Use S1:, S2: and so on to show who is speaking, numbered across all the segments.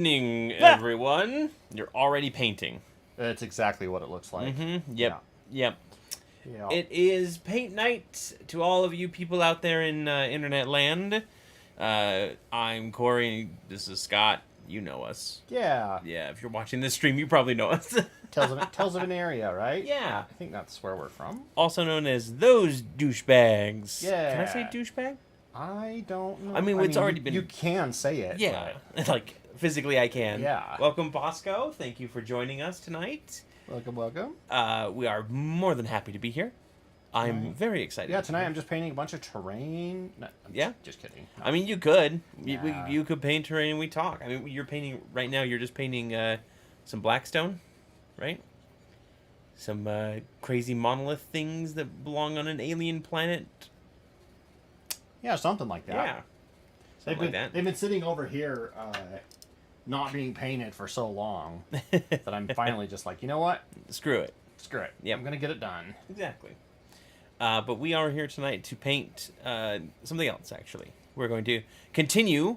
S1: evening, everyone. You're already painting.
S2: That's exactly what it looks like.
S1: Mm-hmm. Yep.
S2: Yeah.
S1: It is paint night to all of you people out there in internet land. I'm Cory. This is Scott. You know us.
S2: Yeah.
S1: Yeah, if you're watching this stream, you probably know us.
S2: Tales of Aneria, right?
S1: Yeah.
S2: I think that's where we're from.
S1: Also known as those douchebags.
S2: Yeah.
S1: Can I say douchebag?
S2: I don't know.
S1: I mean, it's already been...
S2: You can say it.
S1: Yeah. Like, physically I can.
S2: Yeah.
S1: Welcome, Bosco. Thank you for joining us tonight.
S2: Welcome.
S1: We are more than happy to be here. I'm very excited.
S2: Yeah, tonight I'm just painting a bunch of terrain. No, just kidding. No.
S1: I mean, you could.
S2: Yeah.
S1: You could paint terrain and we talk. I mean, you're painting... Right now, you're just painting some blackstone, right? Some crazy monolith things that belong on an alien planet.
S2: Yeah, something like that.
S1: Yeah.
S2: They've been sitting over here not being painted for so long that I'm finally just like, you know what?
S1: Screw it.
S2: Yep. I'm going to get it done.
S1: Exactly. But we are here tonight to paint something else, actually. We're going to continue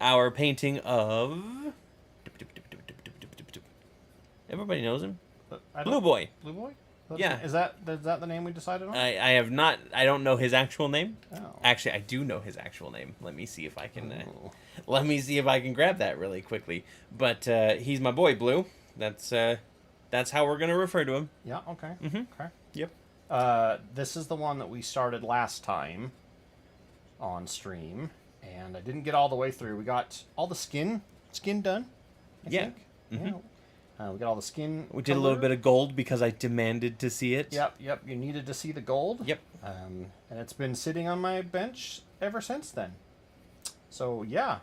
S1: our painting of... Everybody knows him. Blue Boy.
S2: Blue Boy?
S1: Yeah.
S2: Is that the name we decided on?
S1: I have not... I don't know his actual name.
S2: Oh.
S1: Actually, I do know his actual name. Let me see if I can... let me see if I can grab that really quickly. But he's my boy, Blue. That's how we're going to refer to him.
S2: Yeah, okay.
S1: Mm-hmm.
S2: Okay.
S1: Yep.
S2: This is the one that we started last time on stream, and I didn't get all the way through. We got all the skin done, I think.
S1: Mm-hmm.
S2: Yeah. We got all the skin.
S1: We did a little bit of gold because I demanded to see it.
S2: Yep. You needed to see the gold.
S1: Yep.
S2: And it's been sitting on my bench ever since then. So, yeah.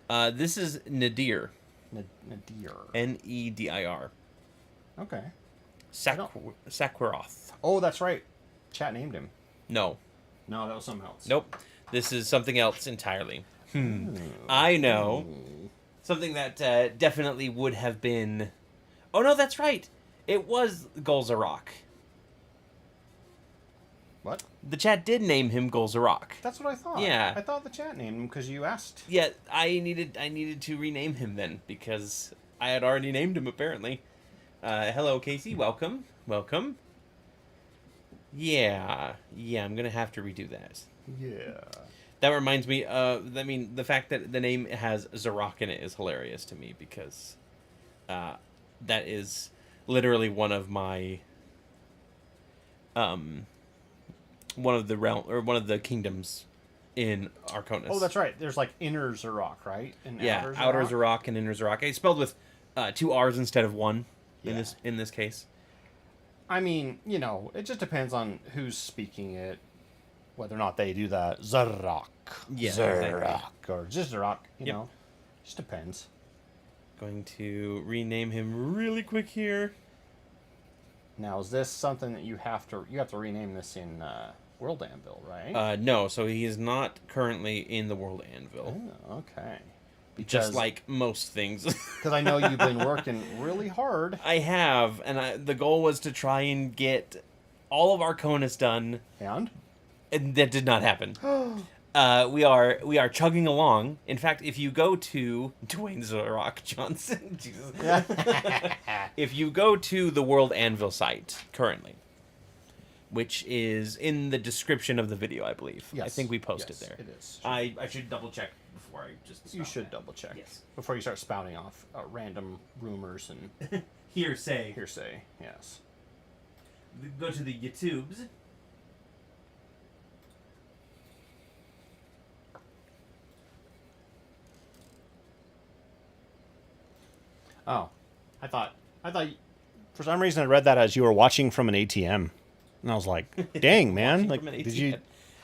S1: This is Nadir.
S2: Nadir.
S1: Nedir.
S2: Okay.
S1: Sakwaroth.
S2: Oh, that's right. Chat named him.
S1: No,
S2: that was something else.
S1: Nope. This is something else entirely. I know. Something that definitely would have been... Oh, no, that's right. It was Golzarok.
S2: What?
S1: The chat did name him Golzarok.
S2: That's what I thought.
S1: Yeah.
S2: I thought the chat named him because you asked.
S1: Yeah, I needed to rename him then because I had already named him, apparently. Hello, Casey. Welcome. Yeah, I'm going to have to redo that.
S2: Yeah.
S1: That reminds me, the fact that the name has Zarok in it is hilarious to me because that is literally one of my, one of the kingdoms in Arconis.
S2: Oh, that's right. There's like Inner Zarok, right? And
S1: Outer Zarok and Inner Zarok. It's spelled with 2 R's instead of 1 in this case.
S2: I mean, it just depends on who's speaking it. Whether or not they do that Zarok, or just Zarok, you know, just depends.
S1: Going to rename him really quick here.
S2: Now, is this something that you have to rename this in World Anvil, right?
S1: No, so he is not currently in the World Anvil.
S2: Oh, okay.
S1: Just like most things.
S2: Because I know you've been working really hard.
S1: I have, and the goal was to try and get all of Arconis done. And that did not happen. We are chugging along. In fact, if you go to Dwayne Zarok Johnson, Jesus. If you go to the World Anvil site currently, which is in the description of the video, I believe. Yes. I think we posted there.
S2: It is.
S1: Sure. I should double check before I just.
S2: You should double check.
S1: Yes. Before
S2: you start spouting off random rumors and
S1: hearsay.
S2: Yes.
S1: Go to the YouTubes.
S2: Oh, I thought for some reason I read that as you were watching from an ATM, and I was like, "Dang, man! Like, did you?"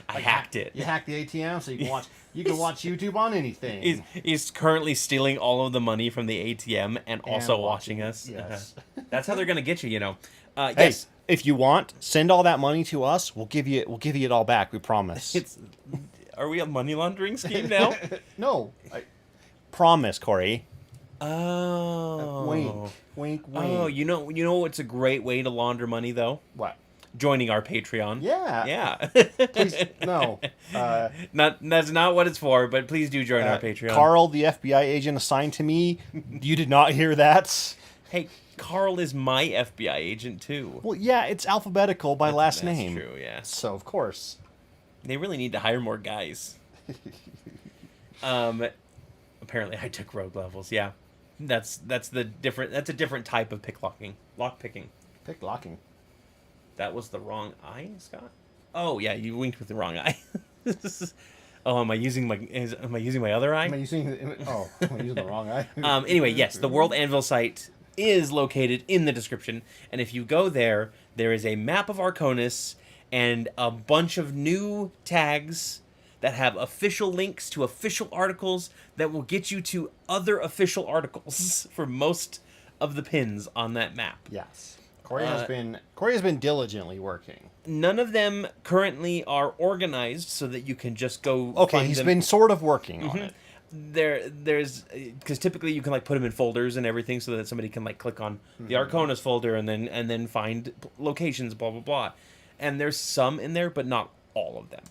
S1: I hacked it.
S2: You hacked the ATM so you can watch. You can watch YouTube on anything.
S1: He's currently stealing all of the money from the ATM and also watching us.
S2: Yes,
S1: that's how they're gonna get you.
S2: Hey,
S1: yes.
S2: If you want, send all that money to us. We'll give you it all back. We promise.
S1: Are we a money laundering scheme now?
S2: No, promise, Cory.
S1: Oh.
S2: Wink.
S1: Oh, you know what's a great way to launder money though?
S2: What?
S1: joining our Patreon.
S2: Yeah. Please, no.
S1: That's not what it's for, but please do join our Patreon.
S2: Carl, the FBI agent assigned to me, you did not hear that.
S1: Hey, Carl is my FBI agent, too.
S2: Well, yeah, it's alphabetical by last name.
S1: That's true, yeah.
S2: So, of course.
S1: They really need to hire more guys. Apparently I took rogue levels, yeah. That's a different type of lockpicking.
S2: Picklocking.
S1: That was the wrong eye, Scott? Oh yeah, you winked with the wrong eye. Oh, am I using my other eye?
S2: I'm using the wrong eye.
S1: Anyway, yes, the World Anvil site is located in the description, and if you go there is a map of Arconis and a bunch of new tags that have official links to official articles that will get you to other official articles for most of the pins on that map.
S2: Yes. Cory has been diligently working.
S1: None of them currently are organized so that you can just go.
S2: Okay, he's been sort of working on it.
S1: There's because typically you can like put them in folders and everything so that somebody can like click on the Arconis folder and then find locations, blah blah blah. And there's some in there, but not all of them.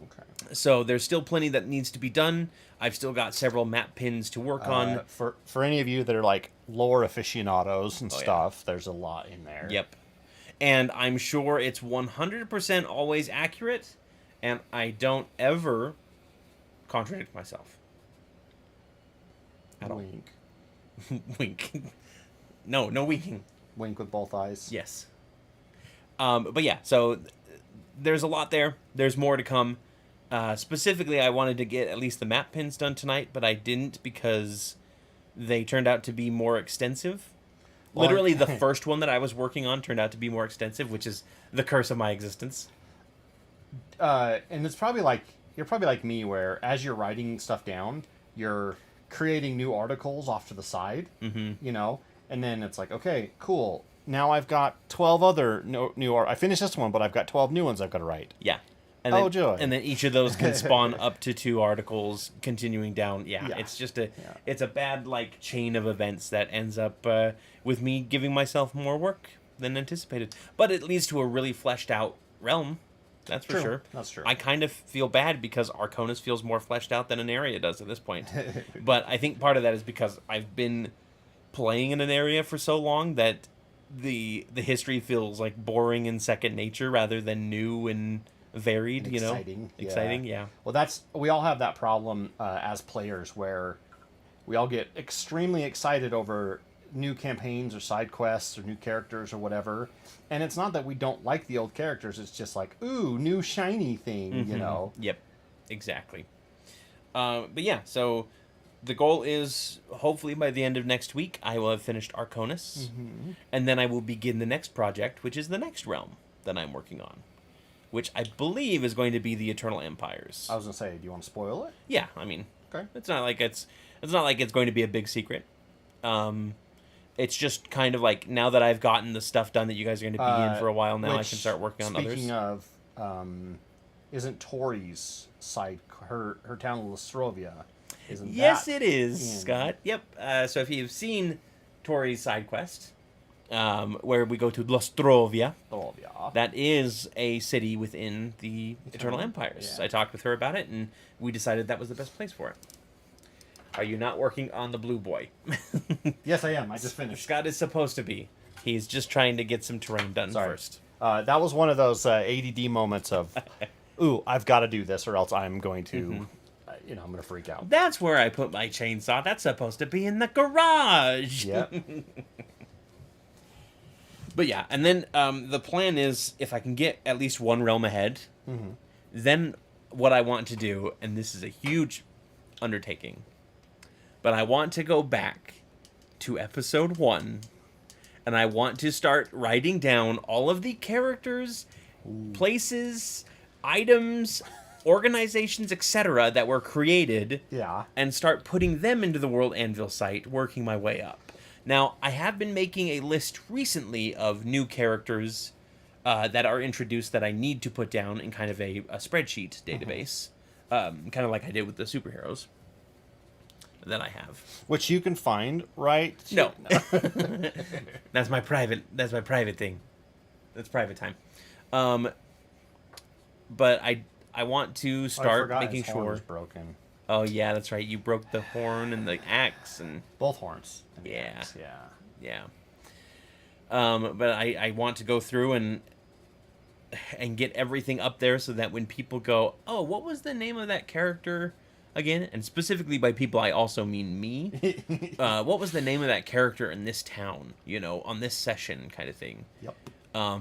S2: Okay.
S1: So there's still plenty that needs to be done. I've still got several map pins to work on.
S2: For any of you that are like lore aficionados and stuff, there's a lot in there.
S1: Yep. And I'm sure it's 100% always accurate, and I don't ever contradict myself. At all.
S2: Wink.
S1: Wink. No winking.
S2: Wink with both eyes.
S1: Yes. But yeah, so there's a lot there. There's more to come. Specifically, I wanted to get at least the map pins done tonight, but I didn't because they turned out to be more extensive. Well, literally, the first one that I was working on turned out to be more extensive, which is the curse of my existence.
S2: And it's probably like, you're probably like me, where as you're writing stuff down, you're creating new articles off to the side, you know? And then it's like, okay, cool. Now I've got 12 other new I finished this one, but I've got 12 new ones I've got to write.
S1: Yeah. And then,
S2: joy.
S1: And then each of those can spawn up to 2 articles continuing down. Yeah. It's just it's a bad like chain of events that ends up with me giving myself more work than anticipated. But it leads to a really fleshed out realm. That's for sure.
S2: That's true.
S1: I kind of feel bad because Arconis feels more fleshed out than Aneria does at this point. But I think part of that is because I've been playing in Aneria for so long that the history feels like boring and second nature rather than new and varied, and exciting. Yeah.
S2: Well, we all have that problem as players where we all get extremely excited over new campaigns or side quests or new characters or whatever, and it's not that we don't like the old characters, it's just like, ooh, new shiny thing, you know.
S1: Yep, exactly. But yeah, so the goal is hopefully by the end of next week I will have finished Arconis, and then I will begin the next project, which is the next realm that I'm working on, which I believe is going to be the Eternal Empires.
S2: I was gonna say, do you want to spoil it?
S1: Yeah, I mean,
S2: okay.
S1: It's not like it's going to be a big secret. It's just kind of like now that I've gotten the stuff done that you guys are going to be in for a while now, I can start working on others.
S2: Speaking of, isn't Tori's side her town of Lastrovia? Isn't
S1: yes, it is, Scott. Yep. So if you've seen Tori's side quest, where we go to Lastrovia, that is a city within the Eternal Empires. Yeah. I talked with her about it, and we decided that was the best place for it. Are you not working on the Blue Boy?
S2: Yes, I am. I just finished.
S1: Scott is supposed to be. He's just trying to get some terrain done first.
S2: That was one of those ADD moments of, ooh, I've got to do this or else I'm going to, I'm going to freak out.
S1: That's where I put my chainsaw. That's supposed to be in the garage.
S2: Yep.
S1: But yeah, and then the plan is if I can get at least one realm ahead, then what I want to do, and this is a huge undertaking, but I want to go back to episode 1, and I want to start writing down all of the characters, places, items, organizations, etc. that were created, and start putting them into the World Anvil site, working my way up. Now, I have been making a list recently of new characters that are introduced that I need to put down in kind of a spreadsheet database, kind of like I did with the superheroes that I have.
S2: Which you can find, right?
S1: No. That's my private thing. That's private time. But I want to start making
S2: his horn
S1: sure.
S2: was broken.
S1: Oh yeah, that's right. You broke the horn and the axe and
S2: both horns. And
S1: yeah,
S2: axe,
S1: yeah. But I want to go through and get everything up there so that when people go, oh, what was the name of that character again? And specifically by people, I also mean me. What was the name of that character in this town? You know, on this session, kind of thing.
S2: Yep.
S1: I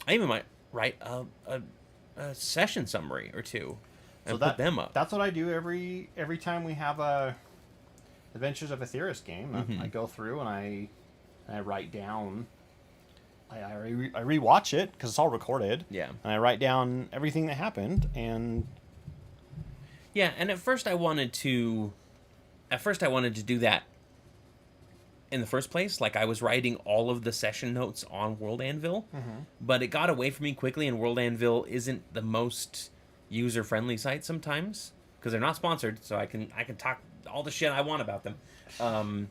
S1: even might write a session summary or two and
S2: so
S1: put them up.
S2: That's what I do every time we have a Adventures of Aetheris game.
S1: Mm-hmm.
S2: I go through and I write down. I rewatch it because it's all recorded.
S1: Yeah.
S2: And I write down everything that happened and.
S1: Yeah, and at first I wanted to do that in the first place. Like, I was writing all of the session notes on World Anvil, but it got away from me quickly, and World Anvil isn't the most user-friendly site sometimes, because they're not sponsored, so I can talk all the shit I want about them.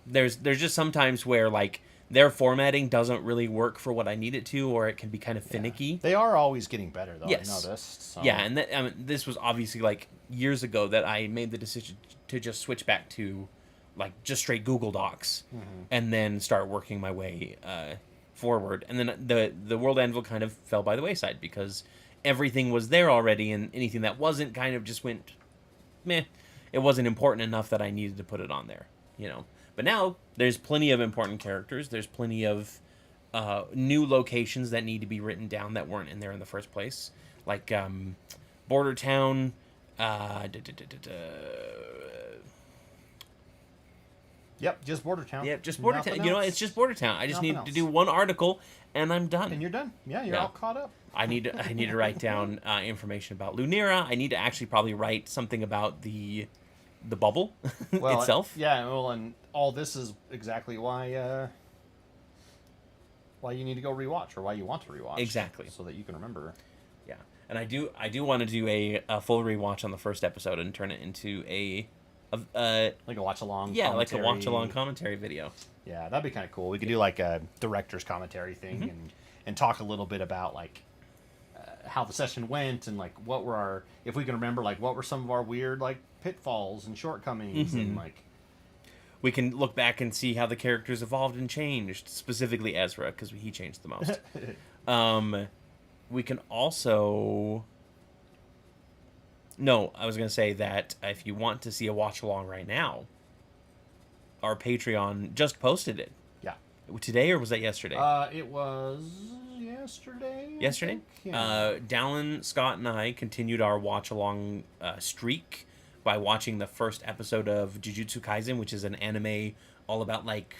S1: There's just sometimes where, like, their formatting doesn't really work for what I need it to, or it can be kind of finicky.
S2: Yeah. They are always getting better, though,
S1: yes.
S2: I noticed. So.
S1: Yeah, and this was obviously, like, years ago that I made the decision to just switch back to, like, just straight Google Docs, and then start working my way forward. And then the World Anvil kind of fell by the wayside, because everything was there already, and anything that wasn't kind of just went, meh. It wasn't important enough that I needed to put it on there, you know. But now, there's plenty of important characters. There's plenty of new locations that need to be written down that weren't in there in the first place. Like, Border Town.
S2: Yep, just Border Town.
S1: Yep, just Border Town. You know, it's just Border Town. I just need to do one article, and I'm done.
S2: And you're done. Yeah, you're all caught up.
S1: I need to write down information about Lunera. I need to actually probably write something about the bubble itself.
S2: Yeah, well, and all this is exactly why you need to go rewatch, or why you want to rewatch.
S1: Exactly.
S2: So that you can remember.
S1: Yeah, and I do want to do a full rewatch on the first episode and turn it into
S2: like a watch along.
S1: Yeah, like a watch along commentary video.
S2: Yeah, that'd be kind of cool. We could do like a director's commentary thing and talk a little bit about like how the session went and like what were our, if we can remember, like what were some of our weird like pitfalls and shortcomings and like.
S1: We can look back and see how the characters evolved and changed, specifically Ezra, because he changed the most. We can also... No, I was going to say that if you want to see a watch-along right now, our Patreon just posted it.
S2: Yeah.
S1: Today, or was that yesterday?
S2: It was yesterday.
S1: Yesterday?
S2: Yeah.
S1: Dallin, Scott, and I continued our watch-along streak by watching the first episode of Jujutsu Kaisen, which is an anime all about, like,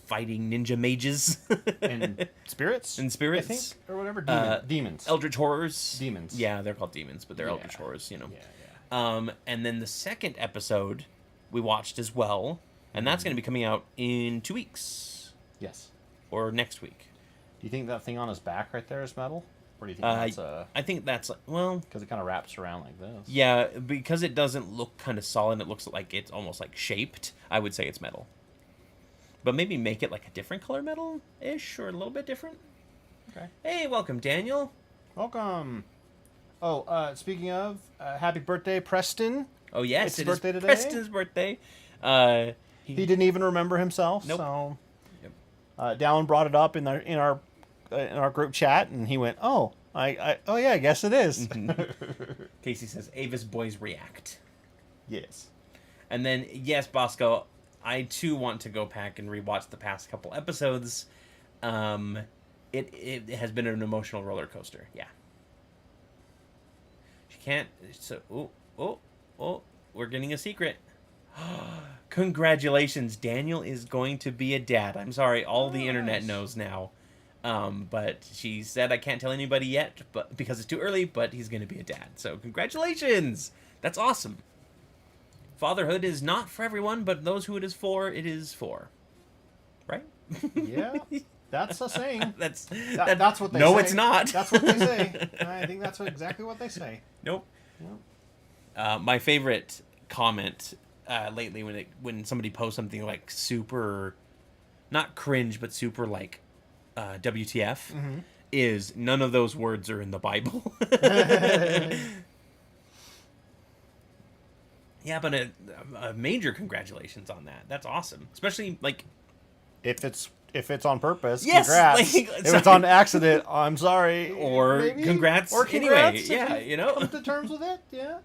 S1: fighting ninja mages.
S2: And spirits?
S1: And spirits.
S2: I think, or whatever. Demons.
S1: Eldritch horrors.
S2: Demons.
S1: Yeah, they're called demons, but they're Eldritch horrors, you know.
S2: Yeah.
S1: And then the second episode we watched as well, and that's going to be coming out in 2 weeks.
S2: Yes.
S1: Or next week.
S2: Do you think that thing on his back right there is metal? Or do you think that's
S1: I think that's, well...
S2: Because it kind of wraps around like this.
S1: Yeah, because it doesn't look kind of solid, it looks like it's almost like shaped, I would say it's metal. But maybe make it like a different color metal-ish, or a little bit different.
S2: Okay. Hey,
S1: welcome, Daniel.
S2: Welcome. Oh, speaking of, happy birthday, Preston.
S1: Oh, yes,
S2: it's his birthday today.
S1: Preston's birthday.
S2: He didn't even remember himself,
S1: nope.
S2: So... Yep. Dallin brought it up in our group chat, and he went, "Oh, I guess it is."
S1: Casey says, "Avis boys react."
S2: Yes.
S1: And then, yes, Bosco, I too want to go back and rewatch the past couple episodes. It has been an emotional roller coaster. Yeah. She can't. So, we're getting a secret. Congratulations, Daniel is going to be a dad. I'm sorry, all the internet knows now. But she said I can't tell anybody yet, but because it's too early, but he's going to be a dad. So congratulations. That's awesome. Fatherhood is not for everyone, but those who it is for, right?
S2: Yeah. That's a saying.
S1: That's
S2: what they say.
S1: No, it's not.
S2: That's what they say. I think that's exactly what they say.
S1: Nope. My favorite comment lately when somebody posts something like super, not cringe, but super like WTF, is none of those words are in the Bible. Yeah, but a major congratulations on that. That's awesome. Especially, like...
S2: If it's on purpose,
S1: yes,
S2: congrats.
S1: Like,
S2: if it's on accident, I'm sorry.
S1: Or
S2: maybe?
S1: congrats.
S2: Or congrats.
S1: Anyway, yeah, you know.
S2: Come to terms with it, yeah.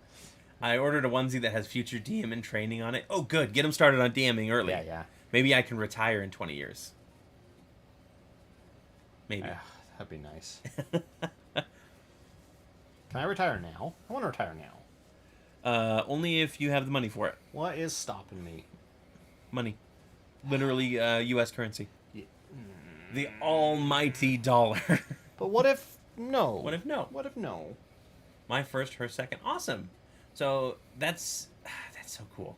S1: I ordered a onesie that has future DM and training on it. Oh, good. Get them started on DMing early.
S2: Yeah.
S1: Maybe I can retire in 20 years. Maybe.
S2: That'd be nice. Can I retire now? I want to retire now.
S1: Only if you have the money for it.
S2: What is stopping me?
S1: Money. Literally, U.S. currency.
S2: Yeah.
S1: The almighty dollar.
S2: But what if no?
S1: What if no?
S2: What if no?
S1: My first, her second. Awesome. So that's so cool.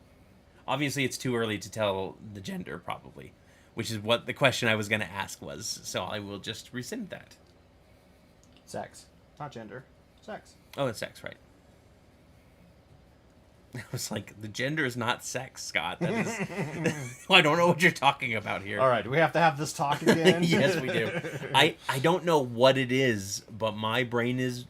S1: Obviously, it's too early to tell the gender, probably, which is what the question I was going to ask was. So I will just rescind that.
S2: Sex, not gender. Sex.
S1: Oh, it's sex, right? I was like, the gender is not sex, Scott. That is... I don't know what you're talking about here.
S2: All right, do we have to have this talk again?
S1: Yes, we do. I don't know what it is, but my brain is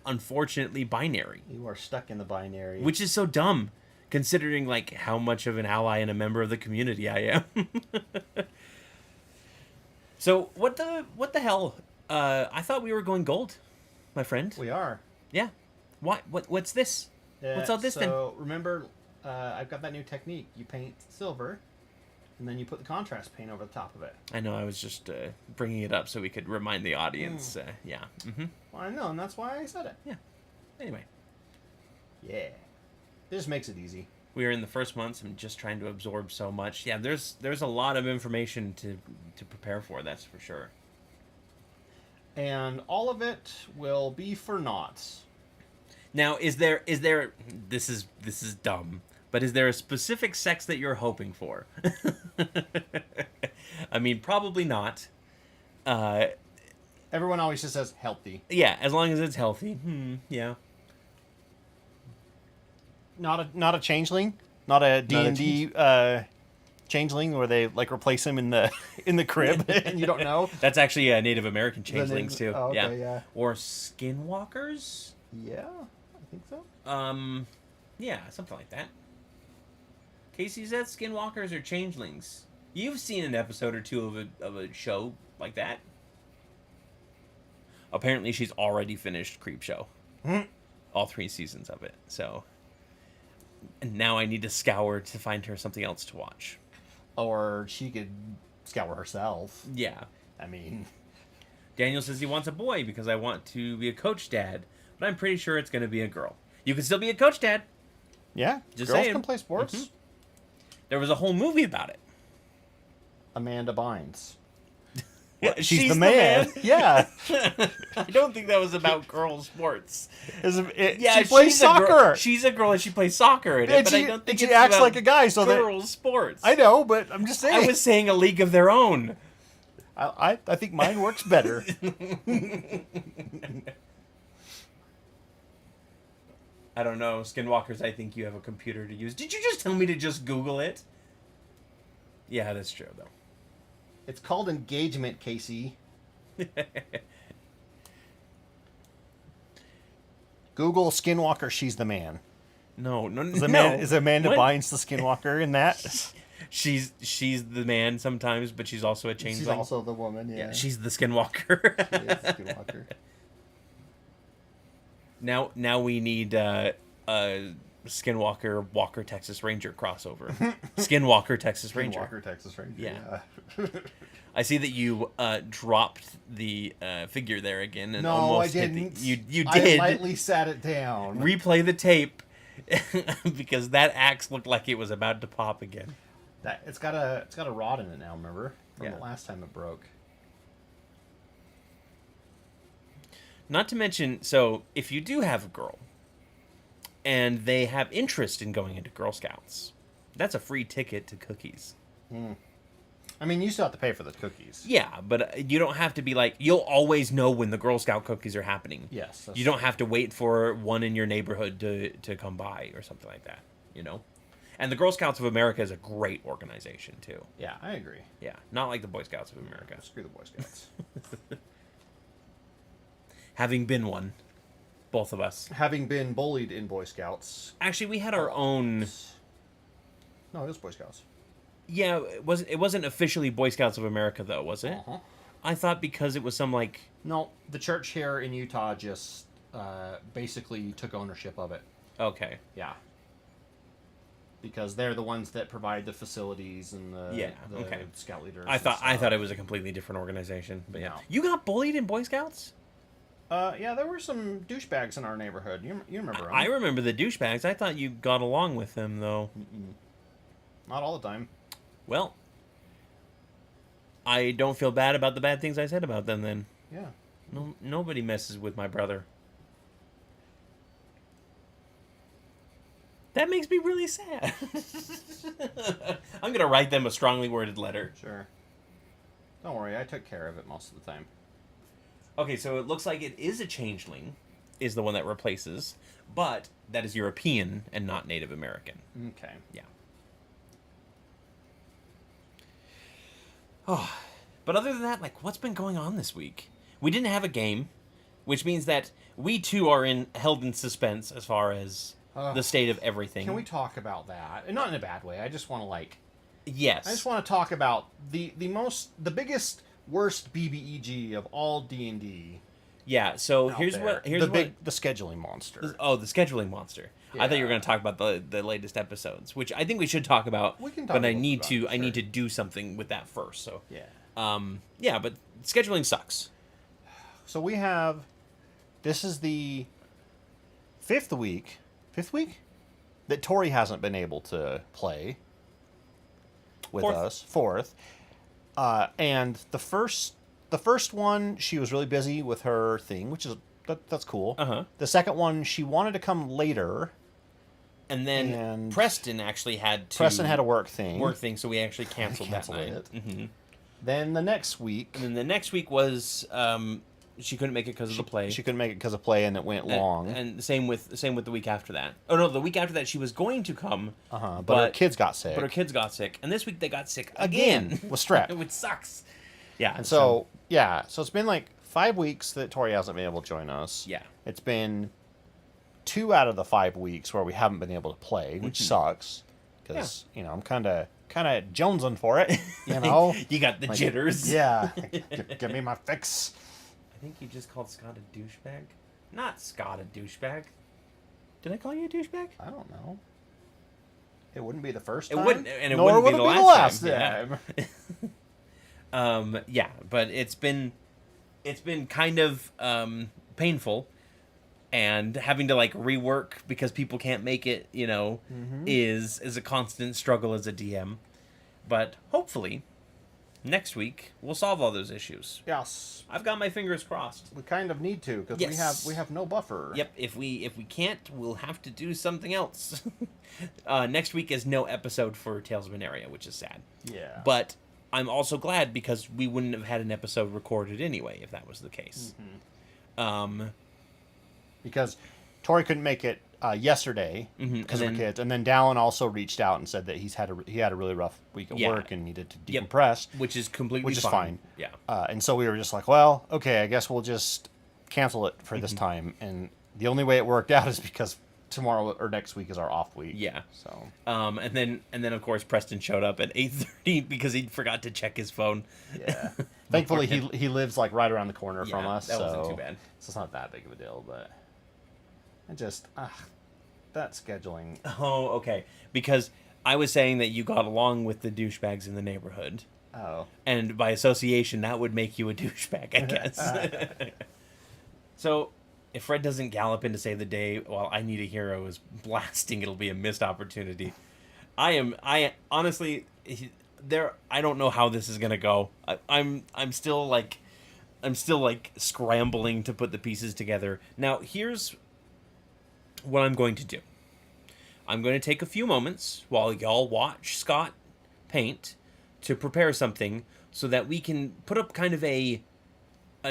S1: unfortunately binary.
S2: You are stuck in the binary.
S1: Which is so dumb, considering like how much of an ally and a member of the community I am. So what the hell? I thought we were going gold, my friend.
S2: We are.
S1: Yeah. What's this? What's all this then?
S2: So remember, I've got that new technique. You paint silver, and then you put the contrast paint over the top of it.
S1: I know. I was just bringing it up so we could remind the audience. Yeah. Mm-hmm.
S2: Well, I know, and that's why I said it.
S1: Yeah. Anyway.
S2: Yeah. It just makes it easy.
S1: We are in the first months. I'm just trying to absorb so much. Yeah, there's a lot of information to prepare for. That's for sure.
S2: And all of it will be for naught.
S1: Now, is there this is dumb, but is there a specific sex that you're hoping for? I mean, probably not.
S2: Everyone always just says healthy.
S1: Yeah, as long as it's healthy. Yeah.
S2: Not a changeling, not a D&D changeling where they like replace him in the crib and you don't know.
S1: That's actually Native American changelings too.
S2: Oh, okay, yeah.
S1: Or skinwalkers.
S2: Yeah. I think so.
S1: Yeah, something like that. Casey, is that skinwalkers or changelings? You've seen an episode or two of a show like that. Apparently, she's already finished Creepshow. All 3 seasons of it. So, and now I need to scour to find her something else to watch.
S2: Or she could scour herself.
S1: Yeah.
S2: I mean,
S1: Daniel says he wants a boy because I want to be a coach dad. But I'm pretty sure it's going to be a girl. You can still be a coach dad.
S2: Yeah,
S1: just
S2: girls
S1: saying.
S2: can play sports.
S1: Mm-hmm. There was a whole movie about it.
S2: Amanda Bynes.
S1: Yeah,
S2: she's the man. Yeah.
S1: I don't think that was about girls' sports.
S2: She plays soccer.
S1: She's a girl and she plays soccer in it, but I don't think
S2: she
S1: it's
S2: acts
S1: about
S2: like a guy. So
S1: girls' sports.
S2: I know, but I'm just saying.
S1: I was saying a league of their own.
S2: I think mine works better.
S1: I don't know. Skinwalkers, I think you have a computer to use. Did you just tell me to just Google it? Yeah, that's true, though.
S2: It's called engagement, Casey. Google Skinwalker, she's the man.
S1: No.
S2: Is Amanda Bynes the Skinwalker in that?
S1: She's the man sometimes, but she's also a changeling.
S2: She's also the woman, yeah.
S1: She's the Skinwalker.
S2: She is the Skinwalker.
S1: Now we need a Skinwalker Walker Texas Ranger crossover. Skinwalker Texas Ranger.
S2: Skinwalker Texas Ranger.
S1: Yeah. I see that you dropped the figure there again. And
S2: no,
S1: almost
S2: I didn't.
S1: You did.
S2: I lightly sat it down.
S1: Replay the tape because that axe looked like it was about to pop again.
S2: It's got a rod in it now. Remember from
S1: Yeah.
S2: the last time it broke.
S1: Not to mention, so if you do have a girl and they have interest in going into Girl Scouts, that's a free ticket to cookies.
S2: I mean, you still have to pay for the cookies.
S1: Yeah, but you don't have to be like, you'll always know when the Girl Scout cookies are happening.
S2: Yes.
S1: You don't have to wait for one in your neighborhood to come by or something like that, you know? And the Girl Scouts of America is a great organization, too.
S2: Yeah, I agree.
S1: Yeah, not like the Boy Scouts of America.
S2: Screw the Boy Scouts.
S1: having been one, both of us.
S2: Having been bullied in Boy Scouts.
S1: Actually, we had our own.
S2: No, it was Boy Scouts.
S1: Yeah, it wasn't officially Boy Scouts of America though, was it?
S2: Uh-huh.
S1: I thought because it was some like.
S2: No, the church here in Utah just basically took ownership of it.
S1: Okay.
S2: Yeah. Because they're the ones that provide the facilities and the scout leaders.
S1: I thought it was a completely different organization, but yeah.
S2: No.
S1: You got bullied in Boy Scouts?
S2: Yeah, there were some douchebags in our neighborhood. You remember them?
S1: I remember the douchebags. I thought you got along with them though.
S2: Not all the time.
S1: Well, I don't feel bad about the bad things I said about them then.
S2: Yeah.
S1: No, nobody messes with my brother. That makes me really sad. I'm going to write them a strongly worded letter.
S2: Sure. Don't worry, I took care of it most of the time.
S1: Okay, so it looks like it is a changeling, is the one that replaces, but that is European and not Native American.
S2: Okay.
S1: Yeah. Oh, but other than that, like, what's been going on this week? We didn't have a game, which means that we too are held in suspense as far as the state of everything.
S2: Can we talk about that? And not in a bad way. I just want to
S1: Yes.
S2: I just want to talk about the biggest, worst BBEG of all D&D.
S1: Yeah. So here's
S2: the scheduling monster.
S1: The scheduling monster. Yeah. I thought you were going to talk about the latest episodes, which I think we should talk about.
S2: We can talk.
S1: But I need to do something with that first. So
S2: yeah.
S1: Yeah, but scheduling sucks.
S2: So we have. This is the fifth week that Tori hasn't been able to play with us. Fourth. And the first one, she was really busy with her thing, which is that's cool.
S1: Uh-huh.
S2: The second one, she wanted to come later.
S1: And then Preston actually had
S2: a work thing.
S1: So we actually canceled that night.
S2: It. Mm-hmm. Then the next week.
S1: And then the next week was she couldn't make it because of the play.
S2: She couldn't make it because of play, and it went long.
S1: And same with the week after that. Oh no, the week after that she was going to come.
S2: But her kids got sick.
S1: And this week they got sick again
S2: with strep,
S1: which sucks. Yeah.
S2: And so it's been like 5 weeks that Tori hasn't been able to join us.
S1: Yeah.
S2: It's been 2 out of the 5 weeks where we haven't been able to play, which sucks because I'm kind of jonesing for it. You know,
S1: you got the jitters.
S2: Yeah. Give me my fix.
S1: I think you just called Scott a douchebag. Not Scott a douchebag. Did I call you a douchebag?
S2: I don't know. It wouldn't be the first time.
S1: It wouldn't, and it
S2: nor
S1: wouldn't
S2: would
S1: be
S2: the last time.
S1: Yeah. But it's been kind of painful, and having to rework because people can't make it, is a constant struggle as a DM. But hopefully next week we'll solve all those issues.
S2: Yes.
S1: I've got my fingers crossed.
S2: We kind of need to because we have no buffer.
S1: Yep. If we can't, we'll have to do something else. Next week is no episode for Tales of Aneria, which is sad.
S2: Yeah.
S1: But I'm also glad because we wouldn't have had an episode recorded anyway if that was the case. Mm-hmm.
S2: Because Tori couldn't make it yesterday because of the kids, and then Dallin also reached out and said that he had a really rough week at work and needed to decompress,
S1: which is completely
S2: fine.
S1: Yeah.
S2: And so we were just like, well, okay, I guess we'll just cancel it for this time. And the only way it worked out is because tomorrow or next week is our off week.
S1: Yeah.
S2: So.
S1: And then of course Preston showed up at 8:30 because he forgot to check his phone.
S2: Yeah. Thankfully he lives right around the corner from us.
S1: That wasn't too bad.
S2: So it's not that big of a deal, but. I just, that scheduling.
S1: Oh, okay. Because I was saying that you got along with the douchebags in the neighborhood.
S2: Oh.
S1: And by association, that would make you a douchebag, I guess. So, if Fred doesn't gallop in to save the day while I Need a Hero is blasting, it'll be a missed opportunity. I honestly, I don't know how this is going to go. I'm still scrambling to put the pieces together. Now, here's what I'm going to do. I'm going to take a few moments while y'all watch Scott paint to prepare something so that we can put up kind of a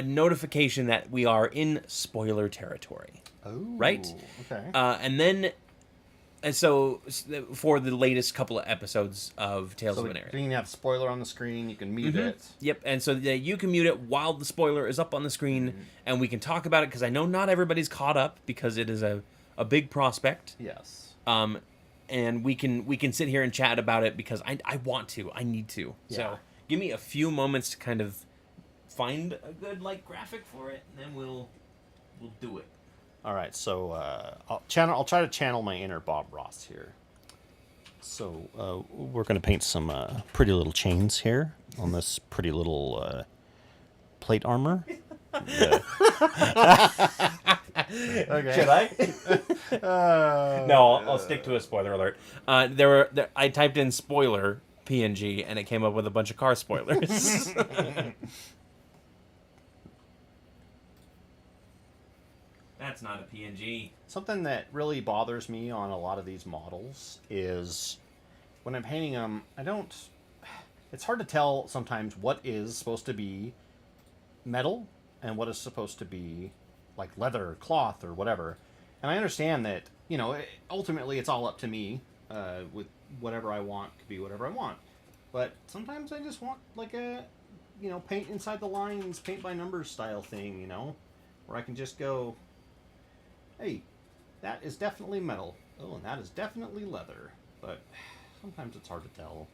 S1: notification that we are in spoiler territory.
S2: Oh,
S1: right?
S2: Okay.
S1: And then And so for the latest couple of episodes of Tales of Aneria.
S2: So you can have spoiler on the screen, you can mute it.
S1: Yep, and so you can mute it while the spoiler is up on the screen, and we can talk about it, because I know not everybody's caught up, because it is a big prospect.
S2: Yes.
S1: And we can sit here and chat about it, because I want to. I need to. Yeah. So give me a few moments to kind of find a good graphic for it, and then we'll do it.
S2: All right, so I'll try to channel my inner Bob Ross here. So we're going to paint some pretty little chains here on this pretty little plate armor. Okay.
S1: Should I? No, I'll stick to a spoiler alert. I typed in spoiler PNG, and it came up with a bunch of car spoilers. That's not a PNG.
S2: Something that really bothers me on a lot of these models is when I'm painting them, it's hard to tell sometimes what is supposed to be metal and what is supposed to be like leather or cloth or whatever. And I understand that, ultimately it's all up to me with whatever I want could be whatever I want. But sometimes I just want like a, paint inside the lines, paint by numbers style thing, where I can just go, hey, that is definitely metal. Oh, and that is definitely leather. But sometimes it's hard to tell.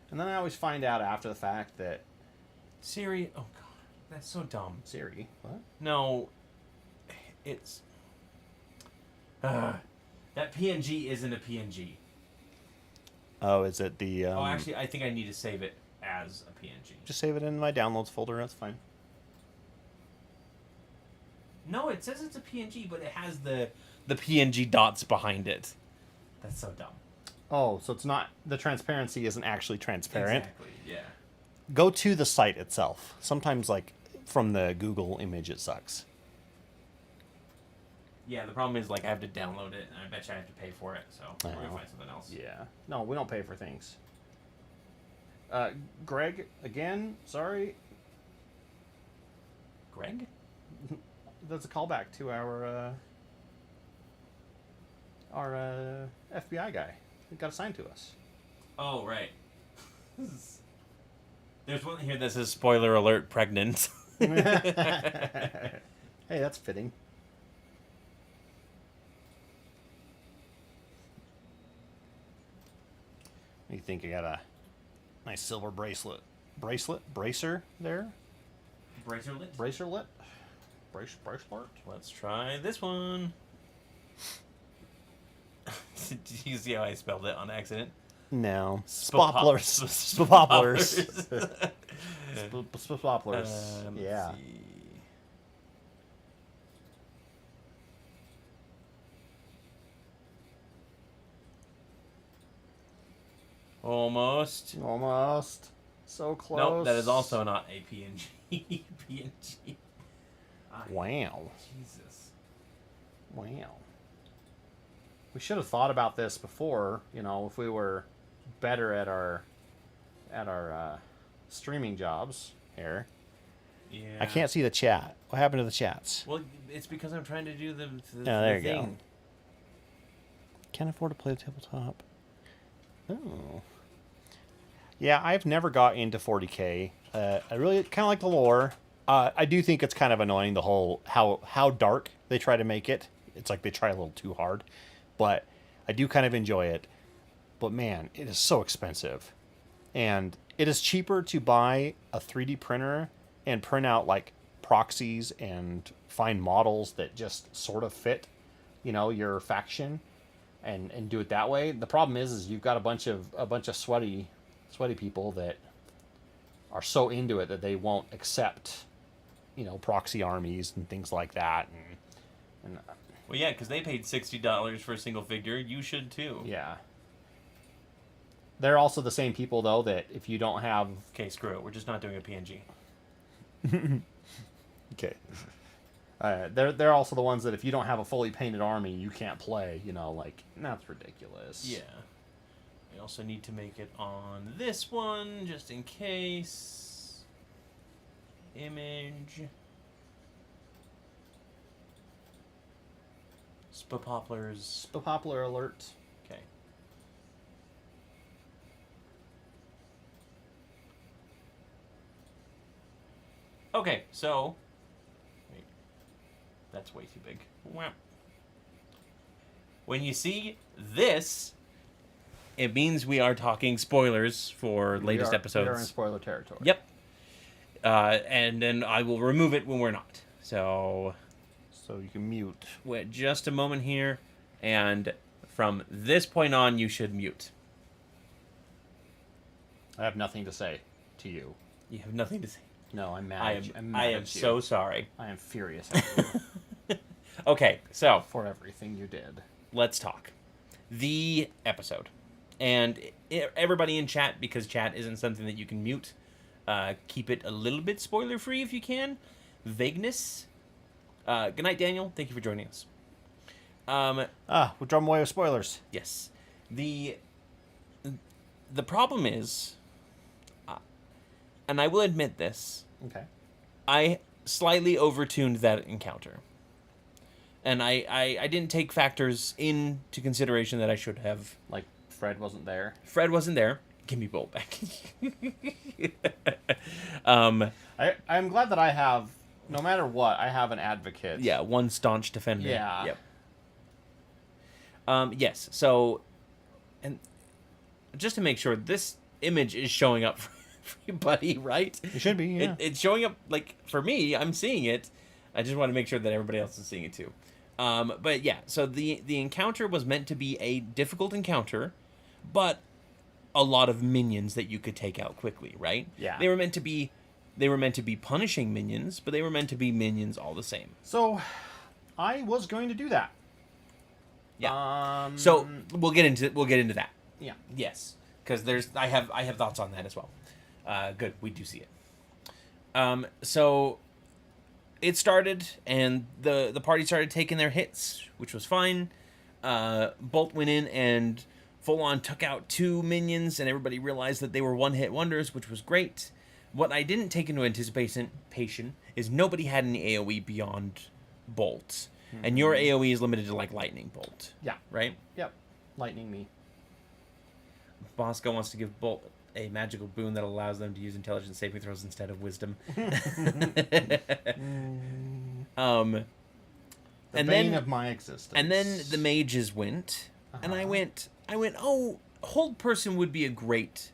S2: And then I always find out after the fact that...
S1: Siri, oh god, that's so dumb.
S2: Siri, what?
S1: No, it's... that PNG isn't a PNG.
S2: Oh, is it the...
S1: Oh, actually, I think I need to save it as a PNG.
S2: Just save it in my downloads folder, that's fine.
S1: No, it says it's a PNG, but it has the PNG dots behind it. That's so dumb.
S2: Oh, so it's not... The transparency isn't actually transparent?
S1: Exactly, yeah.
S2: Go to the site itself. Sometimes, from the Google image, it sucks.
S1: Yeah, the problem is, I have to download it, and I bet you I have to pay for it, so we're going to find something else.
S2: Yeah. No, we don't pay for things. Greg, again, sorry.
S1: Greg?
S2: That's a callback to our FBI guy. He got assigned to us.
S1: Oh, right. There's one here that says, spoiler alert, pregnant.
S2: Hey, that's fitting. You think I got a nice silver bracer there?
S1: Bracelet?
S2: Bracelet? Bracelet?
S1: Let's try this one. Did you see how I spelled it on accident?
S2: No. Spoplers. Spoplers. Spoplers. Yeah.
S1: See. Almost.
S2: Almost. So close.
S1: Nope, that is also not a PNG. PNG.
S2: Wow.
S1: Jesus.
S2: Wow. We should have thought about this before, if we were better at our streaming jobs here.
S1: Yeah.
S2: I can't see the chat. What happened to the chats?
S1: Well, it's because I'm trying to do the
S2: there
S1: thing.
S2: You go. Can't afford to play the tabletop. Oh. Yeah, I've never got into 40K. I really kind of like the lore. I do think it's kind of annoying the whole how dark they try to make it. It's like they try a little too hard. But I do kind of enjoy it. But man, it is so expensive. And it is cheaper to buy a 3D printer and print out proxies and find models that just sort of fit, your faction and do it that way. The problem is you've got a bunch of sweaty people that are so into it that they won't accept, proxy armies and things like that. And
S1: well, yeah, because they paid $60 for a single figure. You should too.
S2: Yeah. They're also the same people, though, that if you don't have...
S1: Okay, screw it. We're just not doing a PNG.
S2: Okay. They're also the ones that if you don't have a fully painted army, you can't play. That's ridiculous.
S1: Yeah. We also need to make it on this one, just in case. Image. Spopoplars.
S2: Spopoplar alert.
S1: Okay. Okay, so... Wait. That's way too big. Wow. When you see this, it means we are talking spoilers for latest episodes.
S2: We are in spoiler territory.
S1: Yep. And then I will remove it when we're not. So
S2: you can mute.
S1: Wait just a moment here, and from this point on, you should mute.
S2: I have nothing to say to you.
S1: You have nothing to say.
S2: No, I'm mad.
S1: I am so sorry.
S2: I am furious at you.
S1: Okay, so
S2: for everything you did.
S1: Let's talk. The episode. And everybody in chat, because chat isn't something that you can mute, keep it a little bit spoiler-free if you can. Vagueness. Good night, Daniel. Thank you for joining us.
S2: We'll drum away with spoilers.
S1: Yes. The problem is, and I will admit this.
S2: Okay.
S1: I slightly overtuned that encounter. And I didn't take factors into consideration that I should have.
S2: Like, Fred wasn't there?
S1: Fred wasn't there. Give me Bolt back.
S2: I'm glad that I have, no matter what, I have an advocate.
S1: Yeah, one staunch defender.
S2: Yeah.
S1: Yep. Yes, so, and just to make sure, this image is showing up for everybody, right?
S2: It should be, yeah.
S1: It's showing up, like, for me, I'm seeing it. I just want to make sure that everybody else is seeing it too. But yeah, so the encounter was meant to be a difficult encounter, but a lot of minions that you could take out quickly, right?
S2: Yeah.
S1: They were meant to be punishing minions, but they were meant to be minions all the same.
S2: So, I was going to do that.
S1: Yeah. So we'll get into that.
S2: Yeah.
S1: Yes, because I have thoughts on that as well. Good, we do see it. So it started, and the party started taking their hits, which was fine. Bolt went in and full on took out 2 minions, and everybody realized that they were one-hit wonders, which was great. What I didn't take into anticipation is nobody had any AoE beyond Bolt. Mm-hmm. And your AoE is limited to, like, Lightning Bolt.
S2: Yeah.
S1: Right?
S2: Yep. Lightning me.
S1: Bosco wants to give Bolt a magical boon that allows them to use intelligence saving throws instead of wisdom.
S2: The bane of my existence.
S1: And then the mages went, and I went, oh, Hold Person would be a great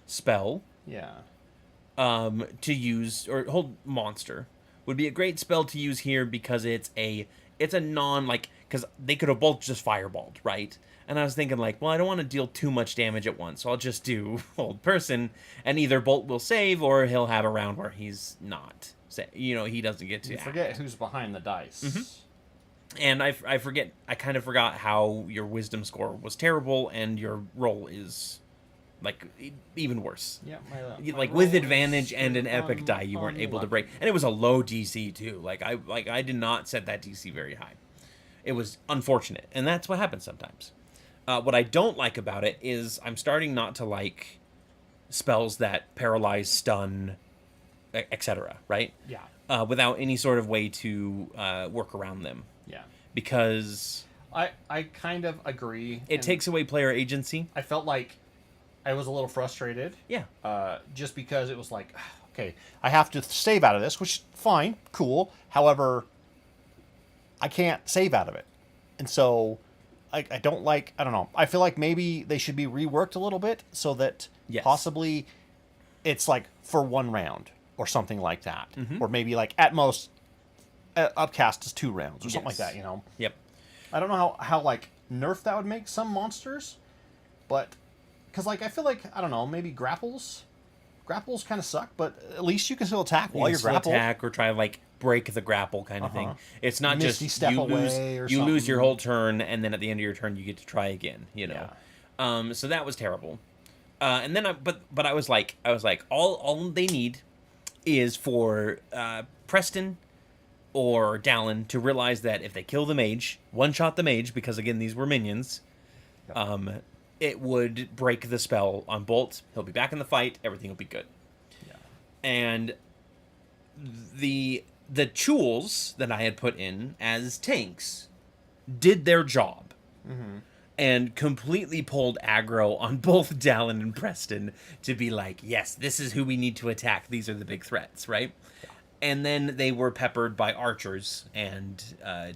S1: spell.
S2: Yeah.
S1: To use, or Hold Monster would be a great spell to use here because it's a non, like, because they could have both just fireballed, right? And I was thinking, like, well, I don't want to deal too much damage at once, so I'll just do Hold Person, and either Bolt will save, or he'll have a round where he's not. He doesn't get to
S2: You forget who's behind the dice.
S1: Mm-hmm. And I kind of forgot how your wisdom score was terrible, and your roll is, like, even worse.
S2: Yeah,
S1: like, with advantage and an epic die, you weren't able to break. And it was a low DC, too. I did not set that DC very high. It was unfortunate, and that's what happens sometimes. What I don't like about it is I'm starting not to like spells that paralyze, stun, etc., right?
S2: Yeah.
S1: Without any sort of way to work around them.
S2: Yeah.
S1: Because
S2: I kind of agree.
S1: It takes away player agency.
S2: I felt like I was a little frustrated.
S1: Yeah.
S2: Just because it was like, okay, I have to save out of this, which fine, cool. However, I can't save out of it. And so I don't know. I feel like maybe they should be reworked a little bit so that possibly it's like for 1 round or something like that. Mm-hmm. Or maybe like at most upcast is 2 rounds or something like that,
S1: Yep.
S2: I don't know how like nerf that would make some monsters, but because like I feel like, I don't know, maybe grapples kind of suck, but at least you can still attack while you're grappled.
S1: Attack or try to like break the grapple kind of thing. It's not
S2: Misty
S1: just
S2: step
S1: you
S2: away
S1: lose your whole turn, and then at the end of your turn you get to try again.
S2: Yeah.
S1: So that was terrible. And then I was like all they need is for Preston or Dallin to realize that if they kill the mage, one-shot the mage, because again these were minions, it would break the spell on Bolt. He'll be back in the fight. Everything will be good.
S2: Yeah.
S1: And the tools that I had put in as tanks did their job and completely pulled aggro on both Dallin and Preston to be like, yes, this is who we need to attack. These are the big threats, right? Yeah. And then they were peppered by archers and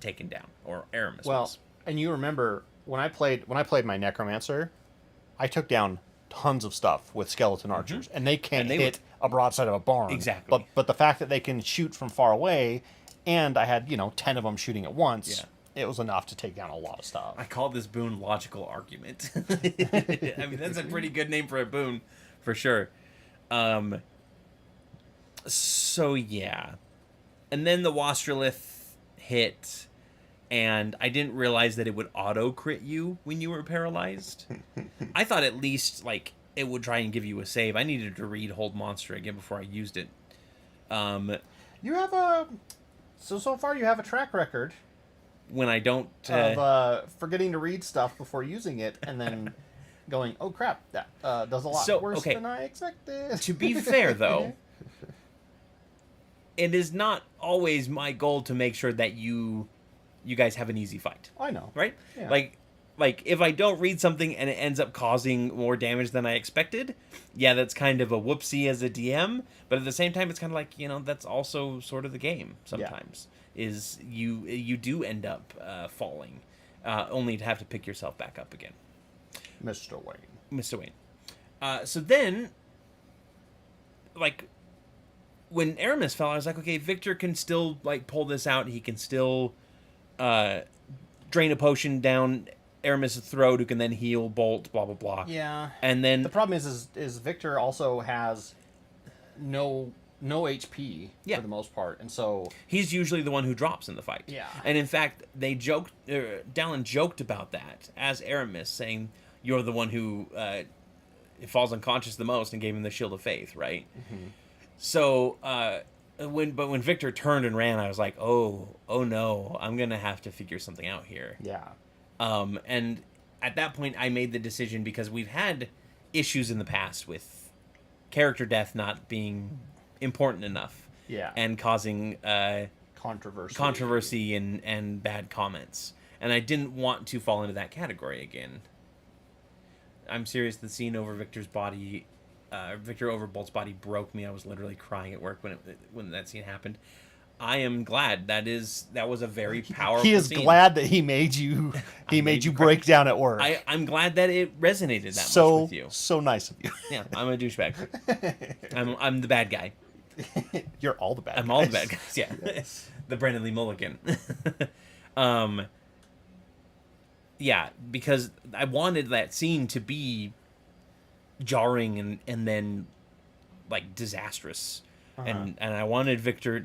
S1: taken down, or Aramis was.
S2: And you remember when I played my Necromancer, I took down tons of stuff with skeleton archers, and they can't hit a broadside of a barn.
S1: Exactly.
S2: But the fact that they can shoot from far away, and I had 10 of them shooting at once, it was enough to take down a lot of stuff.
S1: I call this boon logical argument. I mean, that's a pretty good name for a boon, for sure. So yeah, and then the Wastrolith hit. And I didn't realize that it would auto-crit you when you were paralyzed. I thought at least, like, it would try and give you a save. I needed to read Hold Monster again before I used it.
S2: You have a... So far you have a track record.
S1: When I don't...
S2: of forgetting to read stuff before using it, and then going, oh crap, that does a lot worse than I expected.
S1: To be fair, though, it is not always my goal to make sure that you guys have an easy fight.
S2: I know.
S1: Right?
S2: Yeah.
S1: Like, if I don't read something and it ends up causing more damage than I expected, yeah, that's kind of a whoopsie as a DM, but at the same time, it's kind of like, that's also sort of the game sometimes, is you do end up falling, only to have to pick yourself back up again.
S2: Mr. Wayne.
S1: So then, like, when Aramis fell, I was like, okay, Victor can still, like, pull this out. He can still... drain a potion down Aramis' throat, who can then heal Bolt, blah blah blah.
S2: Yeah.
S1: And then
S2: the problem is Victor also has no HP for the most part, and so
S1: he's usually the one who drops in the fight.
S2: Yeah.
S1: And in fact, they joked. Dallin joked about that as Aramis, saying, "You're the one who falls unconscious the most," and gave him the Shield of Faith, right? Mm-hmm. So. When Victor turned and ran, I was like, oh no, I'm gonna have to figure something out here.
S2: Yeah.
S1: And at that point, I made the decision, because we've had issues in the past with character death not being important enough.
S2: Yeah.
S1: And causing
S2: controversy
S1: and bad comments. And I didn't want to fall into that category again. I'm serious. The scene over Victor over Bolt's body broke me. I was literally crying at work when that scene happened. I am glad that was a very powerful
S2: scene. He is
S1: scene.
S2: glad that he made you break down at work.
S1: I'm glad that it resonated that much with you.
S2: So nice of you.
S1: Yeah, I'm a douchebag. I'm the bad guy.
S2: You're all the bad guys.
S1: I'm all the bad guys, yeah. Yes. The Brandon Lee Mulligan. Yeah, because I wanted that scene to be jarring and then like disastrous, and I wanted Victor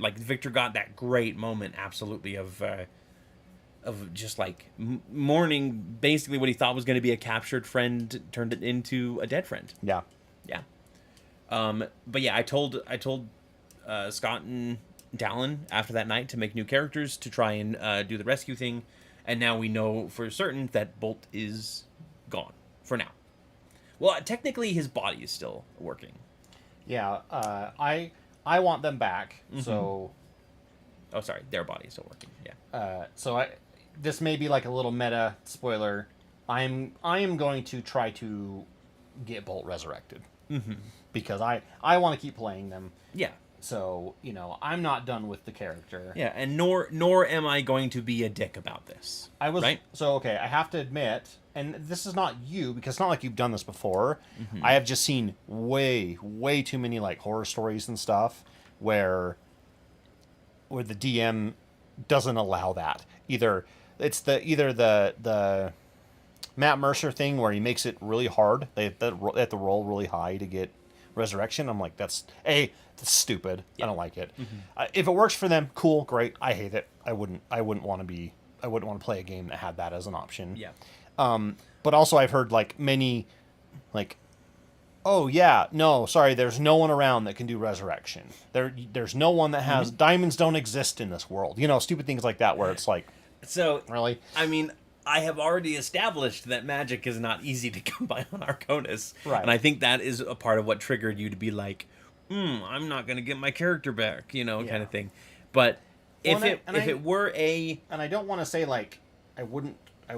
S1: got that great moment, absolutely, of just like mourning basically what he thought was going to be a captured friend turned it into a dead friend.
S2: Yeah.
S1: But yeah, I told Scott and Dallin after that night to make new characters to try and do the rescue thing, and now we know for certain that Bolt is gone for now. Well, technically, his body is still working.
S2: Yeah, I want them back. Mm-hmm. So,
S1: oh, sorry, their body is still working. Yeah.
S2: This may be like a little meta spoiler. I am going to try to get Bolt resurrected, because I want to keep playing them.
S1: Yeah.
S2: So I'm not done with the character.
S1: Yeah, and nor am I going to be a dick about this. Right?
S2: So okay, I have to admit. And this is not you, because it's not like you've done this before. Mm-hmm. I have just seen way too many like horror stories and stuff where the DM doesn't allow that. Either the Matt Mercer thing where he makes it really hard. They have to roll really high to get resurrection. I'm like, that's stupid. Yeah. I don't like it. Mm-hmm. If it works for them, cool, great. I hate it. I wouldn't want to play a game that had that as an option.
S1: Yeah.
S2: But also I've heard like many, like, oh yeah, no, sorry, there's no one around that can do resurrection. There's no one that has diamonds don't exist in this world. Stupid things like that where it's like,
S1: so
S2: really?
S1: I mean, I have already established that magic is not easy to come by on Arconis.
S2: Right.
S1: And I think that is a part of what triggered you to be like, I'm not going to get my character back, kind of thing. But if it were a...
S2: And I don't want to say, like, I would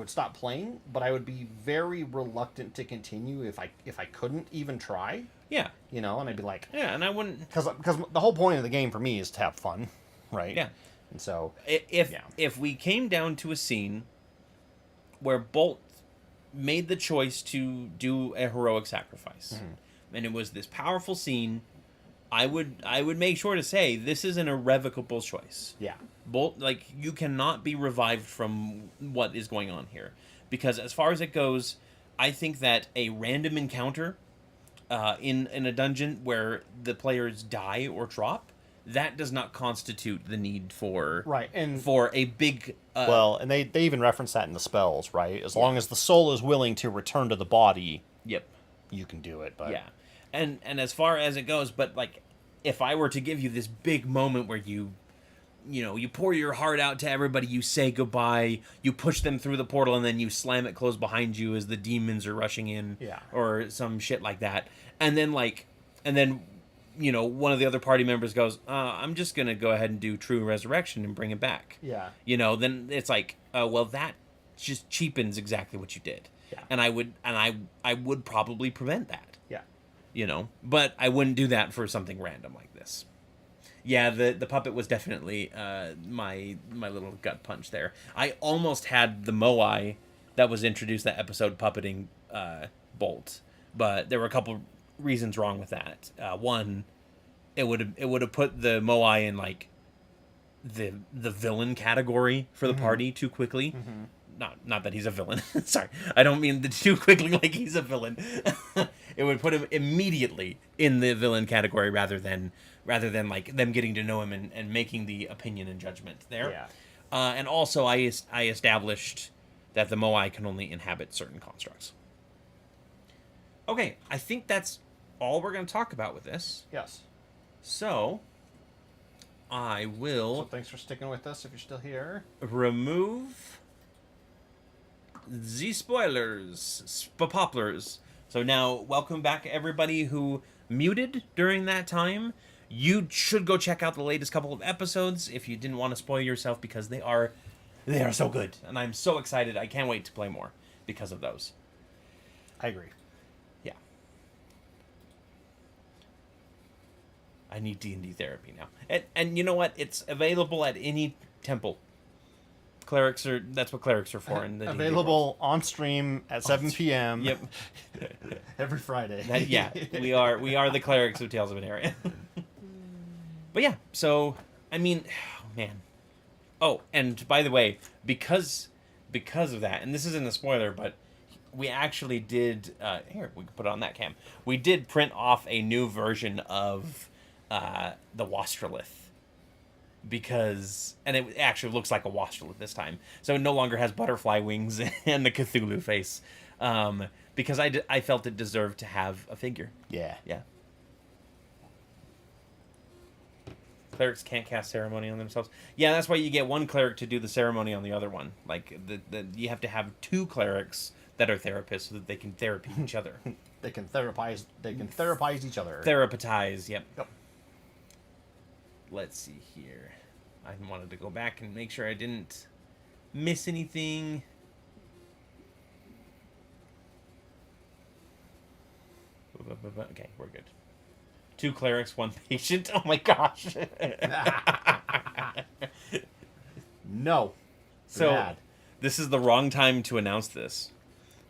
S2: stop playing, but I would be very reluctant to continue if I couldn't even try.
S1: Yeah.
S2: You know, and I'd be like,
S1: yeah, and I wouldn't,
S2: because the whole point of the game for me is to have fun, right?
S1: Yeah.
S2: And so
S1: if we came down to a scene where Bolt made the choice to do a heroic sacrifice, and it was this powerful scene, I would make sure to say this is an irrevocable choice.
S2: Yeah.
S1: Bolt, like, you cannot be revived from what is going on here, because as far as it goes, I think that a random encounter in a dungeon where the players die or drop, that does not constitute the need for for a big
S2: and they even reference that in the spells, right? As long as the soul is willing to return to the body, you can do it. But
S1: and as far as it goes, but like, if I were to give you this big moment where you pour your heart out to everybody, you say goodbye, you push them through the portal, and then you slam it closed behind you as the demons are rushing in, or some shit like that, and then one of the other party members goes, I'm just gonna go ahead and do true resurrection and bring it back. Then it's like, well, that just cheapens exactly what you did. And I would probably prevent that. But I wouldn't do that for something random like this. Yeah, the puppet was definitely my little gut punch there. I almost had the Moai that was introduced that episode puppeting Bolt, but there were a couple reasons wrong with that. One, it would have put the Moai in like the villain category for the party too quickly. Not that he's a villain. Sorry, I don't mean too quickly like he's a villain. It would put him immediately in the villain category rather than like them getting to know him and making the opinion and judgment there. And also I established that the Moai can only inhabit certain constructs. Okay, I think that's all we're going to talk about with this.
S2: Yes.
S1: So, I will...
S2: So thanks for sticking with us if you're still here.
S1: Remove the spoilers. Poplars. So now, welcome back everybody who muted during that time. You should go check out the latest couple of episodes if you didn't want to spoil yourself, because they are so good. And I'm so excited. I can't wait to play more because of those.
S2: I agree.
S1: Yeah. I need D&D therapy now. And you know what? It's available at any temple. That's what clerics are for. In the
S2: available on stream at 7 p.m.
S1: Yep.
S2: Every Friday.
S1: We are the clerics of Tales of Aneria. But yeah, so I mean, man. Oh, and by the way, because of that, and this isn't a spoiler, but we actually did here, we can put it on that cam. We did print off a new version of the Wastrolith. And it actually looks like a Wastrolith this time. So it no longer has butterfly wings and the Cthulhu face. Because I felt it deserved to have a figure. Yeah. Clerics can't cast ceremony on themselves. Yeah, that's why you get one cleric to do the ceremony on the other one. Like, you have to have two clerics that are therapists so that they can therapy each other.
S2: They can therapize each other.
S1: Therapize, yep. Let's see here. I wanted to go back and make sure I didn't miss anything. Okay, we're good. 2 clerics, 1 patient. Oh my gosh.
S2: No.
S1: So,
S2: bad.
S1: This is the wrong time to announce this,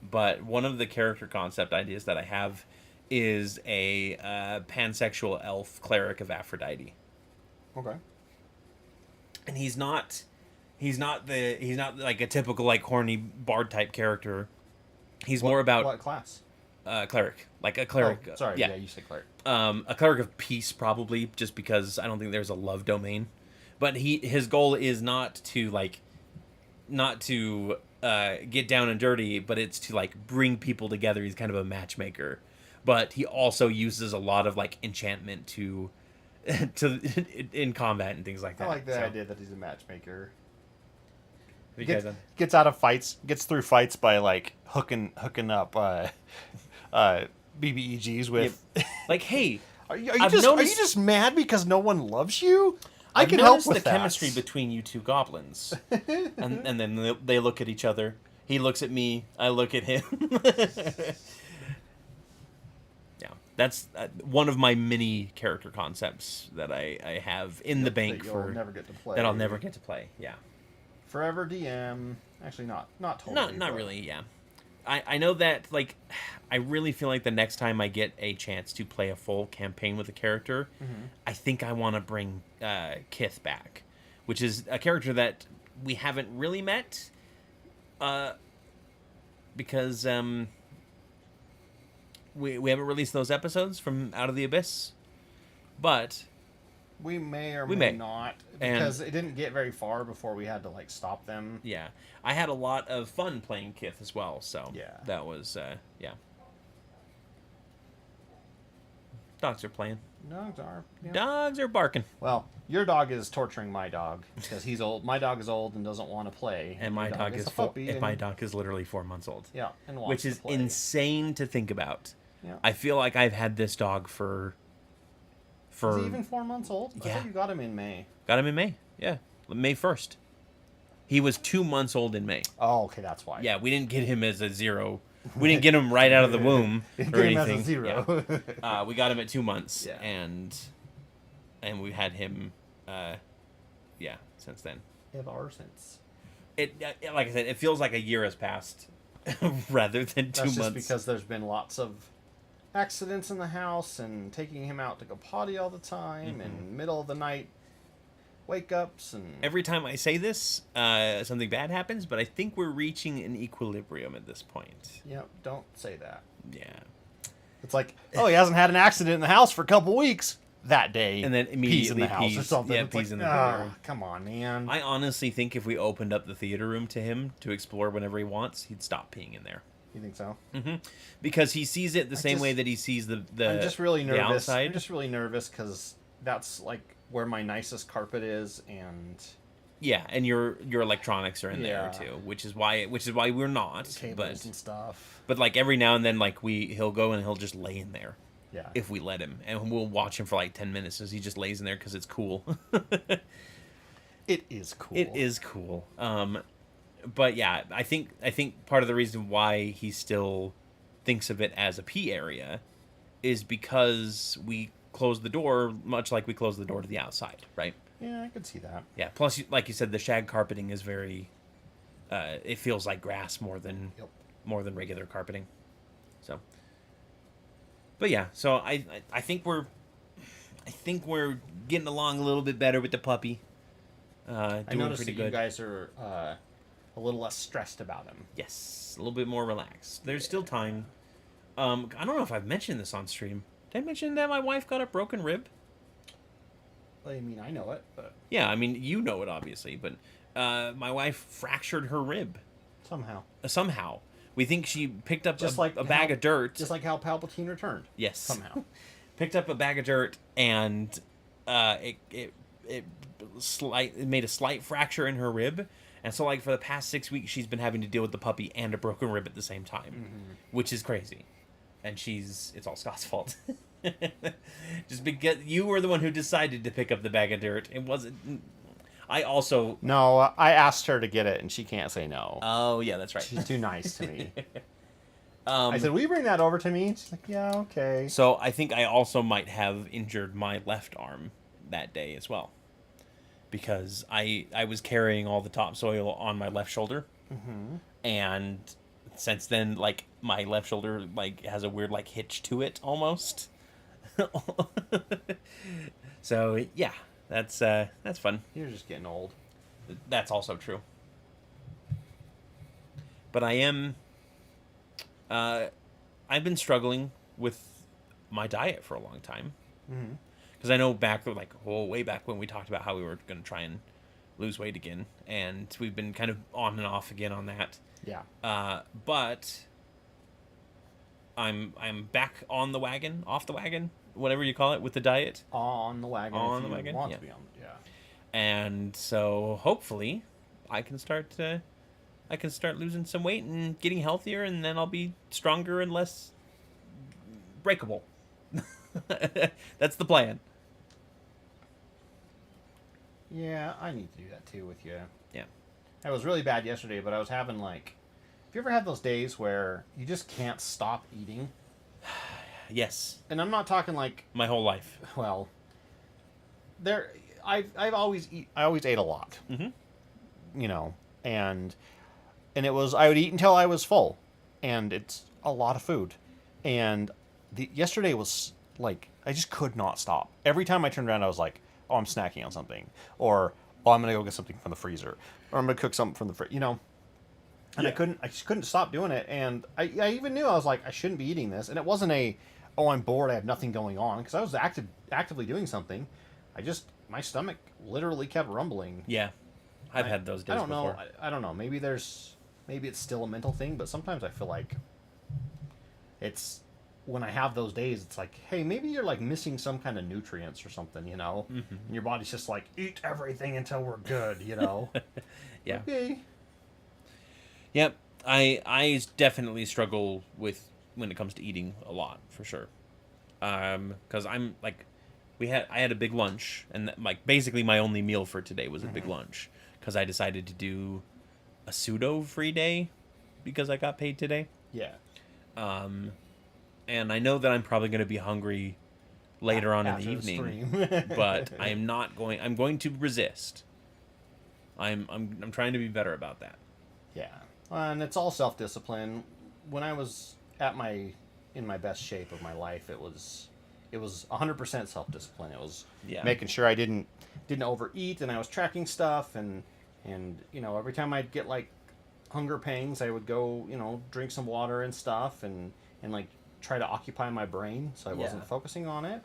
S1: but one of the character concept ideas that I have is a pansexual elf cleric of Aphrodite.
S2: Okay.
S1: And he's not like a typical like horny bard type character. He's more about
S2: what class?
S1: Cleric, like a cleric.
S2: Oh, sorry, yeah, you said cleric.
S1: A cleric of peace, probably, just because I don't think there's a love domain. But his goal is not to get down and dirty, but it's to like bring people together. He's kind of a matchmaker, but he also uses a lot of like enchantment to in combat and things like that.
S2: I like the idea that he's a matchmaker.
S1: Gets
S2: out of fights, gets through fights by like hooking up BBEGs with.
S1: Like, hey,
S2: are you just mad because no one loves you? I
S1: I've
S2: can help
S1: noticed
S2: with
S1: the
S2: that.
S1: chemistry between you two goblins. and then they look at each other. He looks at me. I look at him. Yeah, that's one of my many character concepts that I have in the bank
S2: that
S1: for
S2: you'll never get to play.
S1: that I'll never get to play. Yeah,
S2: Forever DM. Actually, not totally.
S1: not really. Yeah, I know that like I really feel like the next time I get a chance to play a full campaign with a character, I think I want to bring Kith back, which is a character that we haven't really met. Because we haven't released those episodes from Out of the Abyss, but
S2: we may or
S1: we
S2: may
S1: may.
S2: not,
S1: And-
S2: because it didn't get very far before we had to like stop them.
S1: yeah, I had a lot of fun playing Kith as well. So
S2: Yeah.
S1: that was yeah. Dogs are playing.
S2: Dogs are. Yeah.
S1: Dogs are barking.
S2: Well, your dog is torturing my dog because he's old. My dog is old and doesn't want to play.
S1: And my
S2: your
S1: dog is
S2: a puppy.
S1: my dog is literally 4 months old.
S2: Yeah, and wants
S1: Which
S2: to
S1: is
S2: play.
S1: insane to think about.
S2: Yeah.
S1: I feel like I've had this dog for
S2: Is he even 4 months old? I
S1: Yeah.
S2: thought you got him in May.
S1: got him in May. Yeah, May 1st. He was 2 months old in May.
S2: Oh, okay, that's why.
S1: Yeah, we didn't get him as a 0. We didn't get him right out of the womb
S2: Get
S1: or
S2: him
S1: anything.
S2: as a 0.
S1: Yeah. We got him at 2 months,
S2: Yeah.
S1: and we had him, since then.
S2: Ever since.
S1: It like I said, it feels like a year has passed, rather than 2
S2: That's just
S1: months.
S2: because there's been lots of accidents in the house and taking him out to go potty all the time and middle of the night wake ups and
S1: Every time I say this, something bad happens, but I think we're reaching an equilibrium at this point.
S2: don't say that.
S1: Yeah.
S2: It's like, oh, he hasn't had an accident in the house for a couple weeks. That day,
S1: And then
S2: pees in
S1: immediately
S2: the house or
S1: pees.
S2: something.
S1: Yeah,
S2: It's
S1: pees
S2: like,
S1: in the corner.
S2: come on, man.
S1: I honestly think if we opened up the theater room to him to explore whenever he wants, he'd stop peeing in there.
S2: You think so?
S1: Because he sees it the same way
S2: just-
S1: that he sees the
S2: I'm just really
S1: the
S2: nervous.
S1: outside.
S2: I'm just really nervous because that's like where my nicest carpet is, and
S1: Yeah, and your electronics are in there
S2: Yeah.
S1: too, which is why we're not.
S2: cables and stuff.
S1: But like every now and then, like he'll go and he'll just lay in there
S2: Yeah.
S1: if we let him, and we'll watch him for like 10 minutes as he just lays in there because it's cool.
S2: It is cool.
S1: It is cool. But yeah, I think part of the reason why he still thinks of it as a pee area is because we close the door much like we close the door to the outside, right?
S2: Yeah, I could see that.
S1: Yeah. Plus, like you said, the shag carpeting is very. It feels like grass more than regular carpeting. So. But yeah, so I think we're getting along a little bit better with the puppy. Doing
S2: I noticed
S1: pretty
S2: that
S1: good.
S2: you guys are a little less stressed about him.
S1: Yes, a little bit more relaxed. There's still time. I don't know if I've mentioned this on stream. Did I mention that my wife got a broken rib?
S2: I mean, I know it, but
S1: Yeah, I mean, you know it obviously, but my wife fractured her rib
S2: somehow.
S1: somehow. We think she picked up
S2: Just
S1: a,
S2: like
S1: a bag
S2: how-
S1: of dirt.
S2: Just like how Palpatine returned.
S1: Yes.
S2: Somehow.
S1: Picked up a bag of dirt and it made a slight fracture in her rib. And so, like, for the past 6 weeks, she's been having to deal with the puppy and a broken rib at the same time, which is crazy. And it's all Scott's fault. Just because you were the one who decided to pick up the bag of dirt. It wasn't. I also.
S2: No, I asked her to get it, and she can't say no.
S1: Oh, yeah, that's right.
S2: She's too nice to me.
S1: Um,
S2: I said, will you bring that over to me? She's like, yeah, okay.
S1: So I think I also might have injured my left arm that day as well. Because I was carrying all the topsoil on my left shoulder. And since then, like, my left shoulder, like, has a weird, like, hitch to it almost. So, yeah, that's fun.
S2: You're just getting old.
S1: That's also true. But I am... I've been struggling with my diet for a long time. Because I know way back when we talked about how we were going to try and lose weight again. And we've been kind of on and off again on that.
S2: Yeah.
S1: But I'm back on the wagon, off the wagon, whatever you call it, with the diet.
S2: On the wagon.
S1: On
S2: if
S1: the
S2: you
S1: wagon,
S2: Want
S1: yeah.
S2: to be on, yeah.
S1: And so hopefully I can start losing some weight and getting healthier, and then I'll be stronger and less breakable. That's the plan.
S2: Yeah, I need to do that too with you.
S1: Yeah.
S2: It was really bad yesterday, but I was having like... Have you ever had those days where you just can't stop eating?
S1: Yes.
S2: And I'm not talking like...
S1: My whole life.
S2: Well, I always ate a lot.
S1: Mm-hmm.
S2: You know, and it was... I would eat until I was full. And it's a lot of food. And yesterday was like... I just could not stop. Every time I turned around, I was like, oh, I'm snacking on something. Or, oh, I'm going to go get something from the freezer. Or I'm going to cook something from the fridge, you know. And
S1: yeah.
S2: I just couldn't stop doing it. And I even knew, I was like, I shouldn't be eating this. And it wasn't oh, I'm bored, I have nothing going on. Because I was actively doing something. My stomach literally kept rumbling.
S1: Yeah. I've had those days before.
S2: I don't know. Maybe it's still a mental thing. But sometimes I feel like it's... When I have those days, it's like, hey, maybe you're like missing some kind of nutrients or something, you know? Mm-hmm. And your body's just like, eat everything until we're good, you know?
S1: Yeah.
S2: Okay.
S1: Yep. I definitely struggle with when it comes to eating a lot, for sure. Because I'm like, I had a big lunch, and like basically my only meal for today was a big lunch, because I decided to do a pseudo free day because I got paid today.
S2: Yeah.
S1: And I know that I'm probably going to be hungry later on in the evening, but I'm going to resist. I'm trying to be better about that.
S2: Yeah. And it's all self-discipline. When I was in my best shape of my life, it was 100% self-discipline. It was making sure I didn't overeat, and I was tracking stuff, and you know, every time I'd get like hunger pangs, I would go, you know, drink some water and stuff, and like try to occupy my brain so I wasn't focusing on it.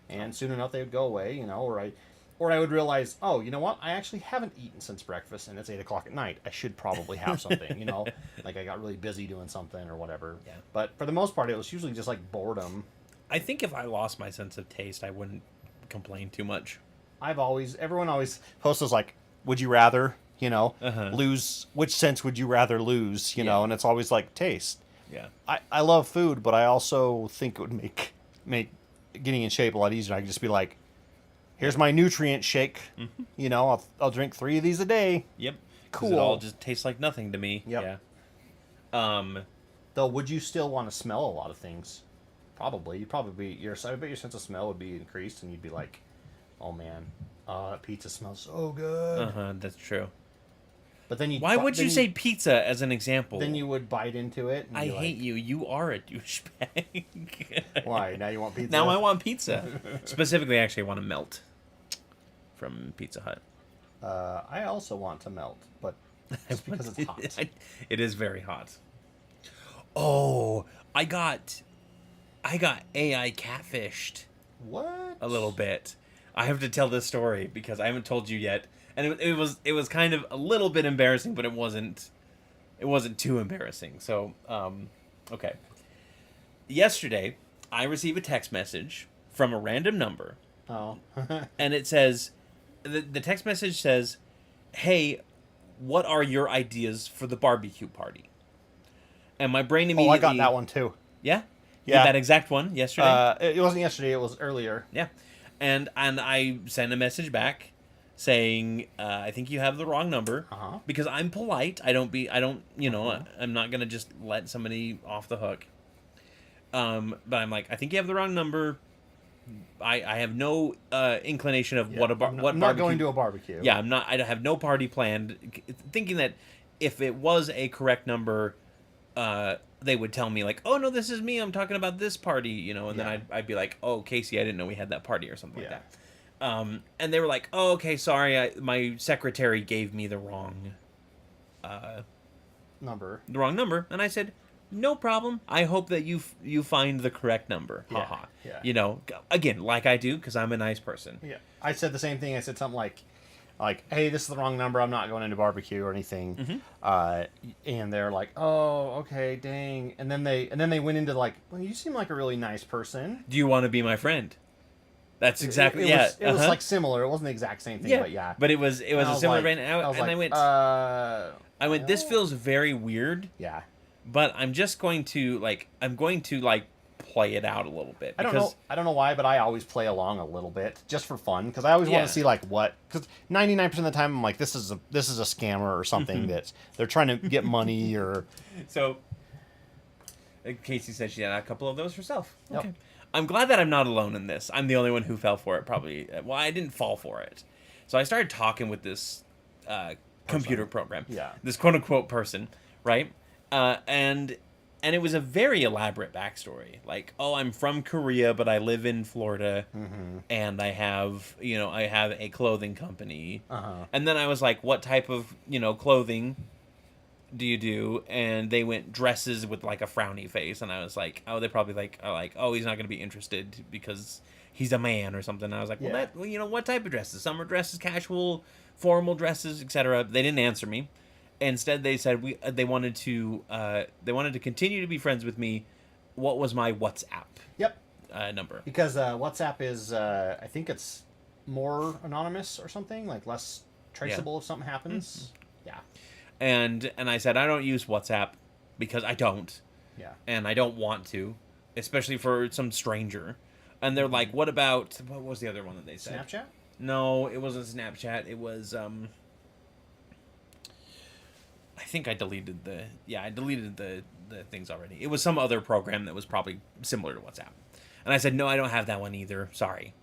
S2: And soon enough they would go away, you know, or I would realize, oh, you know what, I actually haven't eaten since breakfast and it's 8 o'clock at night. I should probably have something, you know, like I got really busy doing something or whatever.
S1: Yeah.
S2: But for the most part, it was usually just like boredom.
S1: I think if I lost my sense of taste, I wouldn't complain too much.
S2: Everyone always posts like, would you rather, you know, lose, which sense would you rather lose, you know, and it's always like taste.
S1: Yeah.
S2: I love food, but I also think it would make getting in shape a lot easier. I could just be like, here's my nutrient shake. Mm-hmm. You know, I'll drink 3 of these a day.
S1: Yep.
S2: Cool.
S1: It all just tastes like nothing to me.
S2: Yep.
S1: Yeah.
S2: Though, would you still want to smell a lot of things? Probably. I bet your sense of smell would be increased, and you'd be like, oh man, that pizza smells so good.
S1: That's true.
S2: But then
S1: why would you say pizza as an example?
S2: Then you would bite into it. And
S1: I hate you. You are a douchebag.
S2: Why? Now you want pizza?
S1: Now I want pizza. Specifically, actually, I want to melt from Pizza Hut.
S2: I also want to melt, but just because it's hot.
S1: It is very hot. Oh, I got AI catfished.
S2: What?
S1: A little bit. I have to tell this story because I haven't told you yet. And it was kind of a little bit embarrassing, but it wasn't too embarrassing. So, okay. Yesterday, I received a text message from a random number.
S2: Oh.
S1: And it says, the text message says, "Hey, what are your ideas for the barbecue party?" And my brain immediately...
S2: Oh, I got that one too.
S1: Yeah?
S2: Yeah.
S1: That exact one yesterday?
S2: It wasn't yesterday, it was earlier.
S1: Yeah. And I sent a message back saying, I think you have the wrong number, because I'm polite. I don't, you know, I'm not going to just let somebody off the hook. But I'm like, I think you have the wrong number. I have no inclination of what
S2: I'm not going to a barbecue.
S1: Yeah, I have no party planned. Thinking that if it was a correct number, they would tell me like, oh no, this is me. I'm talking about this party, you know, and then I'd be like, oh, Casey, I didn't know we had that party or something like that. And they were like, oh, okay, sorry, my secretary gave me the wrong
S2: number.
S1: The wrong number. And I said, no problem. I hope that you find the correct number.
S2: Yeah.
S1: Haha.
S2: Yeah.
S1: You know, again, like I do, because I'm a nice person.
S2: Yeah. I said the same thing. I said something like, hey, this is the wrong number. I'm not going into barbecue or anything. Mm-hmm. And they're like, oh, okay, dang. And then they went into like, well, you seem like a really nice person.
S1: Do you want to be my friend? That's exactly
S2: it was like similar. It wasn't the exact same thing, but yeah.
S1: But it was a similar vein. And I went. This feels very weird.
S2: Yeah.
S1: But I'm just going to I'm going to play it out a little bit.
S2: I don't know why, but I always play along a little bit just for fun because I always want to see like what. Because 99% of the time I'm like, this is a scammer or something that they're trying to get money or.
S1: So, Casey said she had a couple of those herself.
S2: Yep.
S1: Okay. I'm glad that I'm not alone in this. I'm the only one who fell for it, probably. Well, I didn't fall for it. So I started talking with this computer program.
S2: Yeah.
S1: This quote-unquote person, right? And it was a very elaborate backstory. Like, oh, I'm from Korea, but I live in Florida, and I have a clothing company. And then I was like, what type of, clothing do you do? And they went dresses with like a frowny face, and I was like, oh, they probably oh, he's not going to be interested because he's a man or something. And I was like, well, what type of dresses? Summer dresses, casual, formal dresses, etc. They didn't answer me. Instead, they said they wanted to continue to be friends with me. What was my WhatsApp?
S2: Yep.
S1: Number?
S2: Because WhatsApp is I think it's more anonymous or something, like less traceable if something happens. Yeah.
S1: And I said, I don't use WhatsApp because I don't.
S2: Yeah. And
S1: I don't want to, especially for some stranger. And they're like, what was the other one that they said?
S2: Snapchat?
S1: No, it wasn't Snapchat. It was, I think I deleted the things already. It was some other program that was probably similar to WhatsApp. And I said, no, I don't have that one either. Sorry.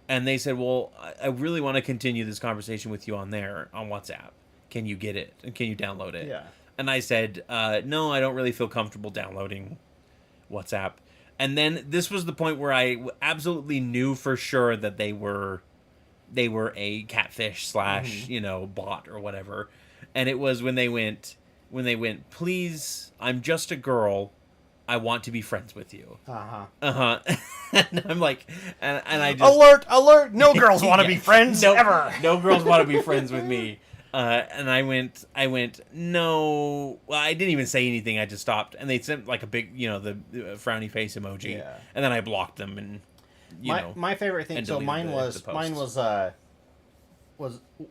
S1: And they said, well, I really want to continue this conversation with you on WhatsApp. Can you get it? And can you download it?
S2: Yeah.
S1: And I said, no, I don't really feel comfortable downloading WhatsApp. And then this was the point where I absolutely knew for sure that they were a catfish / bot or whatever. And it was when they went, please, I'm just a girl. I want to be friends with you. And I'm like, and I just...
S2: Alert! No girls want to be friends ever.
S1: No girls want to be friends with me. And I went, no. Well, I didn't even say anything. I just stopped. And they sent like a big, the frowny face emoji. Yeah. And then I blocked them and,
S2: my favorite thing, so mine was,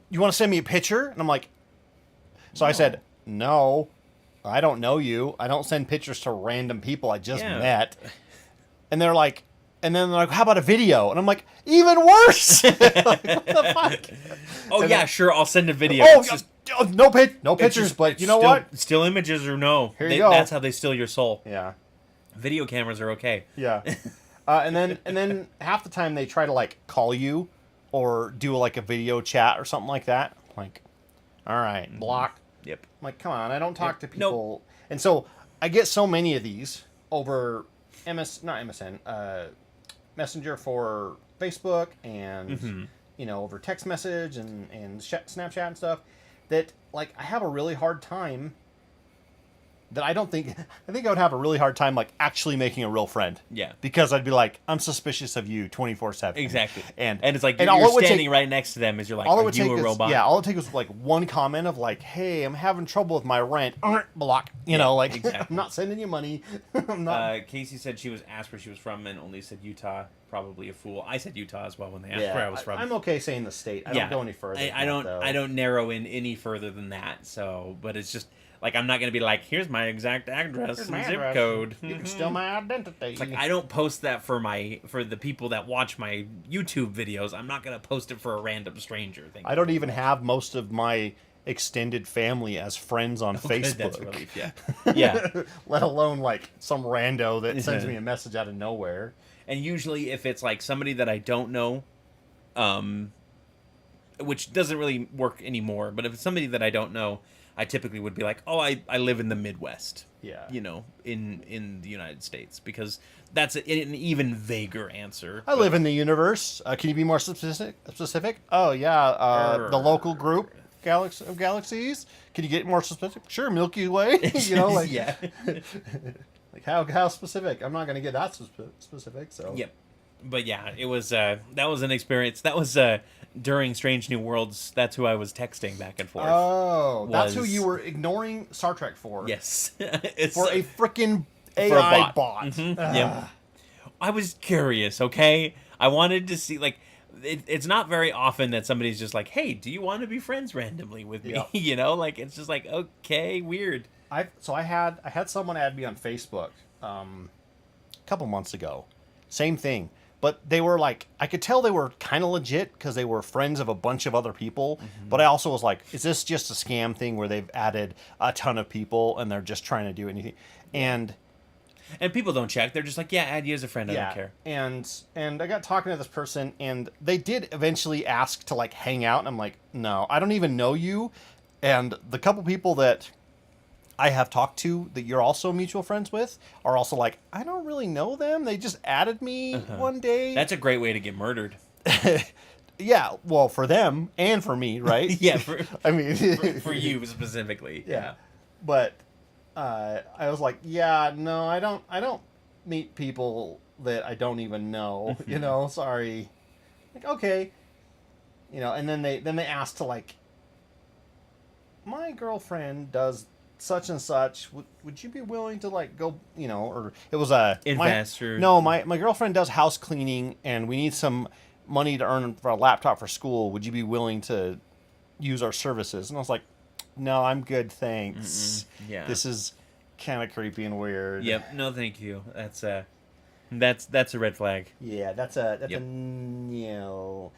S2: you want to send me a picture? And I'm like, so I said, no, I don't know you. I don't send pictures to random people I just met. And they're like, how about a video? And I'm like, even worse. Like, what the fuck?
S1: Oh, and sure, I'll send a video.
S2: No pictures, but you know what?
S1: Still images or no.
S2: Here you go.
S1: That's how they steal your soul.
S2: Yeah.
S1: Video cameras are okay.
S2: Yeah. And then half the time they try to like call you or do like a video chat or something like that. Like, all right, block.
S1: Yep.
S2: I'm like, come on, I don't talk to people. Nope. And so I get so many of these over Messenger for Facebook and over text message and Snapchat and stuff that like I have a really hard time that I think I would have a really hard time like actually making a real friend.
S1: Yeah.
S2: Because I'd be like, I'm suspicious of you 24/7.
S1: Exactly.
S2: And
S1: it's like you're standing right next to them as you're like, are you a robot?
S2: Yeah, all it takes was like one comment of like, hey, I'm having trouble with my rent. Block. Exactly. I'm not sending you money. I'm not.
S1: Casey said she was asked where she was from and only said Utah. Probably a fool. I said Utah as well when they asked where I was from.
S2: I'm okay saying the state. I don't go any further.
S1: I don't narrow in any further than that. So, but it's just like I'm not gonna be like, here's my exact address and zip code.
S2: You can steal my identity.
S1: It's like I don't post that for the people that watch my YouTube videos. I'm not gonna post it for a random stranger.
S2: I don't even have most of my extended family as friends on Facebook.
S1: Good, that's a relief, yeah.
S2: Let alone like some rando that sends me a message out of nowhere.
S1: And usually if it's like somebody that I don't know, which doesn't really work anymore, but if it's somebody that I don't know, I typically would be like, oh, I live in the Midwest.
S2: Yeah.
S1: In the United States, because that's an even vaguer answer.
S2: I live in the universe. Can you be more specific? Oh, yeah. The local group of galaxies. Can you get more specific? Sure, Milky Way.
S1: Yeah.
S2: Like how specific? I'm not going to get that specific. So.
S1: Yep. But yeah, it was that was an experience. That was during Strange New Worlds. That's who I was texting back and forth.
S2: Oh, that's who you were ignoring Star Trek for.
S1: Yes.
S2: For a freaking AI bot.
S1: Mm-hmm. Yeah. I was curious. Okay, I wanted to see like. It's not very often that somebody's just like, hey, do you want to be friends randomly with me?
S2: Yep.
S1: Like it's just like, okay, weird.
S2: I had someone add me on Facebook, couple months ago. Same thing. But they were like, I could tell they were kind of legit because they were friends of a bunch of other people. Mm-hmm. But I also was like, is this just a scam thing where they've added a ton of people and they're just trying to do anything? And
S1: people don't check. They're just like, yeah, add you as a friend. I don't care.
S2: And I got talking to this person, and they did eventually ask to like hang out. And I'm like, no, I don't even know you. And the couple people that I have talked to that you're also mutual friends with are also like, I don't really know them. They just added me one day.
S1: That's a great way to get murdered.
S2: Yeah, well, for them and for me, right?
S1: Yeah,
S2: I mean,
S1: for you specifically.
S2: Yeah. But I was like, yeah, no, I don't meet people that I don't even know. You know, sorry. Like, okay. You know, and then they asked to like, my girlfriend does such and such, would you be willing to like go, you know, or it was a
S1: investor.
S2: My girlfriend does house cleaning and we need some money to earn for a laptop for school. Would you be willing to use our services? And I was like, no, I'm good, thanks.
S1: Yeah,
S2: this is kind of creepy and weird.
S1: Yep, no, thank you. That's a red flag.
S2: Yeah, that's a no.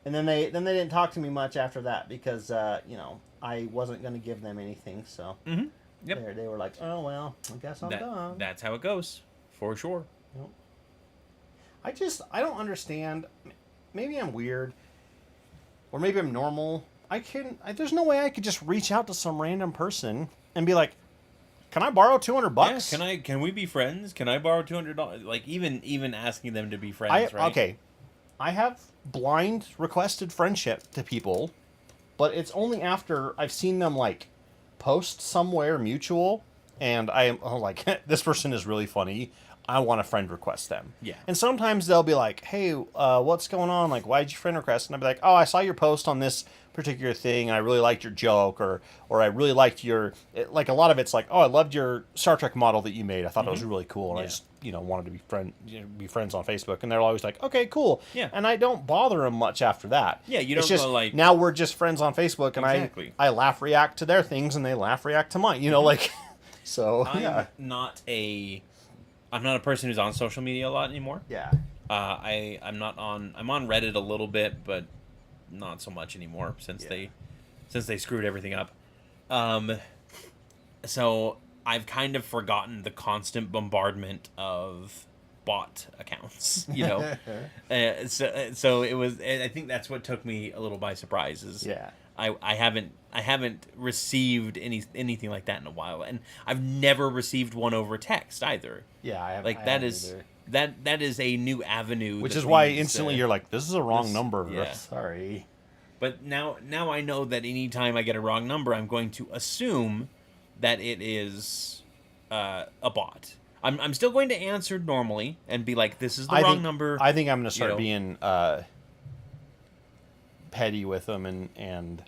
S2: And then they didn't talk to me much after that because you know, I wasn't going to give them anything, so
S1: Yep.
S2: They were like, oh well, I guess I'm done.
S1: That's how it goes, for sure.
S2: Yep. I don't understand. Maybe I'm weird, or maybe I'm normal. There's no way I could just reach out to some random person and be like, can I borrow $200?
S1: Yeah, can we be friends? Can I borrow $200? Like even asking them to be friends, right?
S2: Okay. I have blind requested friendship to people, but it's only after I've seen them like post somewhere mutual and I'm like, this person is really funny. I want to friend request them.
S1: Yeah.
S2: And sometimes they'll be like, hey, what's going on? Like, why'd you friend request? And I'll be like, oh, I saw your post on this particular thing. And I really liked your joke, or I really liked like a lot of it's like, oh, I loved your Star Trek model that you made. I thought it was really cool. And I just, wanted to be friends on Facebook. And they're always like, okay, cool.
S1: Yeah.
S2: And I don't bother them much after that.
S1: Yeah, you don't
S2: it's just,
S1: go like,
S2: now we're just friends on Facebook, and
S1: exactly.
S2: I laugh react to their things and they laugh react to mine. You know, like so
S1: I'm not a person who's on social media a lot anymore.
S2: Yeah.
S1: I'm on Reddit a little bit, but not so much anymore since they screwed everything up. So I've kind of forgotten the constant bombardment of bot accounts, you know. So it was. I think that's what took me a little by surprise. I haven't received anything like that in a while, and I've never received one over text either.
S2: Yeah, I haven't.
S1: Like that is either. That is a new avenue.
S2: Which is why instantly you're like, this is a wrong number.
S1: Yeah.
S2: Sorry.
S1: But now I know that anytime I get a wrong number, I'm going to assume that it is a bot. I'm still going to answer normally and be like, this is the wrong number.
S2: I think I'm going to start being petty with them and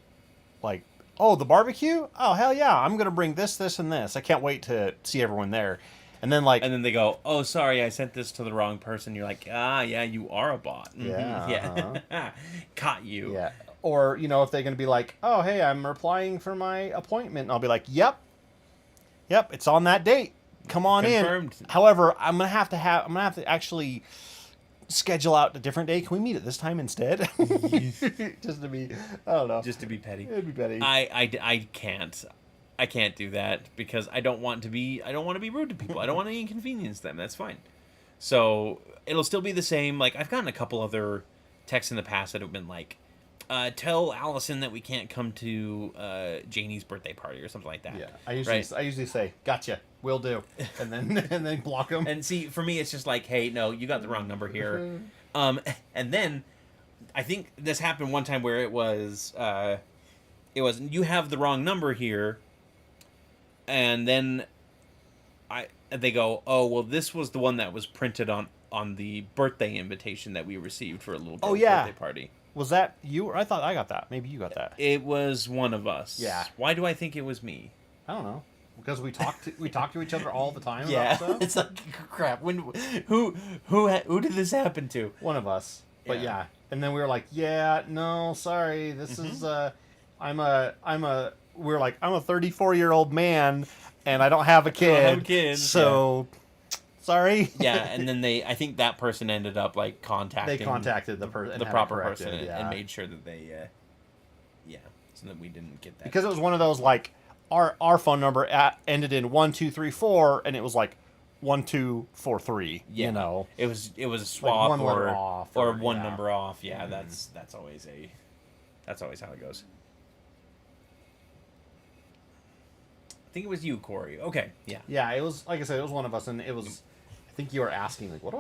S2: like, oh, the barbecue? Oh, hell yeah. I'm going to bring this, and this. I can't wait to see everyone there. And then
S1: then they go, oh, sorry, I sent this to the wrong person. You're like, yeah, you are a bot.
S2: Yeah.
S1: Yeah. Caught you.
S2: Yeah. Or, if they're going to be like, oh, hey, I'm replying for my appointment. And I'll be like, yep, it's on that date. Come on
S1: Confirmed.
S2: in. However, I'm going to have to actually schedule out a different day. Can we meet at this time instead? Just to be, I don't know.
S1: Just to be petty.
S2: It'd be petty.
S1: I can't do that because I don't want to be rude to people. I don't want to inconvenience them. That's fine. So it'll still be the same. Like, I've gotten a couple other texts in the past that have been like, tell Allison that we can't come to Janie's birthday party or something like that. Yeah,
S2: I usually say, gotcha, will do, and then block them.
S1: And see, for me, it's just like, hey, no, you got the wrong number here. And then I think this happened one time where it was you have the wrong number here, and then they go, oh, well, this was the one that was printed on the birthday invitation that we received for a little girl's birthday party.
S2: Was that you? Or I thought I got that. Maybe you got that.
S1: It was one of us.
S2: Yeah.
S1: Why do I think it was me?
S2: I don't know. Because we talk to each other all the time.
S1: Yeah.
S2: About stuff.
S1: It's like crap. Who did this happen to?
S2: One of us. But yeah. And then we were like, yeah, no, sorry. This is I'm a 34-year-old man and I don't have a kid.
S1: I don't have kids.
S2: So Sorry.
S1: Yeah, and then I think that person ended up like contacting.
S2: They contacted the person,
S1: the proper person, and made sure that they, so that we didn't get that.
S2: Because it was one of those like our phone number ended in 1234, and it was like 1243.
S1: Yeah.
S2: You know,
S1: it was a swap
S2: like one letter off
S1: or one number off. Yeah, that's always how it goes. I think it was you, Corey. Okay, yeah.
S2: Yeah, it was, like I said, it was one of us, and it was, I think you were asking, like, what do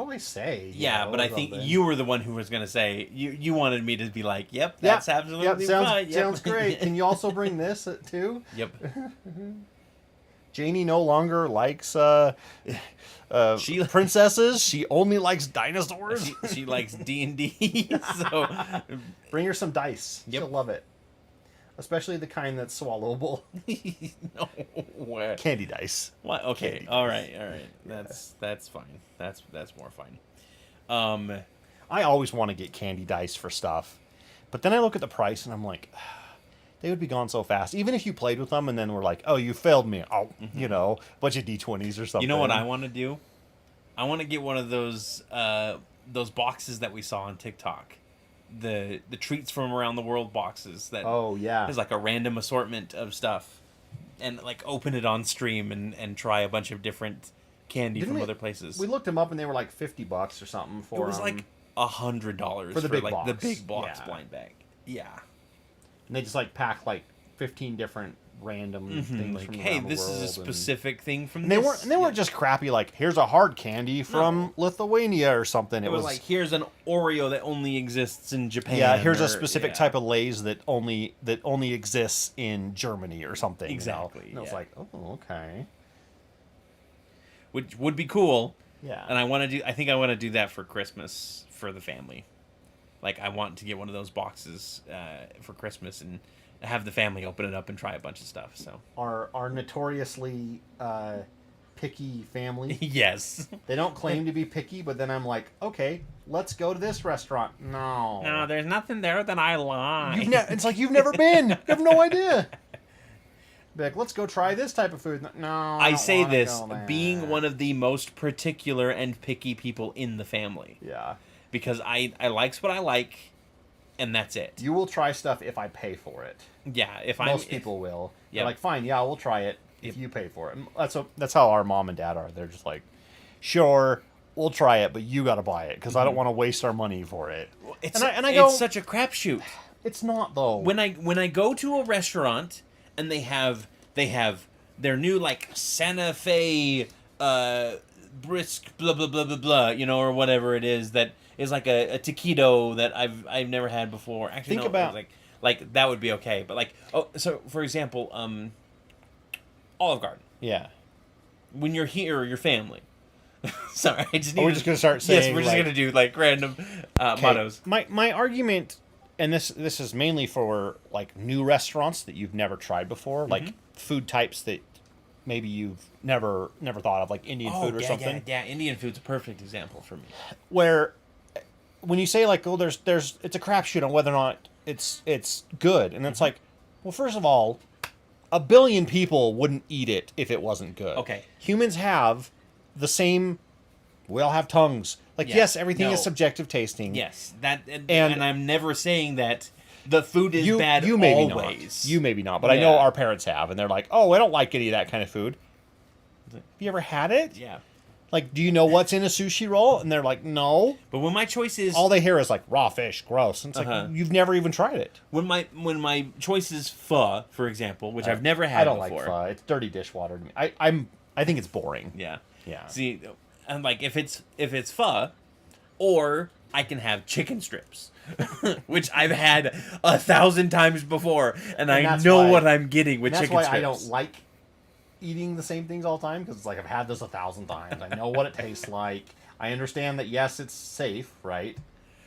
S2: I say?
S1: Yeah, but I think you were the one who was going to say, you wanted me to be like, yep, that's absolutely fine. Yep.
S2: Sounds great. Can you also bring this too?
S1: Yep.
S2: Janie no longer likes princesses. She only likes dinosaurs.
S1: She likes D&D, so...
S2: Bring her some dice.
S1: Yep.
S2: She'll love it. Especially the kind that's swallowable.
S1: No way.
S2: Candy dice.
S1: What? Okay.
S2: Candy
S1: All
S2: dice.
S1: right. That's fine. That's more fine.
S2: I always want to get candy dice for stuff, but then I look at the price and I'm like, they would be gone so fast. Even if you played with them and then were like, oh, you failed me. Oh, bunch of D20s or something.
S1: You know what I want to do? I want to get one of those boxes that we saw on TikTok. The treats from around the world boxes that is like a random assortment of stuff, and like open it on stream and try a bunch of different candy from other places.
S2: We looked them up and they were like $50 or something for.
S1: It was like $100 for the big box. The big box blind bag. Yeah,
S2: and they just like pack like 15 different random things
S1: like,
S2: from
S1: hey,
S2: around the
S1: this
S2: world,
S1: is a specific thing from
S2: and
S1: this.
S2: They weren't just crappy like, here's a hard candy from Lithuania or something.
S1: It was like, here's an Oreo that only exists in Japan.
S2: Yeah, here's a specific type of Lay's that only exists in Germany or something.
S1: Exactly.
S2: And I was like, oh, okay.
S1: Which would be cool.
S2: Yeah.
S1: And I think I want to do that for Christmas for the family. Like, I want to get one of those boxes for Christmas and have the family open it up and try a bunch of stuff. So
S2: our notoriously picky family.
S1: Yes.
S2: They don't claim to be picky, but then I'm like, okay, let's go to this restaurant. No,
S1: there's nothing there that I like.
S2: It's like you've never been. You have no idea. Be like, let's go try this type of food. No,
S1: I say this being one of the most particular and picky people in the family.
S2: Yeah.
S1: Because I likes what I like, and that's it.
S2: You will try stuff if I pay for it.
S1: Yeah,
S2: most people will.
S1: Yeah,
S2: they're like, fine, yeah, we'll try it if you pay for it. And that's how our mom and dad are. They're just like, sure, we'll try it, but you got to buy it because I don't want to waste our money for it.
S1: It's such a crapshoot.
S2: It's not though.
S1: When I go to a restaurant and they have their new like Santa Fe brisk blah blah blah blah blah, or whatever it is that is like a taquito that I've never had before. Actually,
S2: think about
S1: like that would be okay, but like so for example, Olive Garden.
S2: Yeah.
S1: When you're here, your family. Sorry, I just.
S2: We're just gonna start saying.
S1: Yes, we're just gonna do like random mottos.
S2: My argument, and this is mainly for like new restaurants that you've never tried before, like food types that maybe you've never thought of, like Indian food or something.
S1: Yeah, Indian food's a perfect example for me.
S2: Where when you say like, oh, there's it's a crapshoot on whether or not it's good, and it's like, well, first of all, 1 billion people wouldn't eat it if it wasn't good.
S1: Okay.
S2: Humans have the same. We all have tongues. Like, yes, everything is subjective tasting.
S1: Yes, and I'm never saying that the food is bad.
S2: You maybe
S1: always.
S2: not. You maybe not. But I know our parents have, and they're like, "Oh, I don't like any of that kind of food." Have you ever had it?
S1: Yeah.
S2: Like, do you know what's in a sushi roll? And they're like, "No."
S1: But when my choice is
S2: all they hear is like raw fish, gross. And it's like you've never even tried it.
S1: When my choice is pho, for example, which I've never had.
S2: I don't
S1: before.
S2: like pho. It's dirty dishwater to me. I think it's boring.
S1: Yeah.
S2: Yeah.
S1: See, and like if it's pho, or I can have chicken strips, which I've had 1,000 times before, and I know what I'm getting with chicken strips.
S2: That's why I don't like eating the same things all the time, because it's like I've had this 1,000 times. I know what it tastes like. I understand that yes, it's safe, right?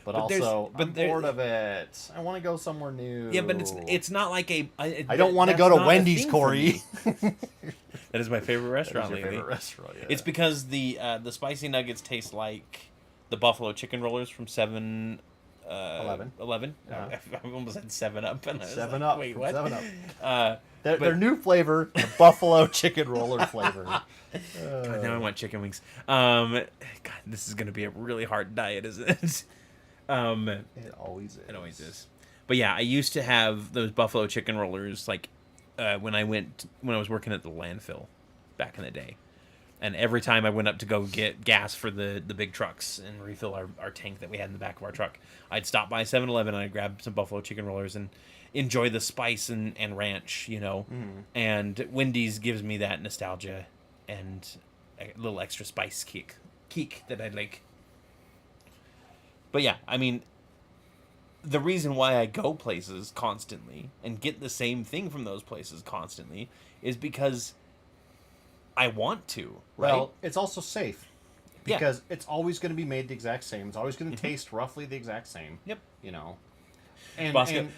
S2: But also, I'm bored of it. I want to go somewhere new.
S1: Yeah, but it's not like
S2: I don't want to go to Wendy's, Corey.
S1: That is my favorite restaurant
S2: lately.
S1: Favorite
S2: restaurant, yeah.
S1: It's because the spicy nuggets taste like the buffalo chicken rollers from 7
S2: 11.
S1: 11? I almost had 7-Up. And I was
S2: 7
S1: like,
S2: Up.
S1: Wait, what?
S2: 7 Up.
S1: But
S2: Their new flavor, the buffalo chicken roller flavor.
S1: God, now I want chicken wings. God, this is going to be a really hard diet, isn't it?
S2: It always is.
S1: It always is. But yeah, I used to have those buffalo chicken rollers like when I was working at the landfill back in the day. And every time I went up to go get gas for the big trucks and refill our tank that we had in the back of our truck, I'd stop by 7-Eleven and I'd grab some buffalo chicken rollers and enjoy the spice and ranch, you know.
S2: Mm.
S1: And Wendy's gives me that nostalgia and a little extra spice kick that I'd like. But yeah, I mean, the reason why I go places constantly and get the same thing from those places constantly is because I want to, right?
S2: Well, it's also safe because it's always going to be made the exact same. It's always going to taste roughly the exact same.
S1: Yep.
S2: You know. And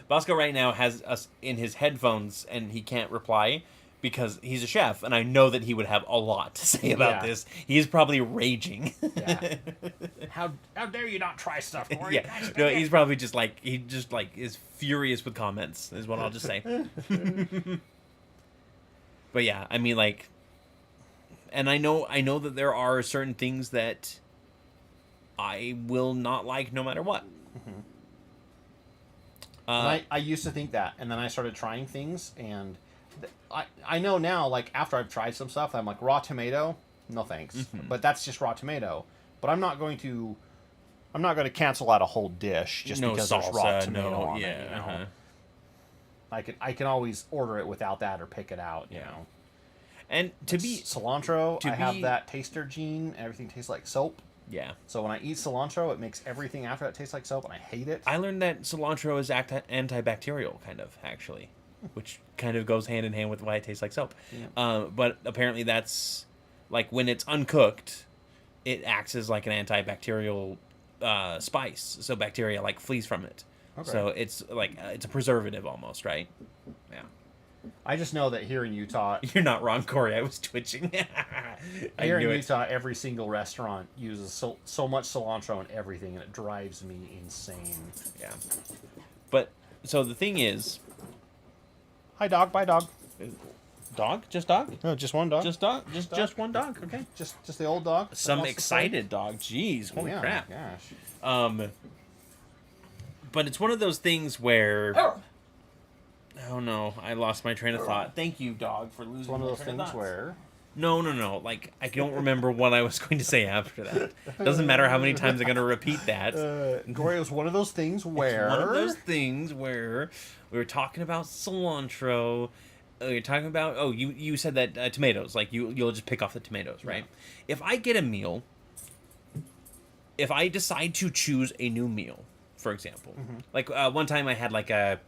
S1: Bosco right now has us in his headphones and he can't reply because he's a chef and I know that he would have a lot to say about this. He is probably raging.
S2: Yeah. How dare you not try stuff, Cory?
S1: Yeah. No, he's probably just like is furious with comments is what I'll just say. But yeah, I mean like, and I know that there are certain things that I will not like no matter what.
S2: Mm-hmm. I used to think that, and then I started trying things, and I know now, like, after I've tried some stuff, I'm like, raw tomato, no thanks. Mm-hmm. But that's just raw tomato. But I'm not going to cancel out a whole dish just because there's raw tomato on it. You know? I can always order it without that or pick it out, you know.
S1: And
S2: cilantro, I have that taster gene. Everything tastes like soap.
S1: Yeah.
S2: So when I eat cilantro, it makes everything after that taste like soap, and I hate it.
S1: I learned that cilantro is antibacterial, kind of, actually, which kind of goes hand in hand with why it tastes like soap. Yeah. But apparently that's, like, when it's uncooked, it acts as, like, an antibacterial spice. So bacteria, like, flees from it. Okay. So it's, like, it's a preservative almost, right? Yeah.
S2: I just know that here in Utah...
S1: You're not wrong, Cory. I was twitching.
S2: Here in Utah, every single restaurant uses so much cilantro in everything, and it drives me insane.
S1: Yeah. But, so the thing is...
S2: Hi, dog. Bye, dog.
S1: Dog? Just dog?
S2: No, just one dog.
S1: Just dog? Just one dog, okay.
S2: Just the old dog.
S1: Some excited dog. Jeez, holy crap.
S2: Gosh.
S1: But it's one of those things where... Oh no, I lost my train of thought. Thank you, dog, for losing my train of thought.
S2: It's one of those things where...
S1: No. Like, I don't remember what I was going to say after that. Doesn't matter how many times I'm going to repeat that.
S2: Cory, it was one of those things where...
S1: It's one of those things where we were talking about cilantro. You're talking about... Oh, you said that tomatoes. Like, you'll just pick off the tomatoes, right? Yeah. If I get a meal... If I decide to choose a new meal, for example... Mm-hmm. Like, one time I had, like a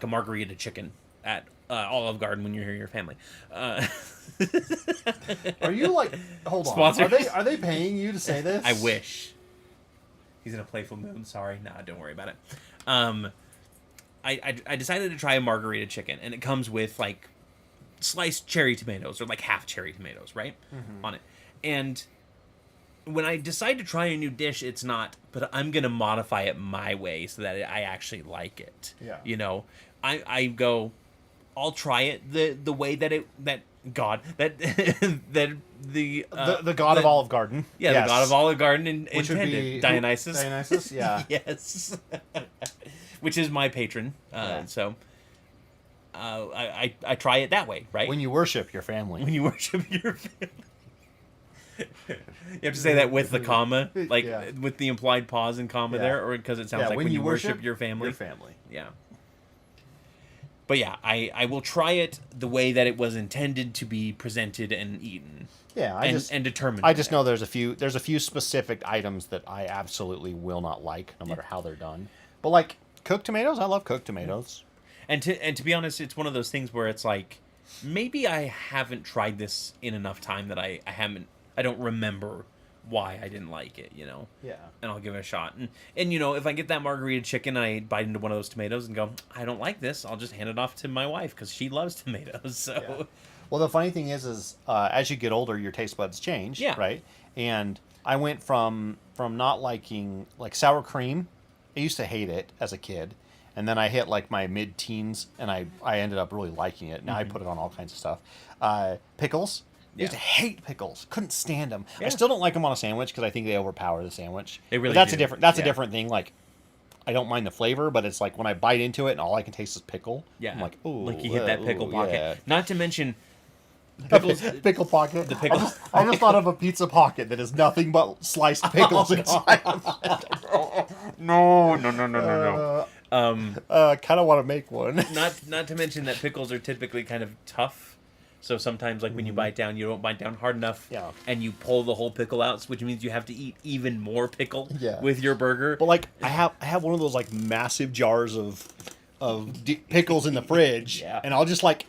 S1: margarita chicken at Olive Garden when you're here, your family.
S2: Are you like? Hold on. Are they paying you to say this?
S1: I wish. He's in a playful mood. Sorry, nah, don't worry about it. I decided to try a margarita chicken, and it comes with like sliced cherry tomatoes or like half cherry tomatoes, right, on it. And when I decide to try a new dish, it's not, but I'm going to modify it my way so that I actually like it.
S2: Yeah.
S1: You know, I go, I'll try it the way that the God
S2: of Olive Garden.
S1: Yeah, yes. The God of Olive Garden
S2: which
S1: intended.
S2: Would be
S1: Dionysus.
S2: Dionysus, yeah.
S1: Yes. Which is my patron. So I try it that way, right?
S2: When you worship your family.
S1: When you worship your family. You have to say that with the comma, like with the implied pause and comma there, or because it sounds like when you worship your family.
S2: Your family.
S1: Yeah. But yeah, I will try it the way that it was intended to be presented and eaten.
S2: Yeah,
S1: and determined.
S2: I just know there's a few specific items that I absolutely will not like, no matter how they're done. But like cooked tomatoes, I love cooked tomatoes.
S1: And to be honest, it's one of those things where it's like maybe I haven't tried this in enough time that I don't remember why I didn't like it, you know?
S2: Yeah.
S1: And I'll give it a shot. And you know, if I get that margarita chicken and I bite into one of those tomatoes and go, I don't like this, I'll just hand it off to my wife because she loves tomatoes. So.
S2: Yeah. Well, the funny thing is as you get older, your taste buds change, right? And I went from not liking, like, sour cream I used to hate it as a kid, and then I hit like my mid-teens, and I ended up really liking it. Now I put it on all kinds of stuff. Pickles. I used to hate pickles. Couldn't stand them. I still don't like them on a sandwich because I think they overpower the sandwich.
S1: They really
S2: but
S1: do.
S2: That's a different thing. Like, I don't mind the flavor, but it's like when I bite into it and all I can taste is pickle.
S1: Yeah.
S2: I'm like, ooh.
S1: Like you hit that pickle pocket.
S2: Yeah.
S1: Not to mention... Pickles,
S2: pickle pocket.
S1: The pickle.
S2: I just thought of a pizza pocket that is nothing but sliced pickles inside of it.
S1: No.
S2: Kind of want to make one.
S1: Not to mention that pickles are typically kind of tough. So sometimes, like when you bite down, you don't bite down hard enough, and you pull the whole pickle out, which means you have to eat even more pickle with your burger.
S2: But like, I have one of those like massive jars of pickles in the fridge, and I'll just like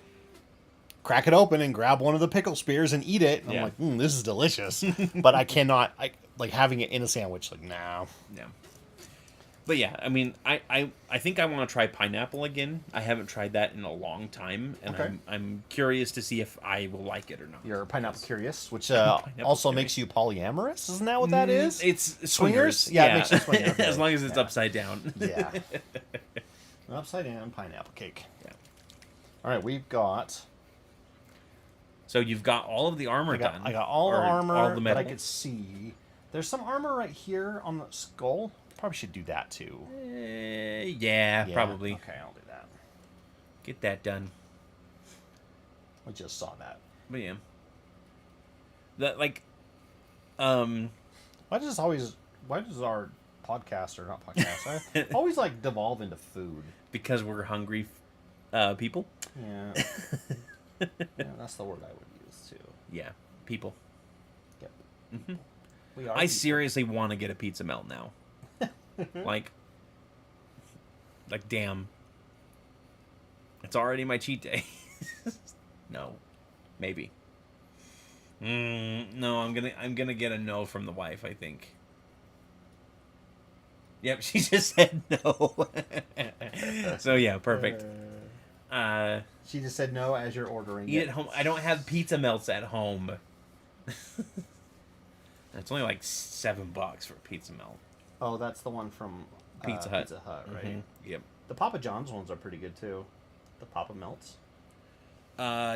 S2: crack it open and grab one of the pickle spears and eat it. And I'm like, this is delicious. But I cannot, like having it in a sandwich. Like, no.
S1: Yeah. But yeah, I mean, I think I want to try pineapple again. I haven't tried that in a long time, and I'm curious to see if I will like it or not.
S2: You're pineapple curious, which also makes you polyamorous. Isn't that what that is?
S1: It's
S2: swingers. Yeah, it makes you swinger.
S1: As long as it's upside down.
S2: Yeah. Upside down pineapple cake. Yeah. All right, we've got.
S1: So you've got all of the armor done.
S2: I got all the armor
S1: all the
S2: that I could see. There's some armor right here on the skull. Probably should do that too.
S1: Yeah, probably.
S2: Okay, I'll do that.
S1: Get that done.
S2: I just saw that.
S1: But yeah. That like,
S2: why does our podcast or not podcast always like devolve into food?
S1: Because we're hungry people.
S2: Yeah. Yeah, that's the word I would use too.
S1: Yeah, people.
S2: Yep.
S1: Mm-hmm.
S2: We are.
S1: I seriously want to get a pizza melt now. like, damn. It's already my cheat day. No, maybe. No, I'm gonna get a no from the wife, I think. Yep, she just said no. So yeah, perfect.
S2: She just said no as you're ordering
S1: eat it at home. I don't have pizza melts at home. It's only like $7 for a pizza melt.
S2: Oh, that's the one from
S1: Pizza Hut.
S2: Pizza Hut, right?
S1: Mm-hmm. Yep.
S2: The Papa John's ones are pretty good too. The Papa Melts.
S1: Yeah,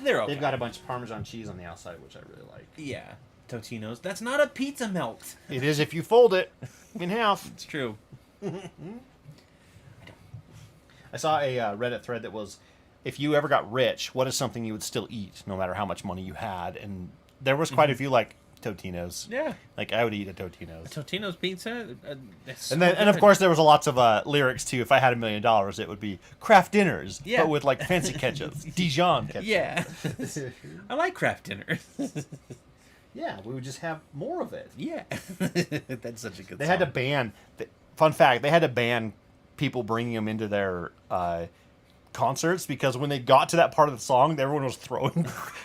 S1: they're okay.
S2: They've got a bunch of Parmesan cheese on the outside, which I really like.
S1: Yeah, Totino's. That's not a pizza melt.
S2: It is if you fold it in half.
S1: It's true.
S2: I saw a Reddit thread that was, if you ever got rich, what is something you would still eat no matter how much money you had? And there was quite a few like Totino's.
S1: Yeah.
S2: Like I would eat a Totino's.
S1: A Totino's pizza.
S2: And of course there was lots of lyrics too. If I had $1 million, it would be Kraft dinners, but with like fancy ketchup, Dijon ketchup.
S1: Yeah. I like Kraft dinners.
S2: Yeah, we would just have more of it.
S1: Yeah. That's such a good.
S2: They had to ban. Fun fact: they had to ban people bringing them into their concerts because when they got to that part of the song, everyone was throwing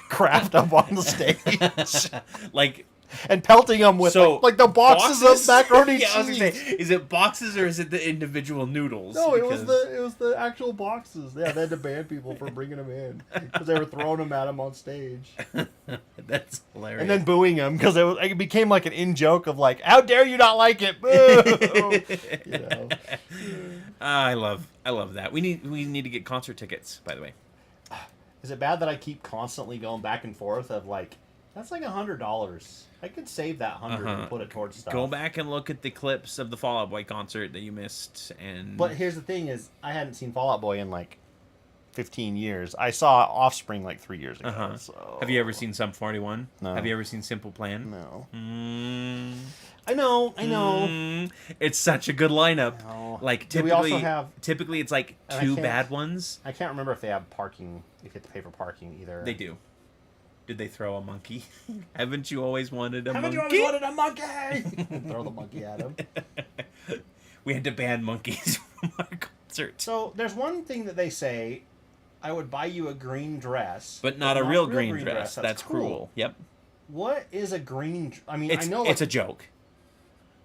S2: Kraft up on the stage,
S1: like,
S2: and pelting them with like the boxes of macaroni cheese.
S1: I was gonna say, is it boxes or is it the individual noodles?
S2: No, it was the actual boxes. Yeah, they had to ban people for bringing them in because they were throwing them at them on stage.
S1: That's hilarious.
S2: And then booing them because it became like an in joke of like, "How dare you not like it?" Boo! You know.
S1: I love that. We need to get concert tickets, by the way.
S2: Is it bad that I keep constantly going back and forth of like, that's like $100. I could save that 100 and put it towards stuff.
S1: Go back and look at the clips of the Fall Out Boy concert that you missed, and.
S2: But here's the thing: is I hadn't seen Fall Out Boy in like 15 years. I saw Offspring like 3 years ago. So...
S1: Have you ever seen Sum 41?
S2: No.
S1: Have you ever seen Simple Plan?
S2: No.
S1: I know. It's such a good lineup.
S2: No.
S1: Like typically it's like two bad ones.
S2: I can't remember if they have parking. If you have to pay for parking either.
S1: They do. Did they throw a monkey? Haven't you always wanted a monkey?
S2: Haven't you always wanted a monkey? Throw the monkey at him.
S1: We had to ban monkeys from our concert.
S2: So there's one thing that they say. I would buy you a green dress,
S1: but not a real green dress. That's cruel. Yep.
S2: What is a green? I mean, I know
S1: it's a joke.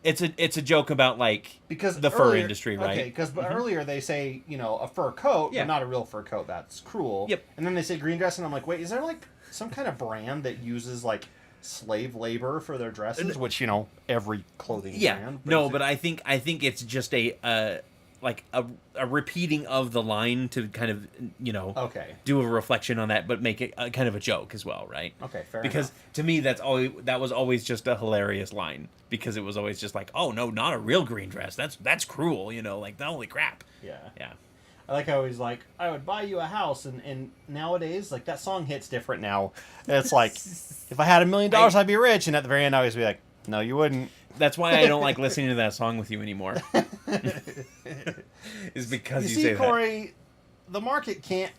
S1: It's a joke about like
S2: because
S1: the fur industry, right?
S2: Okay, because earlier they say a fur coat, but not a real fur coat. That's cruel.
S1: Yep.
S2: And then they say green dress, and I'm like, wait, is there like some kind of brand that uses like slave labor for their dresses, which every clothing brand.
S1: No, but I think it's just a repeating of the line to kind of do a reflection on that, but make it kind of a joke as well, right?
S2: Okay, fair
S1: because
S2: enough.
S1: To me that was always just a hilarious line, because it was always just like, oh no, not a real green dress, that's cruel, like holy crap.
S2: Yeah.
S1: Yeah.
S2: I like how he's like, I would buy you a house, and nowadays, like, that song hits different now. It's like, if I had $1 million, I'd be rich, and at the very end, I always be like, no, you wouldn't.
S1: That's why I don't like listening to that song with you anymore. Is because you say
S2: Cory, the market can't.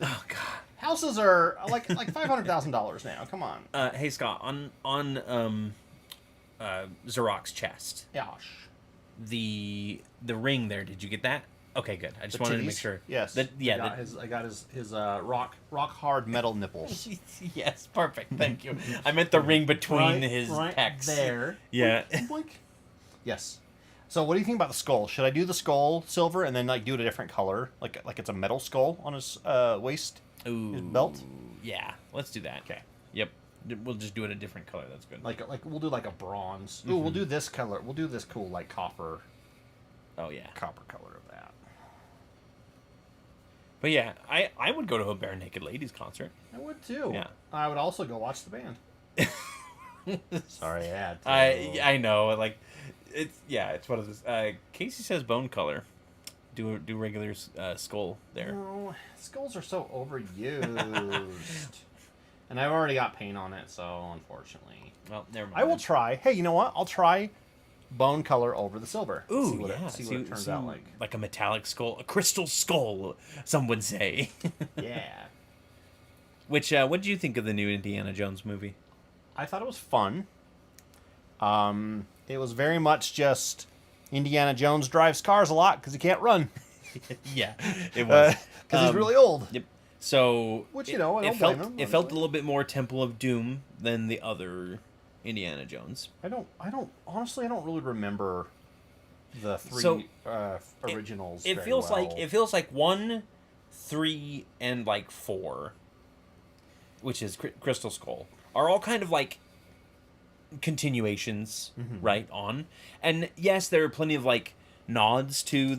S1: Oh God.
S2: Houses are like $500,000 now. Come on.
S1: Hey Scott, on Xerox chest.
S2: Gosh.
S1: The ring there. Did you get that? Okay, good. I just wanted to make sure.
S2: Yes. I got his rock hard metal nipples.
S1: Yes, perfect. Thank you. I meant the ring between his pecs.
S2: There.
S1: Yeah.
S2: Yes. So, what do you think about the skull? Should I do the skull silver and then do it a different color, like it's a metal skull on his waist, his belt?
S1: Yeah, let's do that.
S2: Okay.
S1: Yep. We'll just do it a different color. That's good.
S2: Like we'll do like a bronze. Ooh, we'll do this color. We'll do this cool copper.
S1: Oh yeah.
S2: Copper color of that.
S1: But yeah, I would go to a Bare Naked Ladies concert.
S2: I would too.
S1: Yeah.
S2: I would also go watch the band. Sorry, I had to.
S1: I know, like, it's one of those. Casey says bone color. Do regular skull there.
S2: No, skulls are so overused. And I've already got paint on it, so unfortunately.
S1: Well, never mind.
S2: I will try. Hey, you know what? I'll try bone color over the silver.
S1: Ooh,
S2: see what it turns out like.
S1: Like a metallic skull, a crystal skull, some would say.
S2: Yeah.
S1: Which, what did you think of the new Indiana Jones movie?
S2: I thought it was fun. It was very much just Indiana Jones drives cars a lot because he can't run.
S1: Yeah, it was.
S2: Because he's really old.
S1: Yep. So,
S2: which I don't blame him.
S1: It felt a little bit more Temple of Doom than the other Indiana Jones.
S2: I don't really remember the three originals.
S1: It feels like 1, 3, and 4, which is Crystal Skull, are all kind of like continuations, right on. And yes, there are plenty of nods to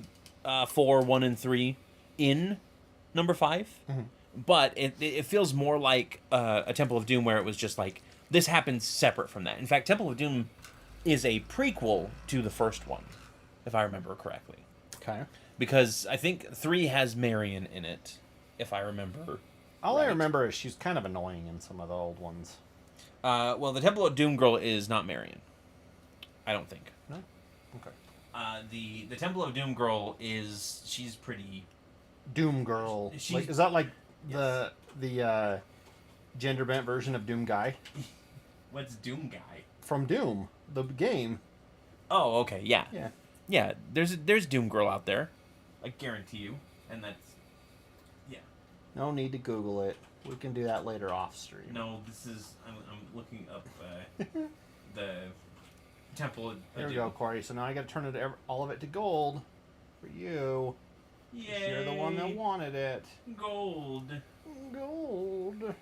S1: 4, 1, and 3 in number 5, but it feels more like a Temple of Doom, where it was just like, this happens separate from that. In fact, Temple of Doom is a prequel to the first one, if I remember correctly.
S2: Okay.
S1: Because I think 3 has Marion in it, if I remember.
S2: All I remember is she's kind of annoying in some of the old ones.
S1: Well, the Temple of Doom girl is not Marion. I don't think.
S2: No? Okay.
S1: The Temple of Doom girl she's pretty...
S2: Doom girl. Is that the gender bent version of Doom guy?
S1: What's Doom guy?
S2: From Doom, the game.
S1: Oh, okay, yeah.
S2: Yeah.
S1: Yeah, there's Doom girl out there. I guarantee you. And that's... Yeah.
S2: No need to Google it. We can do that later off stream.
S1: No, this is... I'm looking up the Temple of
S2: There we go, Cory. So now I got to turn all of it to gold for you.
S1: Yay!
S2: You're the one that wanted it.
S1: Gold.
S2: Gold.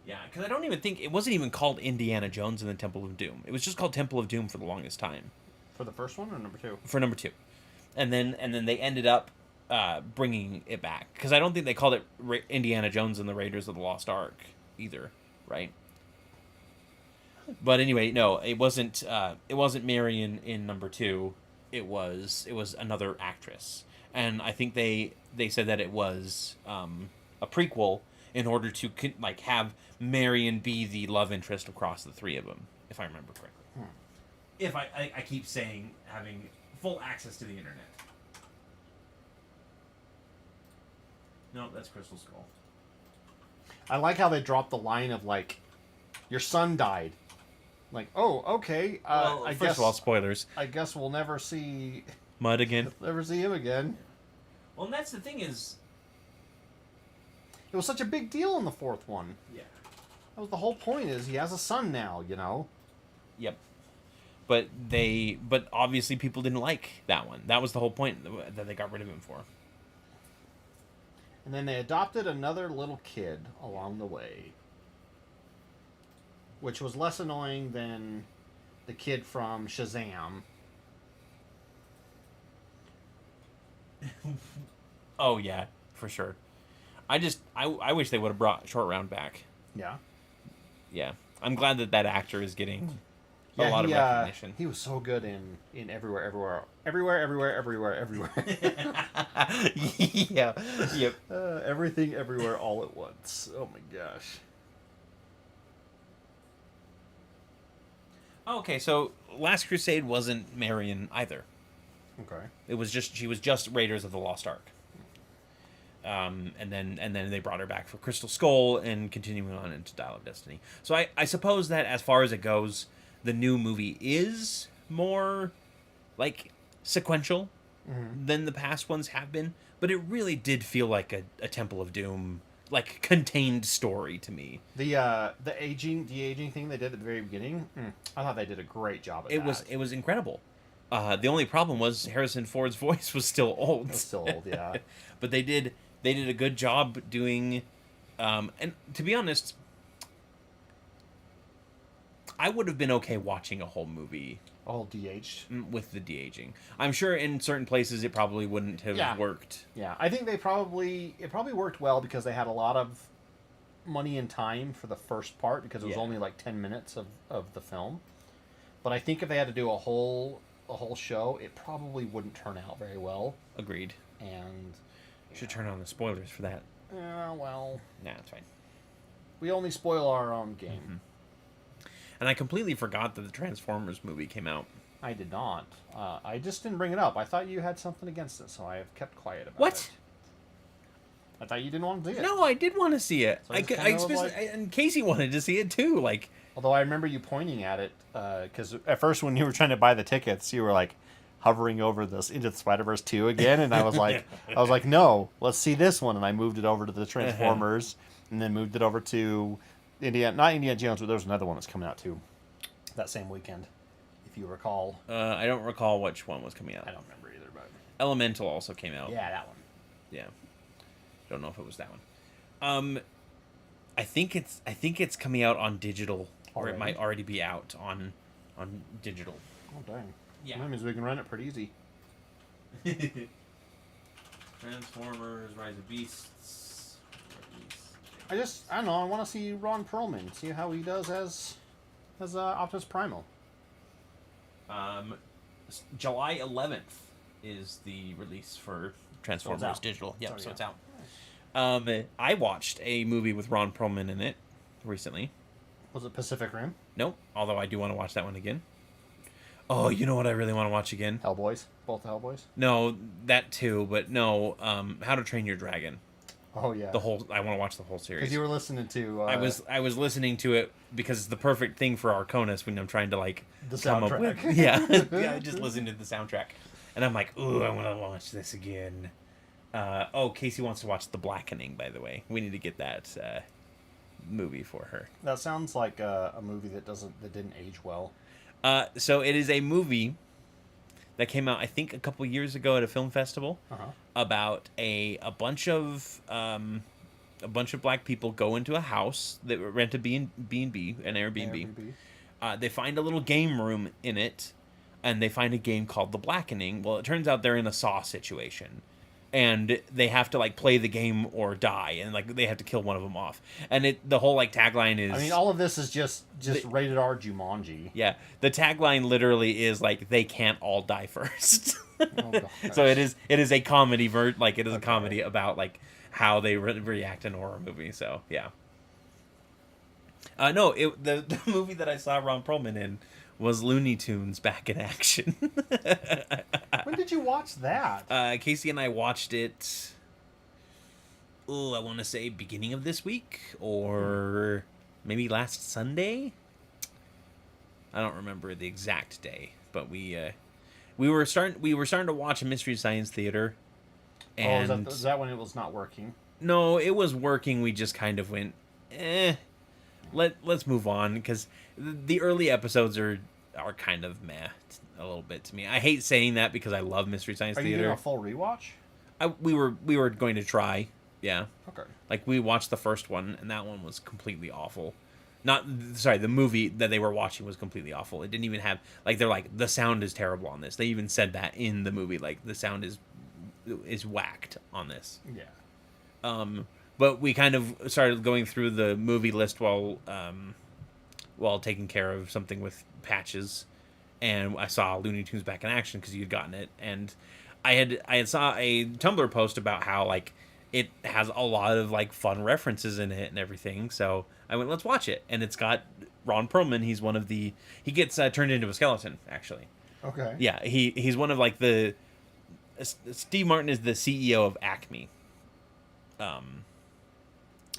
S1: Yeah, because I don't even think... It wasn't even called Indiana Jones and the Temple of Doom. It was just called Temple of Doom for the longest time.
S2: For the first one or number 2?
S1: For number 2. And then they ended up bringing it back. Because I don't think they called it Indiana Jones and the Raiders of the Lost Ark either, right? But anyway, no, it wasn't Marion in number 2. It was another actress. And I think they said that it was a prequel in order to have Marion be the love interest across the 3 of them, if I remember correctly. If I keep saying having full access to the internet. No, that's Crystal Skull.
S2: I like how they dropped the line of your son died. Oh, okay.
S1: Well, first of all, spoilers.
S2: I guess we'll never see
S1: Mud again.
S2: Never see him again.
S1: Well, and that's the thing is,
S2: it was such a big deal in the 4th one.
S1: Yeah.
S2: That was the whole point. Is he has a son now?
S1: Yep. But obviously people didn't like that one. That was the whole point that they got rid of him for.
S2: And then they adopted another little kid along the way, which was less annoying than the kid from Shazam.
S1: Oh yeah, for sure. I wish they would have brought Short Round back.
S2: Yeah.
S1: Yeah, I'm glad that actor is getting a lot of recognition.
S2: He was so good in Everywhere.
S1: Yeah. Yep.
S2: Everything, Everywhere, All at Once. Oh my gosh.
S1: Okay, so Last Crusade wasn't Marion either.
S2: Okay.
S1: She was just Raiders of the Lost Ark. And then they brought her back for Crystal Skull and continuing on into Dial of Destiny. So I suppose that as far as it goes, the new movie is more like sequential than the past ones have been, but it really did feel like a Temple of Doom like contained story to me.
S2: The aging thing they did at the very beginning, I thought they did a great job at that.
S1: It was incredible. The only problem was Harrison Ford's voice was still old.
S2: It's still old, yeah.
S1: But they did a good job doing, and to be honest, I would have been okay watching a whole movie
S2: all de-aged
S1: with the de-aging. I'm sure in certain places it probably wouldn't have worked.
S2: Yeah, I think it probably worked well because they had a lot of money and time for the first part because it was only like 10 minutes of the film. But I think if they had to do a whole show, it probably wouldn't turn out very well.
S1: Agreed.
S2: And
S1: should turn on the spoilers for that.
S2: Yeah, well.
S1: Nah, it's fine.
S2: We only spoil our own game.
S1: Mm-hmm. And I completely forgot that the Transformers movie came out.
S2: I did not. I just didn't bring it up. I thought you had something against it, so I have kept quiet about it.
S1: What?
S2: I thought you didn't want to see it.
S1: No, I did want to see it.
S2: So
S1: and Casey wanted to see it too. Like,
S2: although I remember you pointing at it, because at first when you were trying to buy the tickets, you were like hovering over this Into the Spider-Verse 2 again, and I was like, no, let's see this one, and I moved it over to the Transformers, and then moved it over to not Indiana Jones, but there was another one that's coming out too, that same weekend, if you recall.
S1: I don't recall which one was coming out.
S2: I don't remember either, but
S1: Elemental also came out.
S2: Yeah, that one.
S1: Yeah, don't know if it was that one. I think it's coming out on digital, or it might already be out on digital.
S2: Oh dang!
S1: Yeah,
S2: that means we can run it pretty easy.
S1: Transformers: Rise of Beasts.
S2: I don't know. I want to see Ron Perlman, see how he does as Optimus Primal.
S1: July 11th is the release for Transformers digital. Yep, so it's out. I watched a movie with Ron Perlman in it recently.
S2: Was it Pacific Rim?
S1: Nope, although I do want to watch that one again. Oh, you know what I really want to watch again?
S2: Hellboys? Both the Hellboys?
S1: No, that too, but no, How to Train Your Dragon.
S2: Oh yeah.
S1: I want to watch the whole series.
S2: Because you were listening to
S1: I was listening to it because it's the perfect thing for Arconis when I'm trying to like
S2: the
S1: come
S2: soundtrack.
S1: up with yeah, just listen to the soundtrack. And I'm like, ooh, I want to watch this again. Casey wants to watch The Blackening, by the way. We need to get that movie for her.
S2: That sounds like a movie that didn't age well.
S1: So it is a movie that came out, I think, a couple years ago at a film festival about a bunch of black people go into a house that rent a B&B, an Airbnb. They find a little game room in it, and they find a game called The Blackening. Well, it turns out they're in a Saw situation, and they have to like play the game or die, and like they have to kill one of them off. And the whole like tagline is,
S2: I mean, all of this is just rated R Jumanji.
S1: Yeah, the tagline literally is like, they can't all die first.
S2: Oh,
S1: so it is a comedy a comedy about like how they react in a horror movie. So yeah. The movie that I saw Ron Perlman in was Looney Tunes Back in Action.
S2: When did you watch that?
S1: Casey and I watched it. I want to say beginning of this week or maybe last Sunday. I don't remember the exact day, but we were starting to watch a Mystery Science Theater. And
S2: is that when it was not working?
S1: No, it was working. We just kind of went, let's move on, because the early episodes are kind of meh a little bit to me. I hate saying that because I love Mystery Science Theater.
S2: Are you doing a full rewatch?
S1: We were going to try. Yeah.
S2: Okay.
S1: Like, we watched the first one, and that one was completely awful. The movie that they were watching was completely awful. It didn't even have, like, they're like, the sound is terrible on this. They even said that in the movie, like, the sound is whacked on this.
S2: Yeah.
S1: But we kind of started going through the movie list while taking care of something with Patches, and I saw Looney Tunes Back in Action because you had gotten it, and I had saw a Tumblr post about how, like, it has a lot of, like, fun references in it and everything. So I went, let's watch it, and it's got Ron Perlman. He's one of he gets turned into a skeleton, actually.
S2: Okay.
S1: Yeah, he's one of, like, Steve Martin is the CEO of Acme.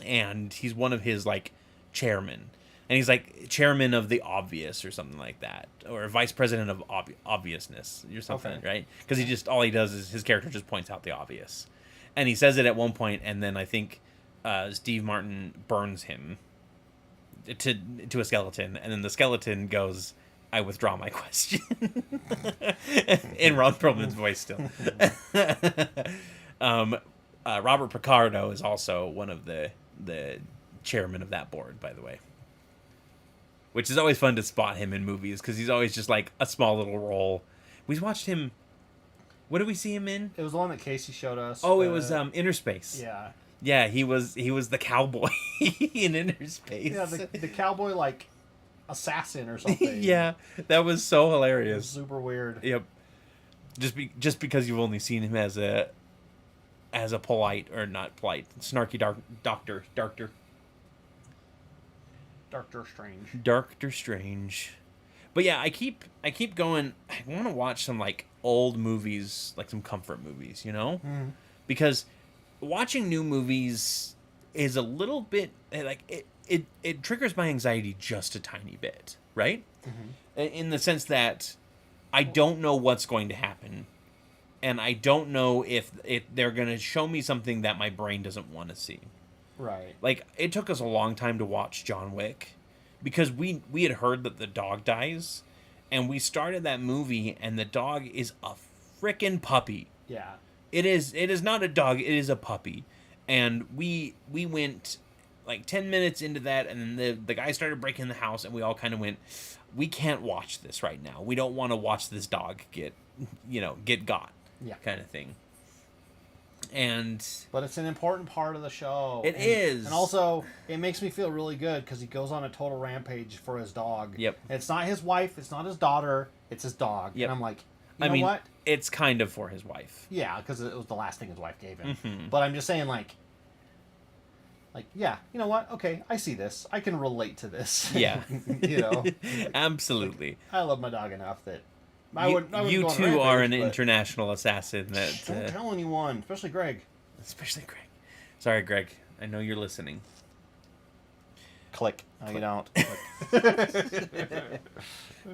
S1: And he's one of his, like, chairmen. And he's, like, chairman of the obvious or something like that. Or vice president of obviousness or something, okay. Right? Because all he does is his character just points out the obvious. And he says it at one point, and then I think Steve Martin burns him to a skeleton. And then the skeleton goes, I withdraw my question. In Ron Perlman's voice still. Robert Picardo is also one of the chairman of that board, by the way. Which is always fun to spot him in movies, because he's always just, like, a small little role. We watched him... What did we see him in?
S2: It was the one that Casey showed us.
S1: Oh, it was Inner Space.
S2: Yeah.
S1: Yeah, he was the cowboy in Inner Space.
S2: Yeah, the cowboy, like, assassin or something.
S1: Yeah, that was so hilarious. It was
S2: super weird.
S1: Yep. Just because you've only seen him as a polite, or not polite, snarky Doctor Strange. But yeah, I keep going. I want to watch some, like, old movies, like some comfort movies, you know?
S2: Mm-hmm.
S1: Because watching new movies is a little bit, like, it triggers my anxiety just a tiny bit, right? Mm-hmm. In the sense that I don't know what's going to happen, and I don't know if they're going to show me something that my brain doesn't want to see.
S2: Right.
S1: Like, it took us a long time to watch John Wick, because we had heard that the dog dies, and we started that movie, and the dog is a frickin' puppy.
S2: Yeah.
S1: It is not a dog, it is a puppy. And we went, like, 10 minutes into that, and then the guy started breaking the house, and we all kind of went, we can't watch this right now. We don't want to watch this dog get got. Yeah. Kind of thing. But
S2: it's an important part of the show.
S1: It is.
S2: And also, it makes me feel really good because he goes on a total rampage for his dog.
S1: Yep.
S2: And it's not his wife, it's not his daughter, it's his dog.
S1: Yep.
S2: And I'm like, you know what?
S1: It's kind of for his wife.
S2: Yeah, because it was the last thing his wife gave him.
S1: Mm-hmm.
S2: But I'm just saying, like, yeah, you know what? Okay, I see this. I can relate to this.
S1: Yeah.
S2: You know?
S1: Absolutely.
S2: I love my dog enough that
S1: you too are an international assassin.
S2: Don't tell anyone, especially Greg.
S1: Sorry, Greg. I know you're listening.
S2: Click. No, you don't.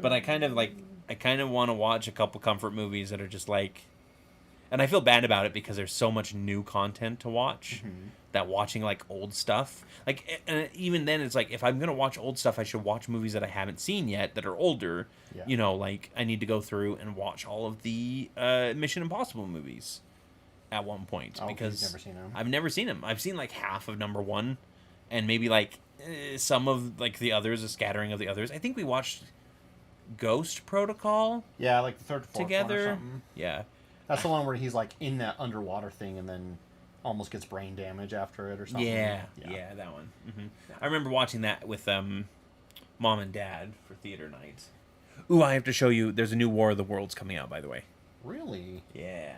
S1: But I kind of want to watch a couple comfort movies that are just like, and I feel bad about it because there's so much new content to watch. Mm-hmm. That watching, like, old stuff, like, and even then it's like, if I'm gonna watch old stuff, I should watch movies that I haven't seen yet that are older. Yeah. You know, like, I need to go through and watch all of the Mission Impossible movies at one point, because
S2: you've never seen them.
S1: I've never seen them. I've seen, like, half of number one, and maybe, like, some of, like, the others, a scattering of the others. I think we watched Ghost Protocol.
S2: Yeah, like the third, fourth
S1: together.
S2: One or something.
S1: Yeah,
S2: that's the one where he's, like, in that underwater thing and then almost gets brain damage after it or something.
S1: Yeah, that one. Mm-hmm. I remember watching that with Mom and Dad for theater night. Ooh, I have to show you. There's a new War of the Worlds coming out, by the way.
S2: Really?
S1: Yeah.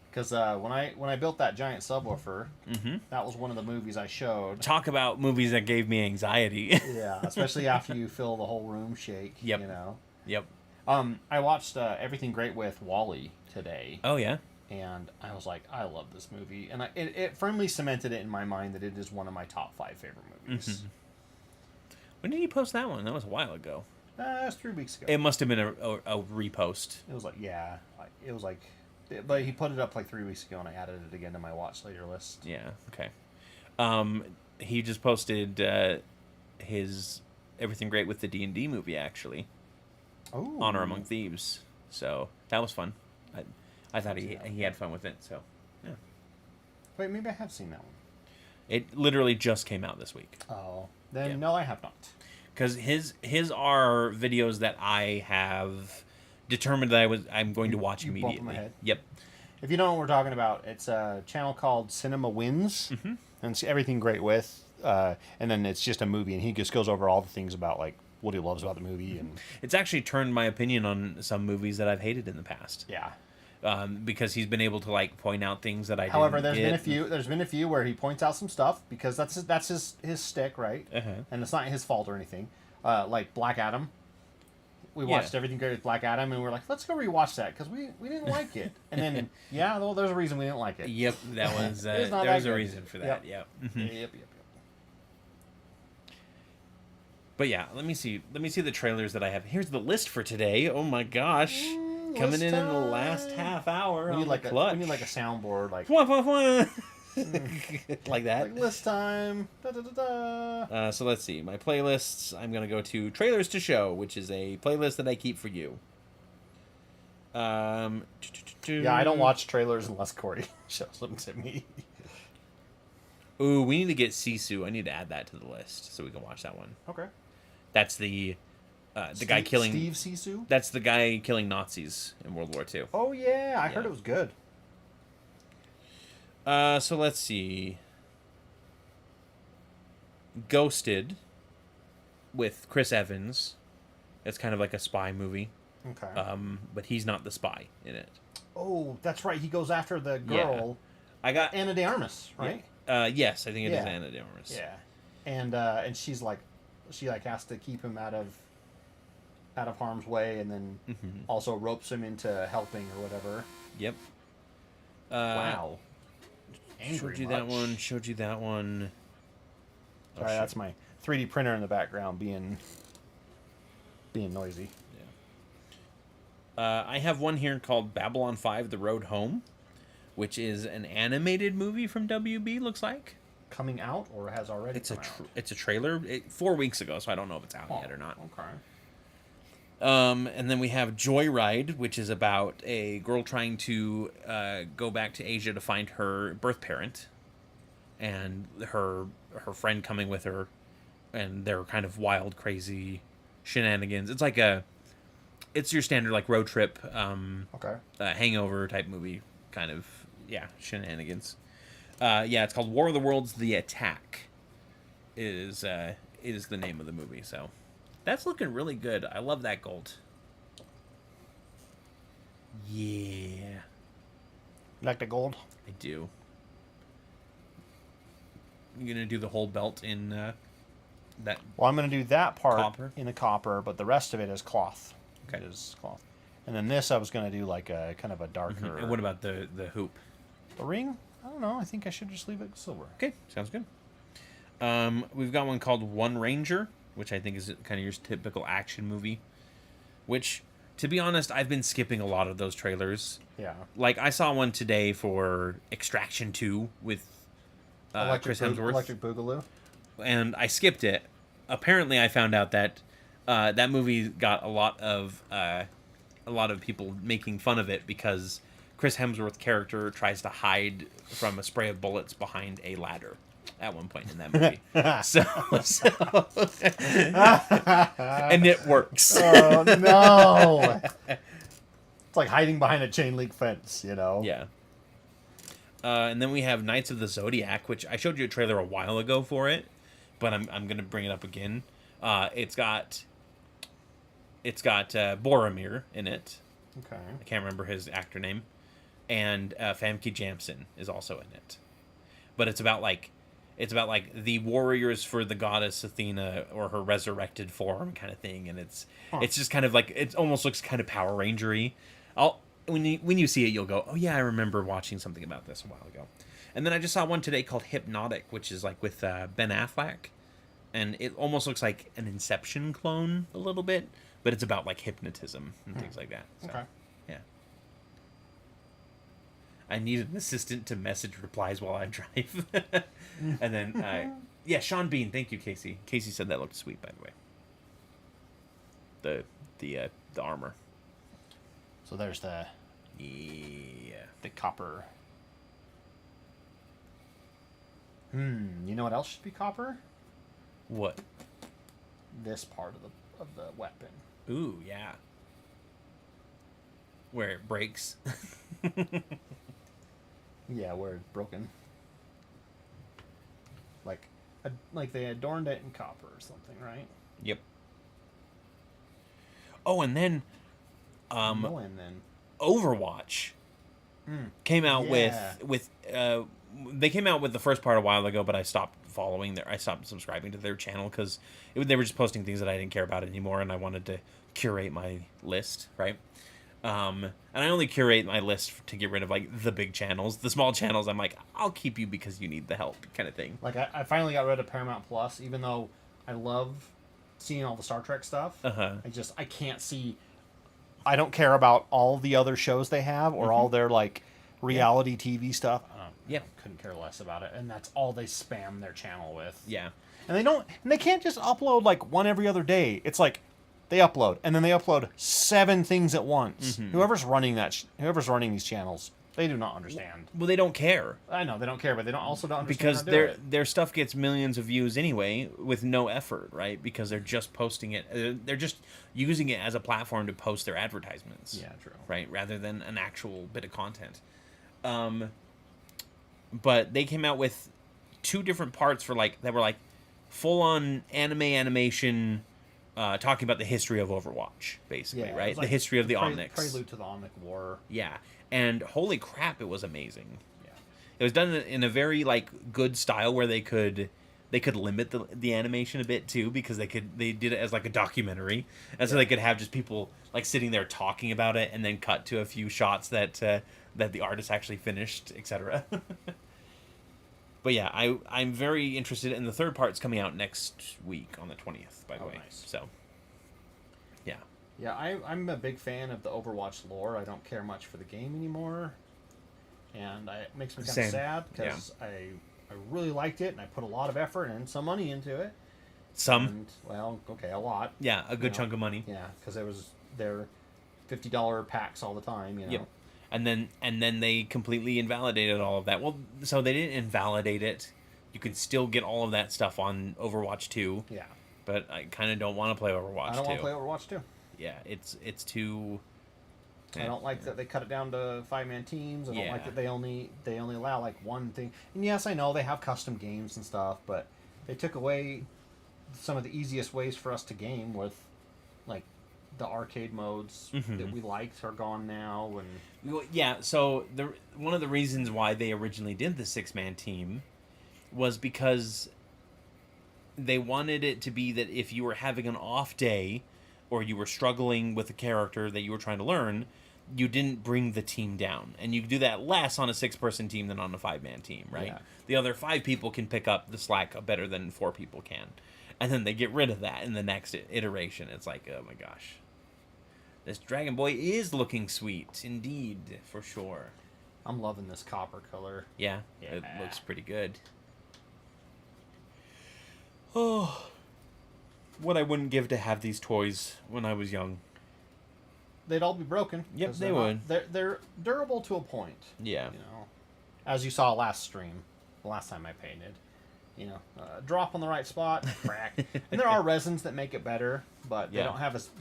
S2: Because when I built that giant subwoofer, mm-hmm. that was one of the movies I showed.
S1: Talk about movies that gave me anxiety.
S2: Yeah, especially after you feel the whole room shake.
S1: Yep.
S2: You know.
S1: Yep.
S2: I watched Everything Great with Wally today.
S1: Oh yeah.
S2: And I was like, I love this movie, and it firmly cemented it in my mind that it is one of my top 5 favorite movies. Mm-hmm.
S1: When did you post that one? That was a while ago.
S2: It was 3 weeks ago.
S1: It must have been a repost.
S2: It was like, but he put it up like 3 weeks ago, and I added it again to my watch later list.
S1: Yeah. Okay. He just posted his Everything Great with the D&D movie, actually. Oh. Honor Among Thieves. So that was fun. I thought he had fun with it, so, yeah.
S2: Wait, maybe I have seen that one.
S1: It literally just came out this week.
S2: Oh, then no, I have not.
S1: Because his are videos that I have determined that I'm going to watch immediately.
S2: Bump 'em ahead.
S1: Yep.
S2: If you don't know what we're talking about, it's a channel called Cinema Wins, and it's everything great with, and then it's just a movie, and he just goes over all the things about like what he loves about the movie, and
S1: It's actually turned my opinion on some movies that I've hated in the past.
S2: yeah.
S1: Because he's been able to like point out things that I
S2: However,
S1: didn't get.
S2: there's been a few where he points out some stuff because that's his stick, right?
S1: Uh-huh.
S2: And it's not his fault or anything. Like Black Adam. We watched Everything Great with Black Adam, and we're like, let's go rewatch that because we didn't like it. And then well, there's a reason we didn't like it.
S1: Yep, that was there was a reason for that. Yep.
S2: Yep.
S1: But yeah, let me see the trailers that I have. Here's the list for today. Oh my gosh. Coming in the last half hour.
S2: We need like a soundboard, like
S1: like that.
S2: Like list time. Da, da, da, da.
S1: So let's see. My playlists. I'm gonna go to Trailers to Show, which is a playlist that I keep for you.
S2: Yeah, I don't watch trailers unless Cory shows them to me.
S1: Ooh, we need to get Sisu. I need to add that to the list so we can watch that one.
S2: Okay.
S1: That's the guy killing
S2: Steve Sisu.
S1: That's the guy killing Nazis in World War II.
S2: Oh yeah, I heard it was good.
S1: So let's see. Ghosted with Chris Evans. It's kind of like a spy movie.
S2: Okay.
S1: But he's not the spy in it.
S2: Oh, that's right. He goes after the girl.
S1: Yeah. I got
S2: Anna de Armas, right?
S1: Yes, I think it is Anna de Armas.
S2: Yeah. And she's like, she like has to keep him out of harm's way, and then also ropes him into helping or whatever.
S1: Yep.
S2: Wow. Angry
S1: Showed you that one.
S2: Sorry, that's my 3D printer in the background being noisy.
S1: Yeah. I have one here called Babylon 5: The Road Home, which is an animated movie from WB. Looks like
S2: coming out or has already.
S1: It's a trailer. 4 weeks ago, so I don't know if it's out yet or not.
S2: Okay.
S1: And then we have Joyride, which is about a girl trying to go back to Asia to find her birth parent, and her friend coming with her, and their kind of wild, crazy shenanigans. It's like it's your standard like road trip, hangover type movie, kind of shenanigans. It's called War of the Worlds: The Attack. Is the name of the movie. So. That's looking really good. I love that gold. Yeah.
S2: You like the gold?
S1: I do. You gonna do the whole belt in that?
S2: Well, I'm gonna do that part
S1: in
S2: the copper, but the rest of it is cloth.
S1: Okay.
S2: It is cloth. And then this I was gonna do like a kind of a darker.
S1: And what about the hoop?
S2: The ring? I don't know. I think I should just leave it silver.
S1: Okay, sounds good. We've got one called One Ranger, which I think is kind of your typical action movie. Which, to be honest, I've been skipping a lot of those trailers.
S2: Yeah.
S1: Like, I saw one today for Extraction 2 with Chris Hemsworth.
S2: Electric Boogaloo.
S1: And I skipped it. Apparently, I found out that that movie got a lot of people making fun of it because Chris Hemsworth's character tries to hide from a spray of bullets behind a ladder at one point in that movie. And it works.
S2: Oh, no. It's like hiding behind a chain link fence, you know?
S1: Yeah. And then we have Knights of the Zodiac, which I showed you a trailer a while ago for it, but I'm going to bring it up again. It's got Boromir in it.
S2: Okay.
S1: I can't remember his actor name. And Famke Janssen is also in it. But it's about the warriors for the goddess Athena or her resurrected form kind of thing, and it's just kind of like, it almost looks kind of Power Ranger-y. When you see it, you'll go, oh yeah, I remember watching something about this a while ago. And then I just saw one today called Hypnotic, which is like with Ben Affleck, and it almost looks like an Inception clone a little bit, but it's about like hypnotism and things like that. So,
S2: okay.
S1: Yeah. I need an assistant to message replies while I drive. And then, Sean Bean. Thank you, Casey. Casey said that looked sweet, by the way. The armor.
S2: So there's the
S1: Yeah.
S2: the copper. You know what else should be copper?
S1: What?
S2: This part of the weapon.
S1: Ooh, yeah. Where it breaks.
S2: Yeah, where it's broken. Like they adorned it in copper or something, right?
S1: Yep. Oh, and then Overwatch came out with they came out with the first part a while ago, but I stopped I stopped subscribing to their channel because they were just posting things that I didn't care about anymore, and I wanted to curate my list, right? And I only curate my list to get rid of like the big channels. The small channels, I'm like, I'll keep you because you need the help, kind of thing.
S2: Like I finally got rid of Paramount Plus, even though I love seeing all the Star Trek stuff. I can't see. I don't care about all the other shows they have or all their like reality TV stuff. I couldn't care less about it, and that's all they spam their channel with.
S1: Yeah,
S2: and they can't just upload like one every other day. It's like they upload and then they upload 7 things at once. Whoever's running these channels, they do not understand.
S1: Well, they don't care.
S2: I know they don't care, but they don't understand
S1: because their stuff gets millions of views anyway with no effort, right? Because they're just posting it. They're just using it as a platform to post their advertisements.
S2: Yeah, true.
S1: Right, rather than an actual bit of content. But they came out with 2 different parts that were like full on animation. Talking about the history of Overwatch, basically, right?
S2: Like
S1: the history of the Omnics.
S2: Prelude to the Omnic War.
S1: Yeah, and holy crap, it was amazing.
S2: Yeah,
S1: it was done in a very like good style where they could limit the animation a bit too, because they did it as like a documentary, and so they could have just people like sitting there talking about it, and then cut to a few shots that the artist actually finished, etc. But yeah, I'm very interested, and the third part's coming out next week on the 20th, by the way.
S2: Nice.
S1: So, yeah.
S2: Yeah, I'm a big fan of the Overwatch lore. I don't care much for the game anymore, and it makes me kind of sad because I really liked it, and I put a lot of effort and some money into it. A lot.
S1: Yeah, a good chunk of money.
S2: Yeah, because it was their $50 packs all the time, you know.
S1: Yep. And then they completely invalidated all of that. Well, so they didn't invalidate it. You can still get all of that stuff on Overwatch 2.
S2: Yeah.
S1: But I kind of don't want to play Overwatch 2.
S2: I don't want to play Overwatch 2.
S1: Yeah, it's too...
S2: I don't like that they cut it down to 5-man teams. I don't like that they only allow like one thing. And yes, I know they have custom games and stuff, but they took away some of the easiest ways for us to game with like the arcade modes that we liked are gone now. And
S1: yeah, so one of the reasons why they originally did the 6-man team was because they wanted it to be that if you were having an off day or you were struggling with a character that you were trying to learn, you didn't bring the team down. And you do that less on a 6-person team than on a 5-man team, right?
S2: Yeah.
S1: The other 5 people can pick up the slack better than 4 people can. And then they get rid of that in the next iteration. It's like, oh my gosh. This Dragon Boy is looking sweet, indeed, for sure.
S2: I'm loving this copper color.
S1: Yeah. It looks pretty good. Oh, what I wouldn't give to have these toys when I was young.
S2: They'd all be broken.
S1: Yep, they would.
S2: They're durable to a point.
S1: Yeah.
S2: You know, as you saw last stream, the last time I painted. You know, drop on the right spot, crack. And there are resins that make it better, but they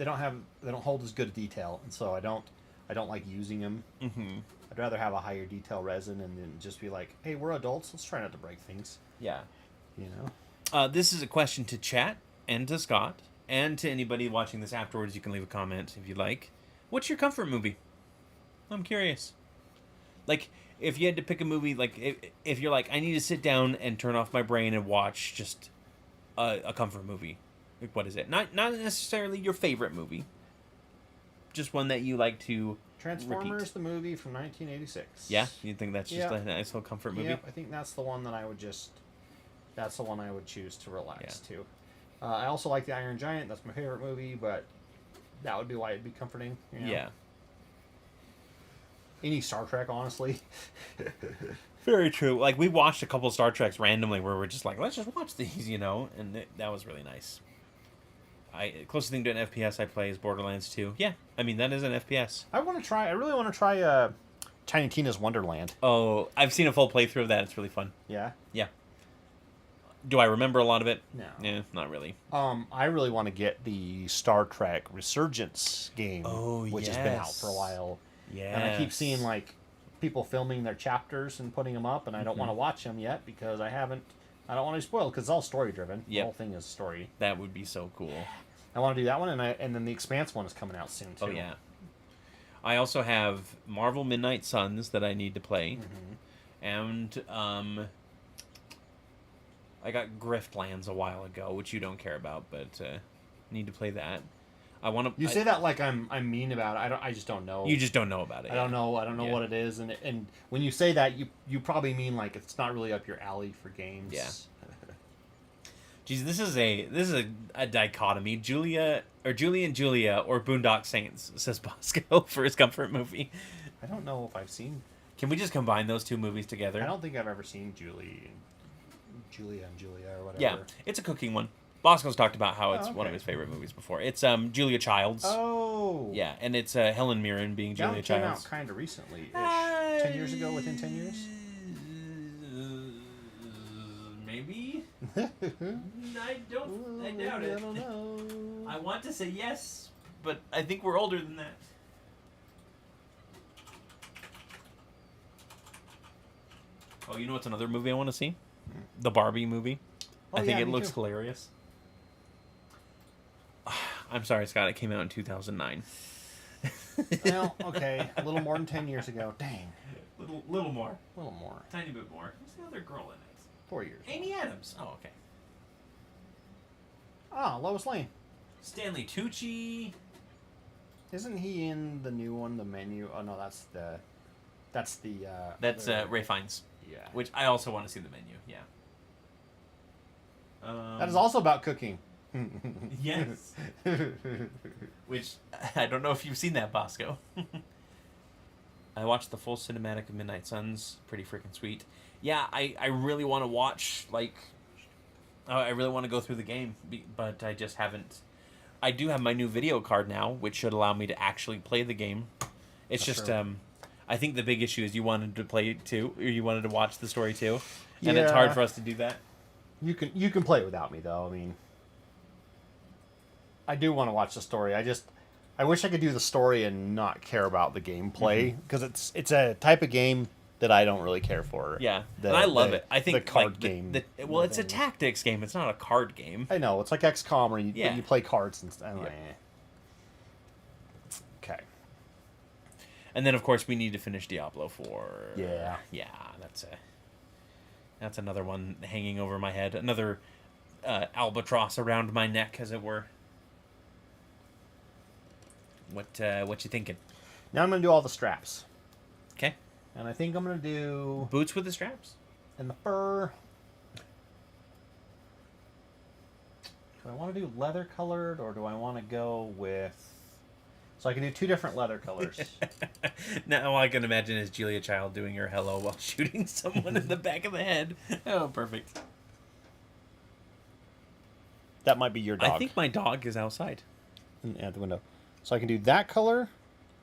S2: don't hold as good a detail, and so I don't like using them. I'd rather have a higher detail resin and then just be like, hey, we're adults, let's try not to break things.
S1: Yeah.
S2: You know.
S1: This is a question to chat and to Scott and to anybody watching this afterwards. You can leave a comment if you'd like. What's your comfort movie? I'm curious. Like, if you had to pick a movie, like, if you're like, I need to sit down and turn off my brain and watch just a comfort movie, like, what is it? Not necessarily your favorite movie, just one that you like to
S2: Transformers,
S1: repeat.
S2: the movie from 1986.
S1: Yeah? You think that's just a nice little comfort movie?
S2: Yep, I think that's the one that that's the one I would choose to relax to. I also like The Iron Giant. That's my favorite movie, but that would be why it'd be comforting. You know?
S1: Yeah.
S2: Any Star Trek, honestly.
S1: Very true. Like, we watched a couple of Star Treks randomly where we're just like, let's just watch these, you know? And that was really nice. Closest thing to an FPS I play is Borderlands 2. Yeah, I mean, that is an FPS.
S2: I really want to try Tiny Tina's Wonderland.
S1: Oh, I've seen a full playthrough of that. It's really fun.
S2: Yeah?
S1: Yeah. Do I remember a lot of it?
S2: No.
S1: Yeah, not really.
S2: I really want to get the Star Trek Resurgence game, which has been out for a while.
S1: Yeah.
S2: And I keep seeing like people filming their chapters and putting them up, and I don't want to watch them yet because I don't want to be spoiled because it's all story driven.
S1: Yep.
S2: The whole thing is story.
S1: That would be so cool.
S2: I want to do that one, and then the Expanse one is coming out soon too.
S1: Oh yeah. I also have Marvel Midnight Suns that I need to play, and I got Griftlands a while ago, which you don't care about, but need to play that. I want to.
S2: You say that like I'm mean about it. I just don't know.
S1: You just don't know about it.
S2: I don't know what it is, and when you say that, you probably mean like it's not really up your alley for games.
S1: Yeah. Geez, this is a dichotomy. Julie and Julia or Boondock Saints, says Bosco for his comfort movie.
S2: I don't know if I've seen.
S1: Can we just combine those two movies together?
S2: I don't think I've ever seen Julia and Julia or whatever.
S1: Yeah, it's a cooking one. Bosco's talked about how it's one of his favorite movies before. It's Julia Childs.
S2: Oh.
S1: Yeah, and it's Helen Mirren being Julia
S2: Childs. Came
S1: Childs.
S2: out kind of recently. 10 years ago, within 10 years?
S1: Maybe? I doubt it.
S2: I don't know.
S1: I want to say yes, but I think we're older than that. Oh, you know what's another movie I want to see? The Barbie movie. I think it looks hilarious. I'm sorry, Scott. It came out in 2009.
S2: Well, okay. A little more than 10 years ago. Dang.
S1: Little more.
S2: A little more.
S1: Tiny bit more. Who's the other girl in it?
S2: 4 years.
S1: Amy Adams. Oh, okay.
S2: Ah, Lois Lane.
S1: Stanley Tucci.
S2: Isn't he in the new one, The Menu? Oh no, that's
S1: Ray Fiennes.
S2: Yeah.
S1: Which I also want to see The Menu. Yeah.
S2: That is also about cooking.
S1: Yes. Which I don't know if you've seen that, Bosco. I watched the full cinematic of Midnight Suns. Pretty freaking sweet. Yeah, I really want to watch, like, I really want to go through the game, but I just haven't. I do have my new video card now, which should allow me to actually play the game. It's just, I think the big issue is you wanted to play it too, or you wanted to watch the story too, and it's hard for us to do that.
S2: You can play it without me, though. I mean, I do want to watch the story. I wish I could do the story and not care about the gameplay, because it's a type of game that I don't really care for.
S1: Yeah, and I love it. I think
S2: the card game.
S1: It's a tactics game. It's not a card game.
S2: I know. It's like XCOM, where you play cards and stuff.
S1: Yep.
S2: Okay.
S1: And then, of course, we need to finish Diablo 4.
S2: Yeah.
S1: Yeah, that's another one hanging over my head. Another albatross around my neck, as it were. What you thinking?
S2: Now I'm going to do all the straps.
S1: Okay.
S2: And I think I'm going to do...
S1: Boots with the straps?
S2: And the fur. Do I want to do leather colored, or do I want to go with... So I can do two different leather colors.
S1: Now all I can imagine is Julia Child doing her hello while shooting someone in the back of the head. Oh, perfect.
S2: That might be your dog.
S1: I think my dog is outside.
S2: At the window. So I can do that color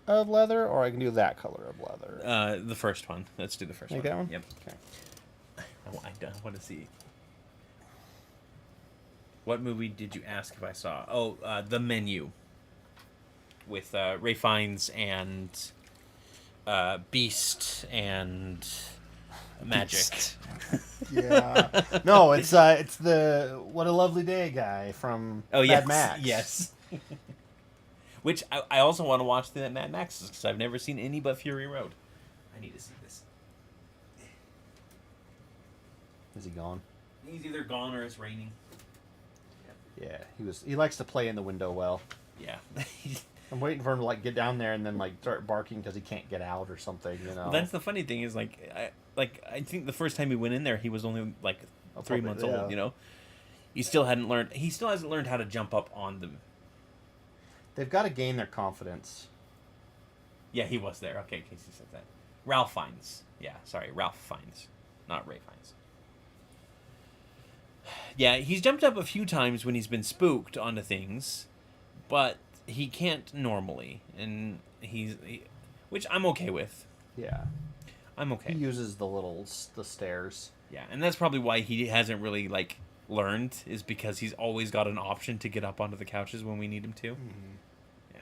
S2: of leather, or I can do that color of leather.
S1: The first one. Let's do the first one.
S2: That one?
S1: Yep.
S2: Okay.
S1: I want to see. What movie did you ask if I saw? Oh, The Menu. With Ray Fiennes and Beast and Magic.
S2: Beast. Yeah. No, it's the What a Lovely Day guy from Mad Max.
S1: Yes. Which I also want to watch the Mad Maxes, because I've never seen any but Fury Road. I need to see this.
S2: Is he gone?
S1: He's either gone or it's raining.
S2: Yeah, he likes to play in the window well.
S1: Yeah.
S2: I'm waiting for him to like get down there and then like start barking because he can't get out or something, you know.
S1: Well, that's the funny thing is I think the first time he went in there he was only like 3 months old, you know. He still hasn't learned how to jump up on them.
S2: They've got to gain their confidence.
S1: Yeah, he was there. Okay, Casey said that. Ralph Fiennes. Yeah, sorry, Ralph Fiennes, not Ray Fiennes. Yeah, he's jumped up a few times when he's been spooked onto things, but he can't normally, and which I'm okay with.
S2: Yeah,
S1: I'm okay.
S2: He uses the stairs.
S1: Yeah, and that's probably why he hasn't really learned is because he's always got an option to get up onto the couches when we need him to. Yeah.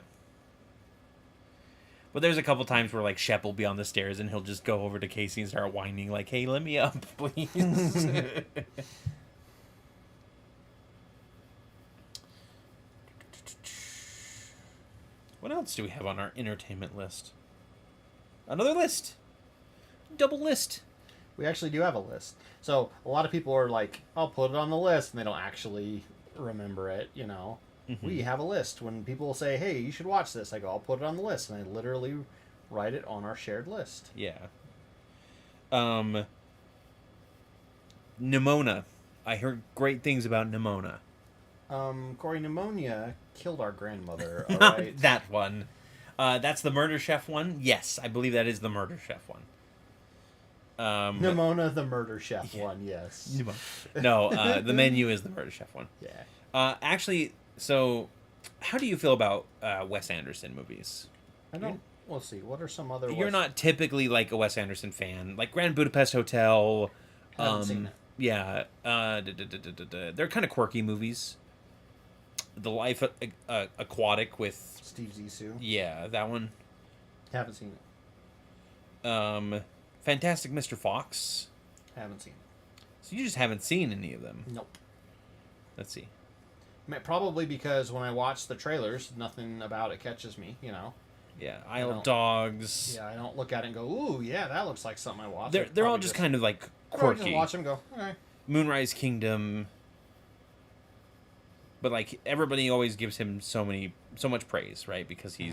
S1: But there's a couple times where like Shep will be on the stairs and he'll just go over to Casey and start whining like, "Hey, let me up, please." What else do we have on our entertainment list? Another list. Double list.
S2: We actually do have a list. So a lot of people are like, I'll put it on the list, and they don't actually remember it, you know. Mm-hmm. We have a list. When people say, hey, you should watch this, I go, I'll put it on the list, and I literally write it on our shared list.
S1: Yeah. Nimona. I heard great things about Nimona.
S2: Cory, pneumonia killed our grandmother. All
S1: Not
S2: right.
S1: that one. That's the Murder Chef one? Yes, I believe that is the Murder Chef one.
S2: Nimona, the Murder Chef one, yes.
S1: No, the menu is the Murder Chef one.
S2: Yeah.
S1: Actually, so how do you feel about Wes Anderson movies?
S2: I don't... We'll see. What are some other...
S1: You're not typically like a Wes Anderson fan. Like Grand Budapest Hotel.
S2: I haven't seen it.
S1: Yeah. They're kind of quirky movies. The Life Aquatic with...
S2: Steve Zissou.
S1: Yeah, that one.
S2: Haven't seen it.
S1: Fantastic Mr. Fox.
S2: Haven't seen it.
S1: So you just haven't seen any of them?
S2: Nope.
S1: Let's see.
S2: Probably because when I watch the trailers, nothing about it catches me, you know?
S1: Yeah, Isle of Dogs.
S2: Yeah, I don't look at it and go, ooh, yeah, that looks like something I watch.
S1: They're all just kind of like quirky.
S2: Just watch them and go, okay.
S1: Moonrise Kingdom. But like everybody always gives him so much praise, right? Because he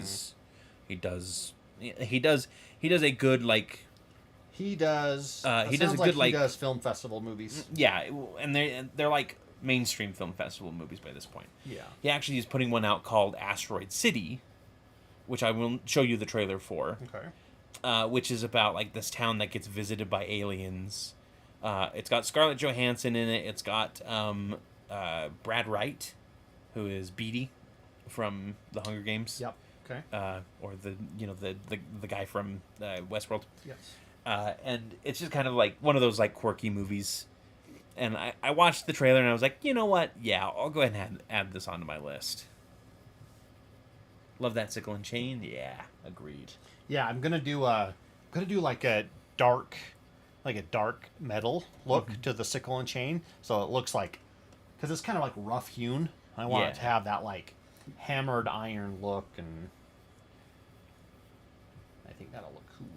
S1: does a good like
S2: he does
S1: he does a good
S2: he does film festival movies.
S1: Yeah, and they're like mainstream film festival movies by this point.
S2: Yeah.
S1: He actually is putting one out called Asteroid City, which I will show you the trailer for.
S2: Okay.
S1: Which is about like this town that gets visited by aliens. It's got Scarlett Johansson in it. It's got Brad Wright, who is Beatty from the Hunger Games.
S2: Yep. Okay.
S1: Or the guy from Westworld.
S2: Yes.
S1: And it's just kind of like one of those like quirky movies. And I watched the trailer and I was like, you know what? Yeah, I'll go ahead and add this onto my list. Love that Sickle and Chain. Yeah, agreed.
S2: Yeah, I'm gonna do like a dark metal look to the Sickle and Chain, so it looks like, because it's kind of like rough hewn. I want it to have that like hammered iron look, and I think that'll look cool.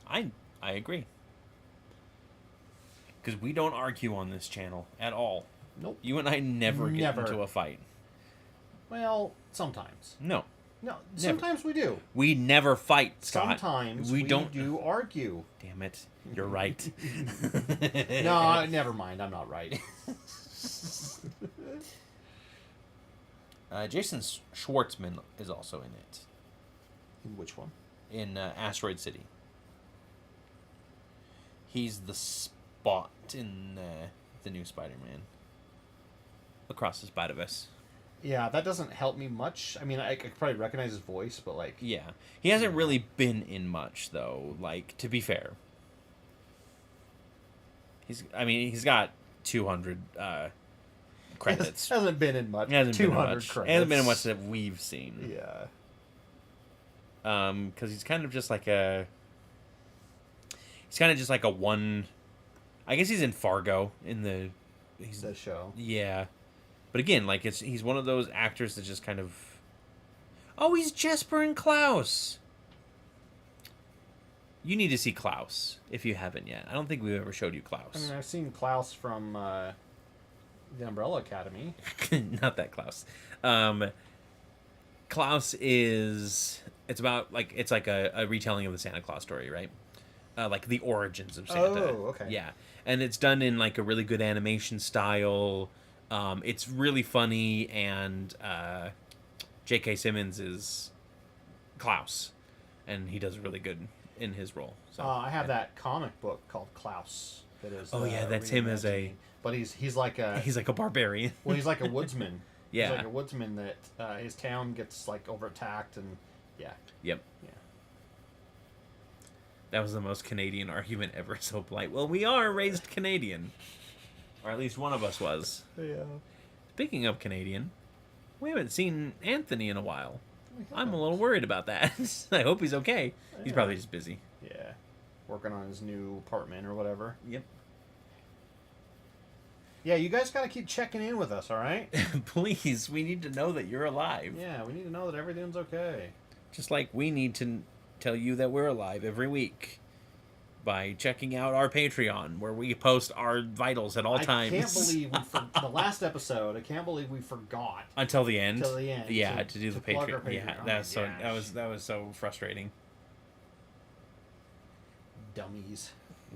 S1: I agree. Because we don't argue on this channel at all.
S2: Nope.
S1: You and I never get into a fight.
S2: Well, sometimes.
S1: No.
S2: No, sometimes we do.
S1: We never fight, Scott.
S2: Sometimes we do argue.
S1: Damn it. You're right.
S2: No, never mind. I'm not right.
S1: Jason Schwartzman is also in it.
S2: In which one?
S1: In Asteroid City. He's the Spot in the new Spider-Man. Across the Spider-Verse.
S2: Yeah, that doesn't help me much. I mean, I could probably recognize his voice, but like...
S1: Yeah. He hasn't really been in much, though, like, to be fair. He's got 200 credits.
S2: Hasn't been in much.
S1: 200
S2: credits.
S1: Hasn't been in much that we've seen.
S2: Yeah.
S1: Because he's kind of just like a... He's kind of just like a one... I guess he's in Fargo in the... He's
S2: the show.
S1: Yeah. But again, like he's one of those actors that just kind of... Oh, he's Jesper and Klaus! You need to see Klaus, if you haven't yet. I don't think we've ever showed you Klaus.
S2: I mean, I've seen Klaus from the Umbrella Academy.
S1: Not that Klaus. Klaus is... It's about, like... It's like a retelling of the Santa Claus story, right? Like the origins of Santa.
S2: Oh, okay.
S1: Yeah. And it's done in like a really good animation style. It's really funny, and J.K. Simmons is Klaus, and he does really good in his role. So,
S2: I have that comic book called Klaus. That is.
S1: Oh yeah, that's him as a.
S2: But he's like a.
S1: He's like a barbarian.
S2: Well, he's like a woodsman.
S1: Yeah.
S2: He's like a woodsman that his town gets like over attacked, and yeah.
S1: Yep.
S2: Yeah.
S1: That was the most Canadian argument ever. So polite. Well, we are raised Canadian. Or at least one of us was.
S2: Yeah.
S1: Speaking of Canadian, we haven't seen Anthony in a while. I'm a little worried about that. I hope he's okay. He's probably just busy.
S2: Yeah. Working on his new apartment or whatever.
S1: Yep.
S2: Yeah, you guys gotta keep checking in with us, alright?
S1: Please, we need to know that you're alive.
S2: Yeah, we need to know that everything's okay.
S1: Just like we need to tell you that we're alive every week by checking out our Patreon, where we post our vitals at all times.
S2: I can't believe the last episode. I can't believe we forgot
S1: until the end.
S2: Until the end.
S1: Yeah, to do the Patreon. Yeah,
S2: Oh
S1: that was so frustrating.
S2: Dummies.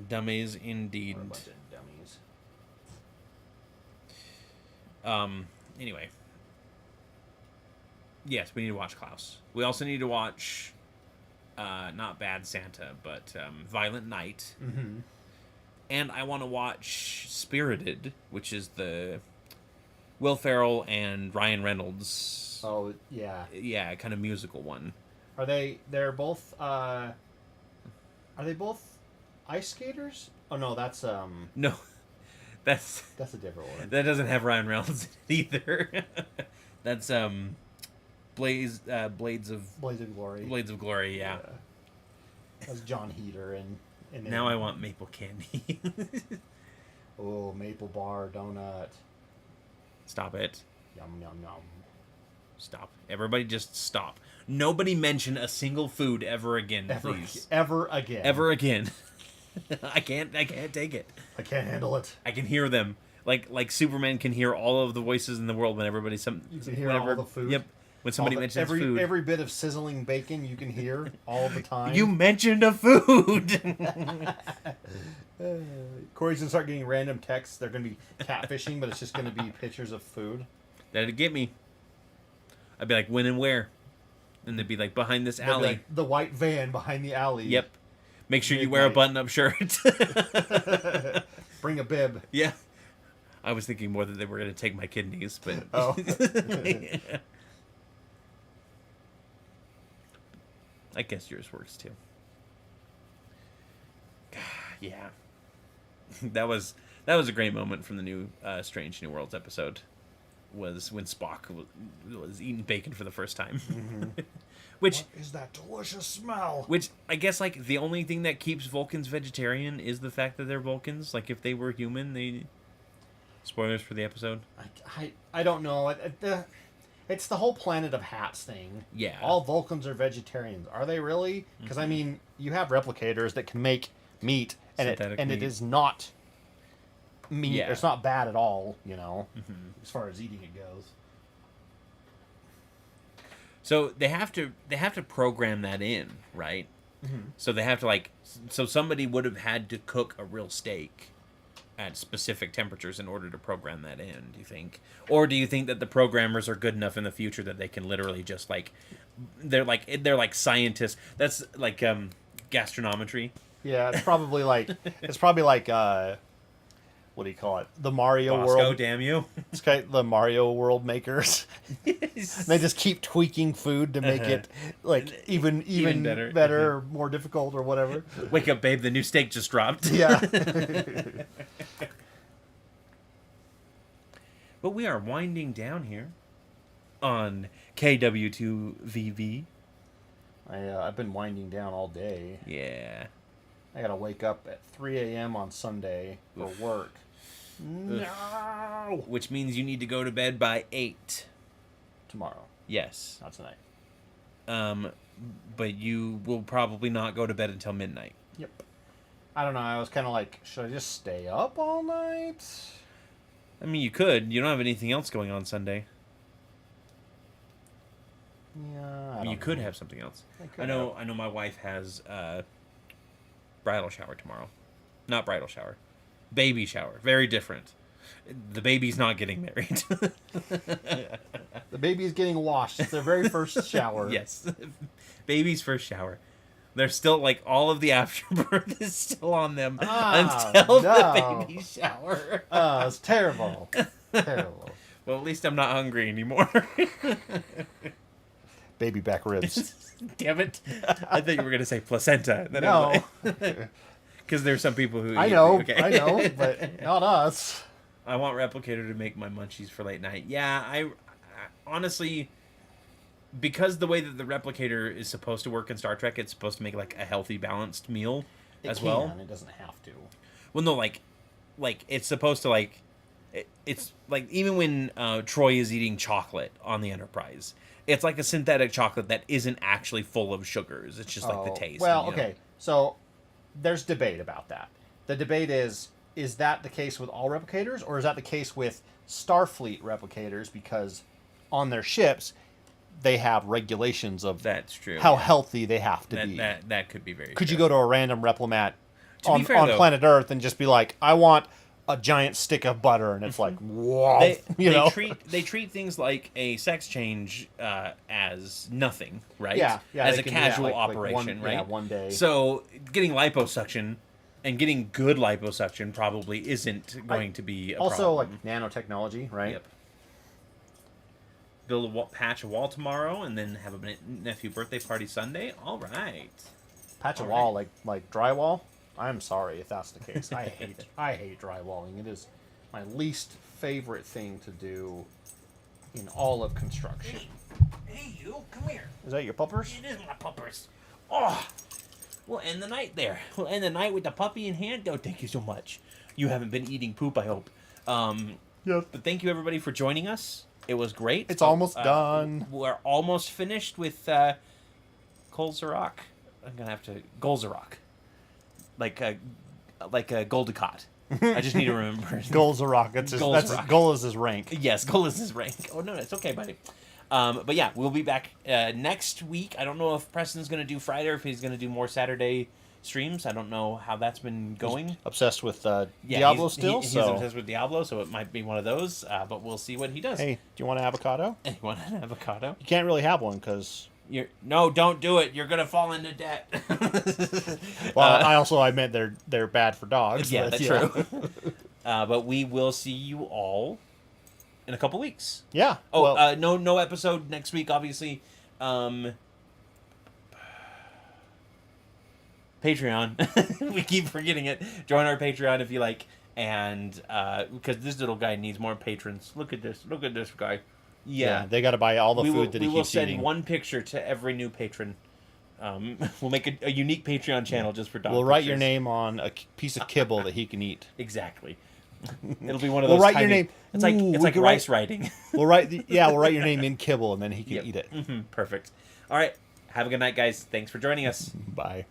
S1: Dummies indeed.
S2: What a bunch of dummies.
S1: Anyway. Yes, we need to watch Klaus. We also need to watch not Bad Santa, but Violent Night.
S2: Mm-hmm.
S1: And I want to watch Spirited, which is the Will Ferrell and Ryan Reynolds.
S2: Oh, yeah.
S1: Yeah, kind of musical one.
S2: They're both are they both ice skaters? Oh no, that's
S1: No. That's
S2: a different one.
S1: That doesn't have Ryan Reynolds in it either. That's Blades of
S2: Glory.
S1: Blades of Glory, yeah.
S2: That's John Heater and
S1: now I want maple candy.
S2: Oh, maple bar donut.
S1: Stop it.
S2: Yum yum yum.
S1: Stop. Everybody just stop. Nobody mention a single food ever again, please.
S2: Ever again.
S1: Ever again. I can't take it.
S2: I can't handle it.
S1: I can hear them. Like Superman can hear all of the voices in the world when everybody's
S2: You can hear all the food.
S1: Yep. When somebody mentions food.
S2: Every bit of sizzling bacon you can hear all the time.
S1: You mentioned a food.
S2: Corey's gonna start getting random texts. They're gonna be catfishing, but it's just gonna be pictures of food.
S1: That'd get me. I'd be like, when and where? And they'd be like, behind this alley.
S2: Like, the white van behind the alley.
S1: Yep. Make sure you wear a button-up shirt.
S2: Bring a bib.
S1: Yeah. I was thinking more that they were going to take my kidneys, but...
S2: Oh.
S1: I guess yours works, too. Yeah. That was a great moment from the new Strange New Worlds episode. Was when Spock was eating bacon for the first time.
S2: Mm-hmm.
S1: What
S2: is that delicious smell?
S1: Which, I guess, like, the only thing that keeps Vulcans vegetarian is the fact that they're Vulcans. Like, if they were human, they... Spoilers for the episode?
S2: I don't know. It's the whole Planet of Hats thing.
S1: Yeah.
S2: All Vulcans are vegetarians. Are they really? Because, I mean, you have replicators that can make meat, and it is not meat. Yeah. It's not bad at all, you know, as far as eating it goes.
S1: So they have to program that in, right? Mm-hmm. So they have to so somebody would have had to cook a real steak at specific temperatures in order to program that in, do you think? Or do you think that the programmers are good enough in the future that they can literally just they're like scientists. That's like gastronometry.
S2: Yeah, it's probably like what do you call it? The Mario
S1: Bosco,
S2: World.
S1: Damn you!
S2: It's kind of the Mario World makers. They just keep tweaking food to make it like even better, more difficult, or whatever.
S1: Wake up, babe! The new steak just dropped.
S2: Yeah.
S1: But we are winding down here on KW2VV.
S2: I've been winding down all day.
S1: Yeah.
S2: I gotta wake up at 3 a.m. on Sunday for work. No!
S1: Which means you need to go to bed by 8.
S2: Tomorrow.
S1: Yes.
S2: Not tonight.
S1: But you will probably not go to bed until midnight.
S2: Yep. I don't know. I was kind of like, should I just stay up all night?
S1: I mean, you could. You don't have anything else going on Sunday.
S2: Yeah,
S1: you could have something else. I know my wife has bridal shower tomorrow. Not bridal shower. Baby shower. Very different. The baby's not getting married.
S2: The baby's getting washed. It's their very first shower.
S1: Yes. Baby's first shower. They're still, all of the afterbirth is still on them until the baby shower.
S2: Oh, it's terrible. Terrible.
S1: Well, at least I'm not hungry anymore.
S2: Baby back ribs.
S1: Damn it. I thought you were going to say placenta.
S2: No.
S1: Because there's some people who...
S2: I know, but not us.
S1: I want Replicator to make my munchies for late night. Yeah, I honestly, because the way that the Replicator is supposed to work in Star Trek, it's supposed to make like a healthy, balanced meal well.
S2: It doesn't have to.
S1: Well, no, like it's supposed to like, it's like even when Troy is eating chocolate on the Enterprise, it's like a synthetic chocolate that isn't actually full of sugars. It's just like the taste.
S2: Well, okay, so there's debate about that. The debate is that the case with all replicators, or is that the case with Starfleet replicators? Because on their ships, they have regulations of
S1: that's true.
S2: How healthy they have to be.
S1: That could be very.
S2: Could
S1: true.
S2: you go to a random Replimat on
S1: though,
S2: planet Earth and just be like, I want a giant stick of butter, and it's like, whoa,
S1: they treat things like a sex change as nothing, right?
S2: Yeah,
S1: as a casual operation, right?
S2: Yeah, one day.
S1: So getting liposuction and getting good liposuction probably isn't going to be a
S2: also
S1: problem.
S2: like nanotechnology, right?
S1: Yep. Build a patch a wall tomorrow, and then have a nephew birthday party Sunday. All right.
S2: Patch a wall like drywall. I'm sorry if that's the case. I hate drywalling. It is my least favorite thing to do in all of construction.
S1: Hey, you, come here.
S2: Is that your puppers?
S1: It is my puppers. Oh, we'll end the night there. We'll end the night with the puppy in hand. Oh, thank you so much. You haven't been eating poop, I hope.
S2: Yes.
S1: But thank you, everybody, for joining us. It was great.
S2: It's almost done.
S1: We're almost finished with Golzarock. I'm going to have to... Golzarock. Like a Goldicott. I just need to remember.
S2: Golzarock. Goal is his rank.
S1: Yes, Goal is his rank. Oh, no, it's okay, buddy. But yeah, we'll be back next week. I don't know if Preston's going to do Friday or if he's going to do more Saturday streams. I don't know how that's been going.
S2: He's obsessed with Diablo still.
S1: He's obsessed with Diablo, so it might be one of those. But we'll see what he does.
S2: Hey, do you want an avocado?
S1: You want an avocado?
S2: You can't really have one because...
S1: No, don't do it. You're gonna fall into debt.
S2: Well, I meant they're bad for dogs.
S1: Yeah, that's true. But we will see you all in a couple weeks.
S2: Yeah.
S1: Oh, no episode next week, obviously. Patreon. We keep forgetting it. Join our Patreon if you like, and because this little guy needs more patrons. Look at this. Look at this guy. Yeah,
S2: they got to buy all the food that he keeps eating.
S1: We will send one picture to every new patron. We'll make a unique Patreon channel just for dog
S2: We'll write your name on a piece of kibble that he can eat.
S1: Exactly. It'll be one of those.
S2: We'll write your name.
S1: It's like rice writing.
S2: We'll write your name in kibble, and then he can eat it.
S1: Perfect. All right. Have a good night, guys. Thanks for joining us.
S2: Bye.